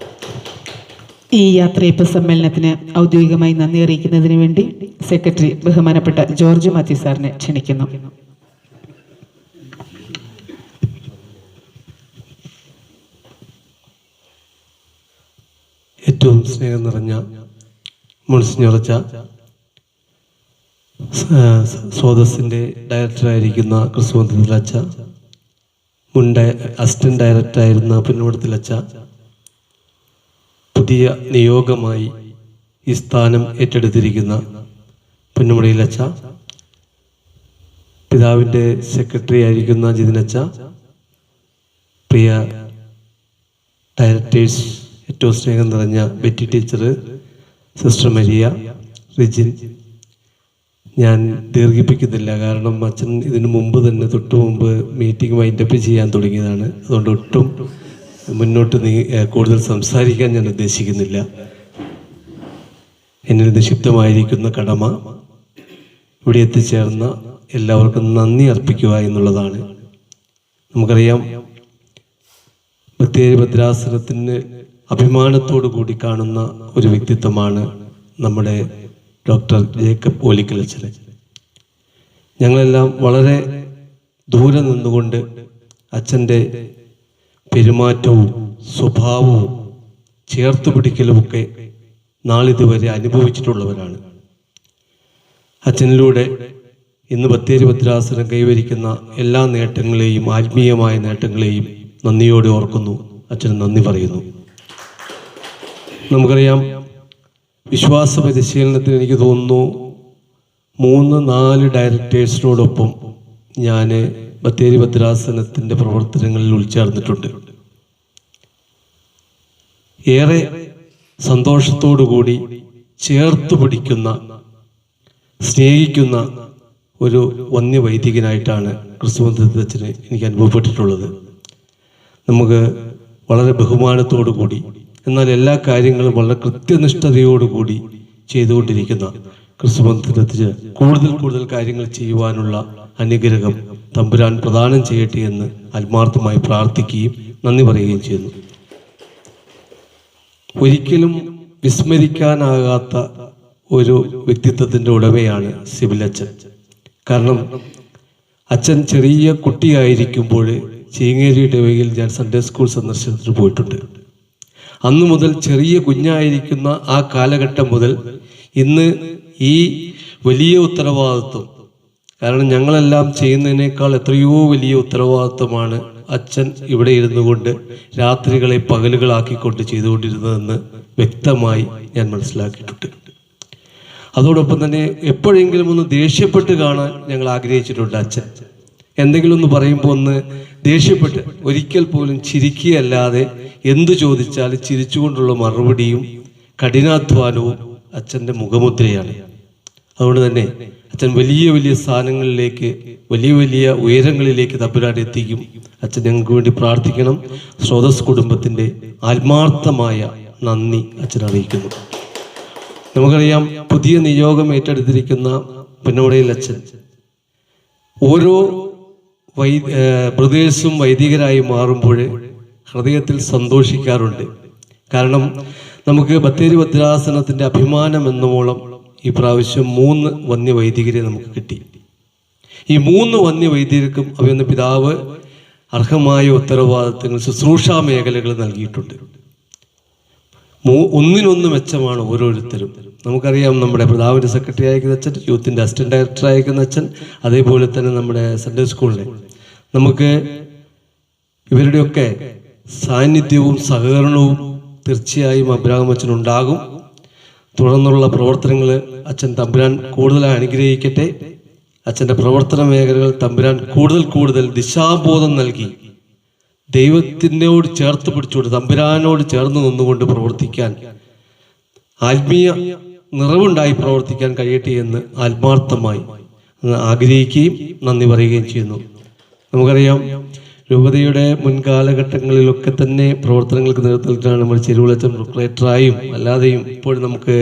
ഈ യാത്രയപ്പ് സമ്മേളനത്തിന് ഔദ്യോഗികമായി നന്ദി അറിയിക്കുന്നതിന് വേണ്ടി സെക്രട്ടറി ബഹുമാനപ്പെട്ട ജോർജ് മാത്യു സാറിനെ ക്ഷണിക്കുന്നു. ഏറ്റവും സ്നേഹം നിറഞ്ഞ മുൻസിഞ്ഞുറച്ച സ്രോതസ്സിൻ്റെ ഡയറക്ടറായിരിക്കുന്ന ക്രിസ്തുമന്ദിരത്തിലച്ച, മുൻ അസിസ്റ്റന്റ് ഡയറക്ടറായിരുന്ന പുന്നമടത്തിലച്ച, പുതിയ നിയോഗമായി ഈ സ്ഥാനം ഏറ്റെടുത്തിരിക്കുന്ന പുന്നമടയിലച്ച, പിതാവിൻ്റെ സെക്രട്ടറി ആയിരിക്കുന്ന ജിതിനച്ച, പ്രിയ ഡയറക്ടേഴ്സ്, ഏറ്റവും സ്നേഹം നിറഞ്ഞ Betty teacher, sister Maria, Rijin, ഞാൻ ദീർഘിപ്പിക്കുന്നില്ല. കാരണം അച്ഛൻ ഇതിനു മുമ്പ് തന്നെ തൊട്ടു മുമ്പ് മീറ്റിംഗ് വൈൻഡപ്പ് ചെയ്യാൻ തുടങ്ങിയതാണ്. അതുകൊണ്ട് ഒട്ടും മുന്നോട്ട് കൂടുതൽ സംസാരിക്കാൻ ഞാൻ ഉദ്ദേശിക്കുന്നില്ല. എന്നിൽ നിക്ഷിപ്തമായിരിക്കുന്ന കടമ ഇവിടെ എത്തിച്ചേർന്ന എല്ലാവർക്കും നന്ദി അർപ്പിക്കുക എന്നുള്ളതാണ്. നമുക്കറിയാം, ബത്തേരി ഭദ്രാസനത്തിന് അഭിമാനത്തോടു കൂടി കാണുന്ന ഒരു വ്യക്തിത്വമാണ് നമ്മുടെ ഡോക്ടർ ജേക്കബ് ഓലിക്കലച്ചൻ. ഞങ്ങളെല്ലാം വളരെ ദൂരെ നിന്നുകൊണ്ട് അച്ഛൻ്റെ പെരുമാറ്റവും സ്വഭാവവും ചേർത്ത് പിടിക്കലുമൊക്കെ നാളിതുവരെ അനുഭവിച്ചിട്ടുള്ളവരാണ്. അച്ഛനിലൂടെ ഇന്ന് ബത്തേരി ഭദ്രാസനം കൈവരിക്കുന്ന എല്ലാ നേട്ടങ്ങളെയും, ആത്മീയമായ നേട്ടങ്ങളെയും നന്ദിയോടെ ഓർക്കുന്നു. അച്ഛന് നന്ദി പറയുന്നു. നമുക്കറിയാം, വിശ്വാസ പരിശീലനത്തിന് എനിക്ക് തോന്നുന്നു 3-4 ഡയറക്ടേഴ്സിനോടൊപ്പം ഞാൻ ബത്തേരി ഭദ്രാസനത്തിൻ്റെ പ്രവർത്തനങ്ങളിൽ ഉൾച്ചേർന്നിട്ടുണ്ട്. ഏറെ സന്തോഷത്തോടുകൂടി ചേർത്ത് പിടിക്കുന്ന, സ്നേഹിക്കുന്ന ഒരു വന്യവൈദികനായിട്ടാണ് ക്രിസ്തുമന്ദിരത്തിന് എനിക്ക് അനുഭവപ്പെട്ടിട്ടുള്ളത്. നമുക്ക് വളരെ ബഹുമാനത്തോടു കൂടി, എന്നാൽ എല്ലാ കാര്യങ്ങളും വളരെ കൃത്യനിഷ്ഠതയോടുകൂടി ചെയ്തുകൊണ്ടിരിക്കുന്ന ക്രിസ്തുമന്ദിരത്തിന് കൂടുതൽ കാര്യങ്ങൾ ചെയ്യുവാനുള്ള അനുഗ്രഹം തമ്പുരാൻ പ്രദാനം ചെയ്യട്ടെ എന്ന് ആത്മാർത്ഥമായി പ്രാർത്ഥിക്കുകയും നന്ദി പറയുകയും ചെയ്യുന്നു. ഒരിക്കലും വിസ്മരിക്കാനാകാത്ത ഒരു വ്യക്തിത്വത്തിൻ്റെ ഉടമയാണ് സിബിലച്ചൻ. കാരണം അച്ഛൻ ചെറിയ കുട്ടിയായിരിക്കുമ്പോൾ ചീങ്ങേരിയുടെ വകയിൽ ഞാൻ സൺഡേ സ്കൂൾ സന്ദർശനത്തിന് പോയിട്ടുണ്ട്. അന്നു മുതൽ, ചെറിയ കുഞ്ഞായിരിക്കുന്ന ആ കാലഘട്ടം മുതൽ ഇന്ന് ഈ വലിയ ഉത്തരവാദിത്വം, കാരണം ഞങ്ങളെല്ലാം ചെയ്യുന്നതിനേക്കാൾ എത്രയോ വലിയ ഉത്തരവാദിത്വമാണ് അച്ഛൻ ഇവിടെ ഇരുന്നു കൊണ്ട് രാത്രികളെ പകലുകളാക്കിക്കൊണ്ട് ചെയ്തുകൊണ്ടിരുന്നതെന്ന് വ്യക്തമായി ഞാൻ മനസ്സിലാക്കിയിട്ടുണ്ട്. അതോടൊപ്പം തന്നെ എപ്പോഴെങ്കിലും ഒന്ന് ദേഷ്യപ്പെട്ട് കാണാൻ ഞങ്ങൾ ആഗ്രഹിച്ചിട്ടുണ്ട് അച്ഛൻ. എന്തെങ്കിലും ഒന്ന് പറയുമ്പോൾ ഒന്ന് ദേഷ്യപ്പെട്ട് ഒരിക്കൽ പോലും ചിരിക്കുകയല്ലാതെ എന്തു ചോദിച്ചാലും ചിരിച്ചുകൊണ്ടുള്ള മറുപടിയും കഠിനാധ്വാനവും അച്ഛൻ്റെ മുഖമുദ്രയാണ്. അതുകൊണ്ട് തന്നെ അച്ഛൻ വലിയ വലിയ സ്ഥാനങ്ങളിലേക്ക്, വലിയ വലിയ ഉയരങ്ങളിലേക്ക് തമ്പുരാൻ എത്തിക്കും. അച്ഛൻ ഞങ്ങൾക്ക് വേണ്ടി പ്രാർത്ഥിക്കണം. സ്രോതസ് കുടുംബത്തിൻ്റെ ആത്മാർത്ഥമായ നന്ദി അച്ഛൻ അറിയിക്കുന്നു. നമുക്കറിയാം, പുതിയ നിയോഗം ഏറ്റെടുത്തിരിക്കുന്ന പുന്നോടയിൽ അച്ഛൻ ഓരോ ബ്രദേഴ്സും വൈദികരായി മാറുമ്പോൾ ഹൃദയത്തിൽ സന്തോഷിക്കാറുണ്ട്. കാരണം നമുക്ക് ബത്തേരി ഭദ്രാസനത്തിൻ്റെ അഭിമാനം എന്നോളം ഈ പ്രാവശ്യം 3 വന്യവൈദികരെ നമുക്ക് കിട്ടി. ഈ 3 വന്യവൈദികർക്കും അവയെന്ന പിതാവ് അർഹമായ ഉത്തരവാദിത്തങ്ങൾ, ശുശ്രൂഷാ മേഖലകൾ നൽകിയിട്ടുണ്ട്. ഒന്നിനൊന്ന് മെച്ചമാണ് ഓരോരുത്തരും. നമുക്കറിയാം, നമ്മുടെ പിതാവിൻ്റെ സെക്രട്ടറി അയക്കുന്ന അച്ഛൻ, യൂത്തിൻ്റെ അസിസ്റ്റന്റ് ഡയറക്ടർ അയക്കുന്ന അച്ഛൻ, അതേപോലെ തന്നെ നമ്മുടെ സൺഡേ സ്കൂളിലെ നമുക്ക് ഇവരുടെയൊക്കെ സാന്നിധ്യവും സഹകരണവും തീർച്ചയായും അബ്രാഹാം അച്ഛനുണ്ടാകും. തുടർന്നുള്ള പ്രവർത്തനങ്ങൾ അച്ഛൻ തമ്പുരാൻ കൂടുതൽ അനുഗ്രഹിക്കട്ടെ. അച്ഛൻ്റെ പ്രവർത്തന മേഖലകൾ തമ്പുരാൻ കൂടുതൽ ദിശാബോധം നൽകി ദൈവത്തിനോട് ചേർത്ത് പിടിച്ചുകൊണ്ട് തമ്പുരാനോട് ചേർന്ന് നിന്നുകൊണ്ട് പ്രവർത്തിക്കാൻ, ആത്മീയ നിറവുണ്ടായി പ്രവർത്തിക്കാൻ കഴിയട്ടെ എന്ന് ആത്മാർത്ഥമായി ആഗ്രഹിക്കുകയും നന്ദി പറയുകയും ചെയ്യുന്നു. നമുക്കറിയാം, രൂപതയുടെ മുൻകാലഘട്ടങ്ങളിലൊക്കെ തന്നെ പ്രവർത്തനങ്ങൾക്ക് നേതൃത്വം നൽകിയാണ് നമ്മൾ ചെരുവിളച്ചൻ പ്രൊക്ലേറ്ററായും അല്ലാതെയും ഇപ്പോഴും നമുക്ക്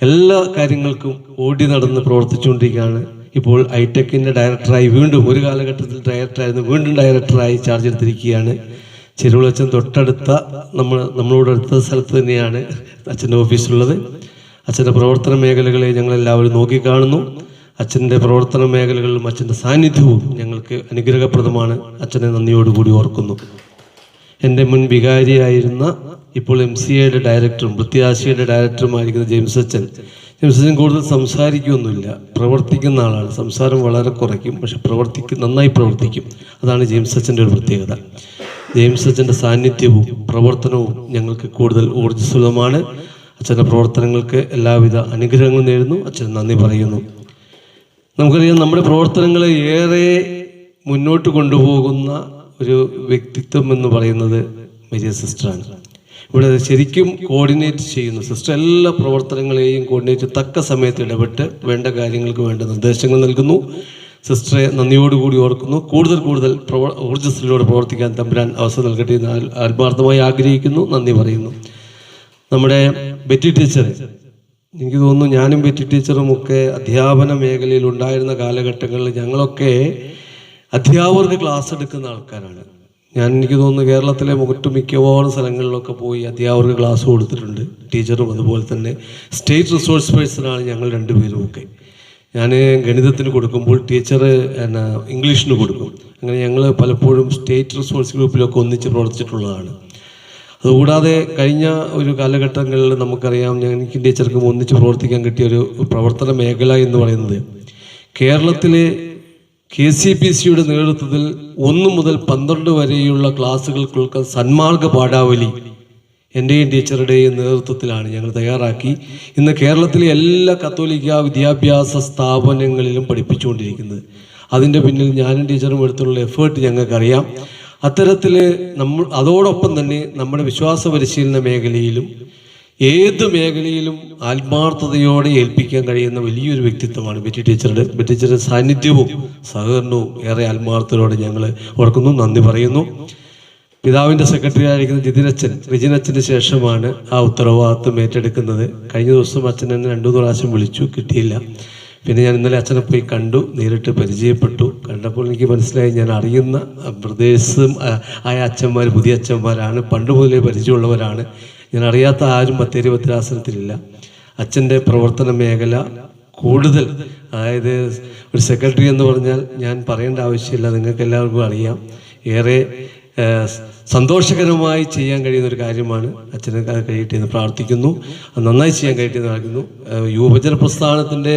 എല്ലാ കാര്യങ്ങൾക്കും ഓടി നടന്ന് പ്രവർത്തിച്ചുകൊണ്ടിരിക്കുകയാണ്. ഇപ്പോൾ ഐടെക്കിൻ്റെ ഡയറക്ടറായി വീണ്ടും, ഒരു കാലഘട്ടത്തിൽ ഡയറക്ടറായിരുന്നു, വീണ്ടും ഡയറക്ടറായി ചാർജ് എടുത്തിരിക്കുകയാണ്. ചെരുവിളച്ചൻ തൊട്ടടുത്ത നമ്മളോട് അടുത്ത സ്ഥലത്ത് തന്നെയാണ് അച്ഛൻ്റെ ഓഫീസുള്ളത്. അച്ഛൻ്റെ പ്രവർത്തന മേഖലകളെ ഞങ്ങളെല്ലാവരും നോക്കിക്കാണുന്നു. അച്ഛൻ്റെ പ്രവർത്തന മേഖലകളിലും അച്ഛൻ്റെ സാന്നിധ്യവും ഞങ്ങൾക്ക് അനുഗ്രഹപ്രദമാണ്. അച്ഛനെ നന്ദിയോടുകൂടി ഓർക്കുന്നു. എൻ്റെ മുൻ വികാരിയായിരുന്ന, ഇപ്പോൾ MCAയുടെ ഡയറക്ടറും വൃത്തിയാശയുടെ ഡയറക്ടറുമായിരിക്കുന്ന ജെയിംസ് അച്ഛൻ കൂടുതൽ സംസാരിക്കുകയൊന്നുമില്ല, പ്രവർത്തിക്കുന്ന ആളാണ്. സംസാരം വളരെ കുറയ്ക്കും, പക്ഷെ നന്നായി പ്രവർത്തിക്കും. അതാണ് ജെയിംസ് അച്ഛൻ്റെ ഒരു പ്രത്യേകത. ജെയിംസ് അച്ഛൻ്റെ സാന്നിധ്യവും പ്രവർത്തനവും ഞങ്ങൾക്ക് കൂടുതൽ ഊർജ്ജസ്വലമാണ്. അച്ഛൻ്റെ പ്രവർത്തനങ്ങൾക്ക് എല്ലാവിധ അനുഗ്രഹങ്ങളും നേരുന്നു. അച്ഛൻ നന്ദി പറയുന്നു. നമുക്കറിയാം, നമ്മുടെ പ്രവർത്തനങ്ങളെ ഏറെ മുന്നോട്ട് കൊണ്ടുപോകുന്ന ഒരു വ്യക്തിത്വം എന്ന് പറയുന്നത് മരിയ സിസ്റ്ററാണ്. ഇവിടെ ശരിക്കും കോർഡിനേറ്റ് ചെയ്യുന്നു. സിസ്റ്റർ എല്ലാ പ്രവർത്തനങ്ങളെയും കോർഡിനേറ്റ് തക്ക സമയത്ത് ഇടപെട്ട് വേണ്ട കാര്യങ്ങൾക്ക് വേണ്ട നിർദ്ദേശങ്ങൾ നൽകുന്നു. സിസ്റ്ററെ നന്ദിയോടുകൂടി ഓർക്കുന്നു. കൂടുതൽ ഊർജ്ജസ്വലയോടെ പ്രവർത്തിക്കാൻ തമ്പുരാൻ അവസരം നൽകട്ടെ എന്ന് ആത്മാർത്ഥമായി ആഗ്രഹിക്കുന്നു. നന്ദി പറയുന്നു. നമ്മുടെ ബെറ്റി ടീച്ചർ, എനിക്ക് തോന്നുന്നു ഞാനും ബെറ്റി ടീച്ചറും ഒക്കെ അധ്യാപന മേഖലയിൽ ഉണ്ടായിരുന്ന കാലഘട്ടങ്ങളിൽ ഞങ്ങളൊക്കെ അധ്യാപകർക്ക് ക്ലാസ് എടുക്കുന്ന ആൾക്കാരാണ്. എനിക്ക് തോന്നുന്നു കേരളത്തിലെ മിക്കവാറും സ്ഥലങ്ങളിലൊക്കെ പോയി അധ്യാപകർക്ക് ക്ലാസ് കൊടുത്തിട്ടുണ്ട്. ടീച്ചറും അതുപോലെ തന്നെ സ്റ്റേറ്റ് റിസോഴ്സ് പേഴ്സണാണ് ഞങ്ങൾ രണ്ടുപേരും ഒക്കെ. ഞാൻ ഗണിതത്തിന് കൊടുക്കുമ്പോൾ ടീച്ചർ ഇംഗ്ലീഷിന് കൊടുക്കും. അങ്ങനെ ഞങ്ങൾ പലപ്പോഴും സ്റ്റേറ്റ് റിസോഴ്സ് ഗ്രൂപ്പിലൊക്കെ ഒന്നിച്ച് പ്രവർത്തിച്ചിട്ടുള്ളതാണ്. അതുകൂടാതെ കഴിഞ്ഞ ഒരു കാലഘട്ടങ്ങളിൽ നമുക്കറിയാം, എനിക്ക് ടീച്ചർക്കും ഒന്നിച്ച് പ്രവർത്തിക്കാൻ കിട്ടിയ ഒരു പ്രവർത്തന മേഖല എന്ന് പറയുന്നത് കേരളത്തിലെ KCPCയുടെ നേതൃത്വത്തിൽ 1 മുതൽ 12 വരെയുള്ള ക്ലാസ്സുകൾക്കുള്ള സന്മാർഗ പാഠാവലി എൻ്റെയും ടീച്ചറുടെയും നേതൃത്വത്തിലാണ് ഞങ്ങൾ തയ്യാറാക്കി ഇന്ന് കേരളത്തിലെ എല്ലാ കത്തോലിക്ക വിദ്യാഭ്യാസ സ്ഥാപനങ്ങളിലും പഠിപ്പിച്ചുകൊണ്ടിരിക്കുന്നത്. അതിൻ്റെ പിന്നിൽ ഞാനും ടീച്ചറും എടുത്തുള്ള എഫേർട്ട് ഞങ്ങൾക്കറിയാം. അത്തരത്തിൽ അതോടൊപ്പം തന്നെ നമ്മുടെ വിശ്വാസ പരിശീലന മേഖലയിലും ഏത് മേഖലയിലും ആത്മാർത്ഥതയോടെ ഏൽപ്പിക്കാൻ കഴിയുന്ന വലിയൊരു വ്യക്തിത്വമാണ് ബെറ്റി ടീച്ചറുടെ സാന്നിധ്യവും സഹകരണവും ഏറെ ആത്മാർത്ഥതയോടെ ഞങ്ങൾ ഓർക്കുന്നു. നന്ദി പറയുന്നു. പിതാവിൻ്റെ സെക്രട്ടറി ആയിരിക്കുന്ന റിജിനച്ഛന് ശേഷമാണ് ആ ഉത്തരവാദിത്വം ഏറ്റെടുക്കുന്നത്. കഴിഞ്ഞ ദിവസം അച്ഛൻ എന്നെ 2-3 പ്രാവശ്യം വിളിച്ചു, കിട്ടിയില്ല. പിന്നെ ഞാൻ ഇന്നലെ അച്ഛനെ പോയി കണ്ടു, നേരിട്ട് പരിചയപ്പെട്ടു. കണ്ടപ്പോൾ എനിക്ക് മനസ്സിലായി, ഞാൻ അറിയുന്ന ബ്രദേഴ്സും ആയ അച്ഛന്മാർ പുതിയ അച്ഛന്മാരാണ്, പണ്ട് മുതലേ പരിചയമുള്ളവരാണ്. ഞാൻ അറിയാത്ത ആരും ബത്തേരി ഭദ്രാസനത്തിലില്ല. അച്ഛൻ്റെ പ്രവർത്തന മേഖല കൂടുതൽ, അതായത് ഒരു സെക്രട്ടറി എന്ന് പറഞ്ഞാൽ ഞാൻ പറയേണ്ട ആവശ്യമില്ല, നിങ്ങൾക്ക് എല്ലാവർക്കും അറിയാം. ഏറെ സന്തോഷകരമായി ചെയ്യാൻ കഴിയുന്ന ഒരു കാര്യമാണ്. അച്ഛന് അത് കഴിയട്ടെ എന്ന് പ്രാർത്ഥിക്കുന്നു. അത് നന്നായി ചെയ്യാൻ കഴിയട്ടെ എന്ന് പ്രാർത്ഥിക്കുന്നു. യുവജന പ്രസ്ഥാനത്തിൻ്റെ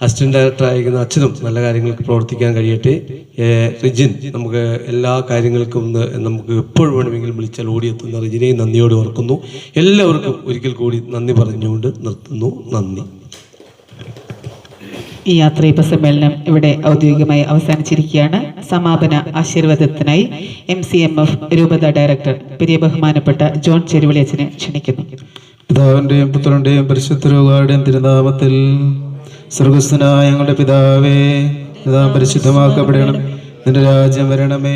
അസിസ്റ്റന്റ് ഡയറക്ടർ ആയിരിക്കുന്ന അച്ഛനും നല്ല കാര്യങ്ങൾക്ക് പ്രവർത്തിക്കാൻ കഴിയട്ടെ. റിജിൻ, നമുക്ക് എല്ലാ കാര്യങ്ങൾക്കും നമുക്ക് എപ്പോഴും വേണമെങ്കിലും വിളിച്ചാൽ ഓടിയെത്തുന്ന റിജിനെയും നന്ദിയോടെ ഓർക്കുന്നു. എല്ലാവർക്കും ഒരിക്കൽ കൂടി നന്ദി പറഞ്ഞുകൊണ്ട് നിർത്തുന്നു. നന്ദി. ഈ യാത്രയപ്പ് സമ്മേളനം ഇവിടെ ഔദ്യോഗികമായി അവസാനിച്ചിരിക്കുകയാണ്. സമാപന ആശീർവാദത്തിനായി MCMF രൂപത ഡയറക്ടർ പെരിയ ബഹുമാനപ്പെട്ട ജോൺ ചെരുവിളി അച്ഛനെ ക്ഷണിക്കുന്നു. പിതാവിൻ്റെയും പുത്രൻ്റെയും പരിശുദ്ധ രൂപയുടെയും തിരുനാമത്തിൽ. സ്വർഗസ്ഥനായ ഞങ്ങളുടെ പിതാവേ, പിതാ പരിശുദ്ധമാക്കപ്പെടണം, നിന്റെ രാജ്യം വരണമേ,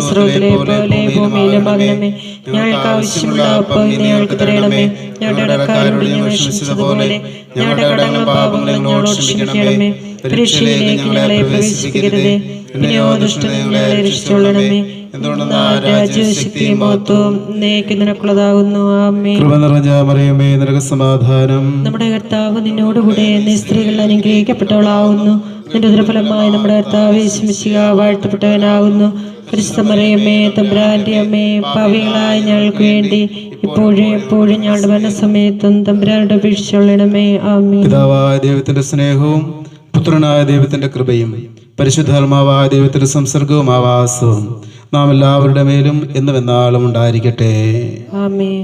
സ്രോതലെ പോലെ ഭൂമിയിലും ആകണമേ. ഞങ്ങൾക്ക് ആവശ്യമുള്ള അപ്പം ഇന്ന് ഞങ്ങൾക്ക് തരണമേ. ഞങ്ങളുടെ കടക്കാരോട് ഞങ്ങൾ ക്ഷമിച്ചതുപോലെ ഞങ്ങളുടെ കടങ്ങളും പാപങ്ങളും ഞങ്ങളോട് ക്ഷമിക്കണമേ. പരീക്ഷയിലേക്ക് ഞങ്ങളെ പ്രവേശിപ്പിക്കരുതേ, പിന്നെയോ ദുഷ്ടനെ ഞങ്ങളെ രക്ഷിച്ചുകൊള്ളണമേ. രാജ്യവും ശക്തിയും മഹത്വവും എന്നേക്കും നിനക്കുള്ളതാകുന്നു. ആമേൻ. കൃപ നിറഞ്ഞ മറിയമേ, നിനക്ക് സമാധാനം. നമ്മുടെ കർത്താവ് നിന്നോടുകൂടെ നീ സ്ത്രീകൾ അനുഗ്രഹിക്കപ്പെട്ടവളാവുന്നു. നിന്റെ ഉദരഫലമായി നമ്മുടെ കർത്താവ് യേശു മിശിഹ വാഴ്ത്തപ്പെട്ടവനാകുന്നു. പരിശുദ്ധ മറിയമേ, തമ്പുരാന്റെ അമ്മേ, പാപികളായ ഞങ്ങൾക്ക് വേണ്ടി ഇപ്പോഴും എപ്പോഴും ഞങ്ങളുടെ മരണസമയത്തും തമ്പുരാനോട് അപേക്ഷിച്ചുകൊള്ളണമേ. ആമേൻ. പിതാവായ ദൈവത്തിന്റെ സ്നേഹവും പുത്രനായ ദൈവത്തിന്റെ കൃപയും പരിശുദ്ധാത്മാവായ ദൈവത്തിന്റെ സംസർഗവും ആവാസവും നാം എല്ലാവരുടെ മേലും എന്നും എന്നാളും ഉണ്ടായിരിക്കട്ടെ. ആമേൻ.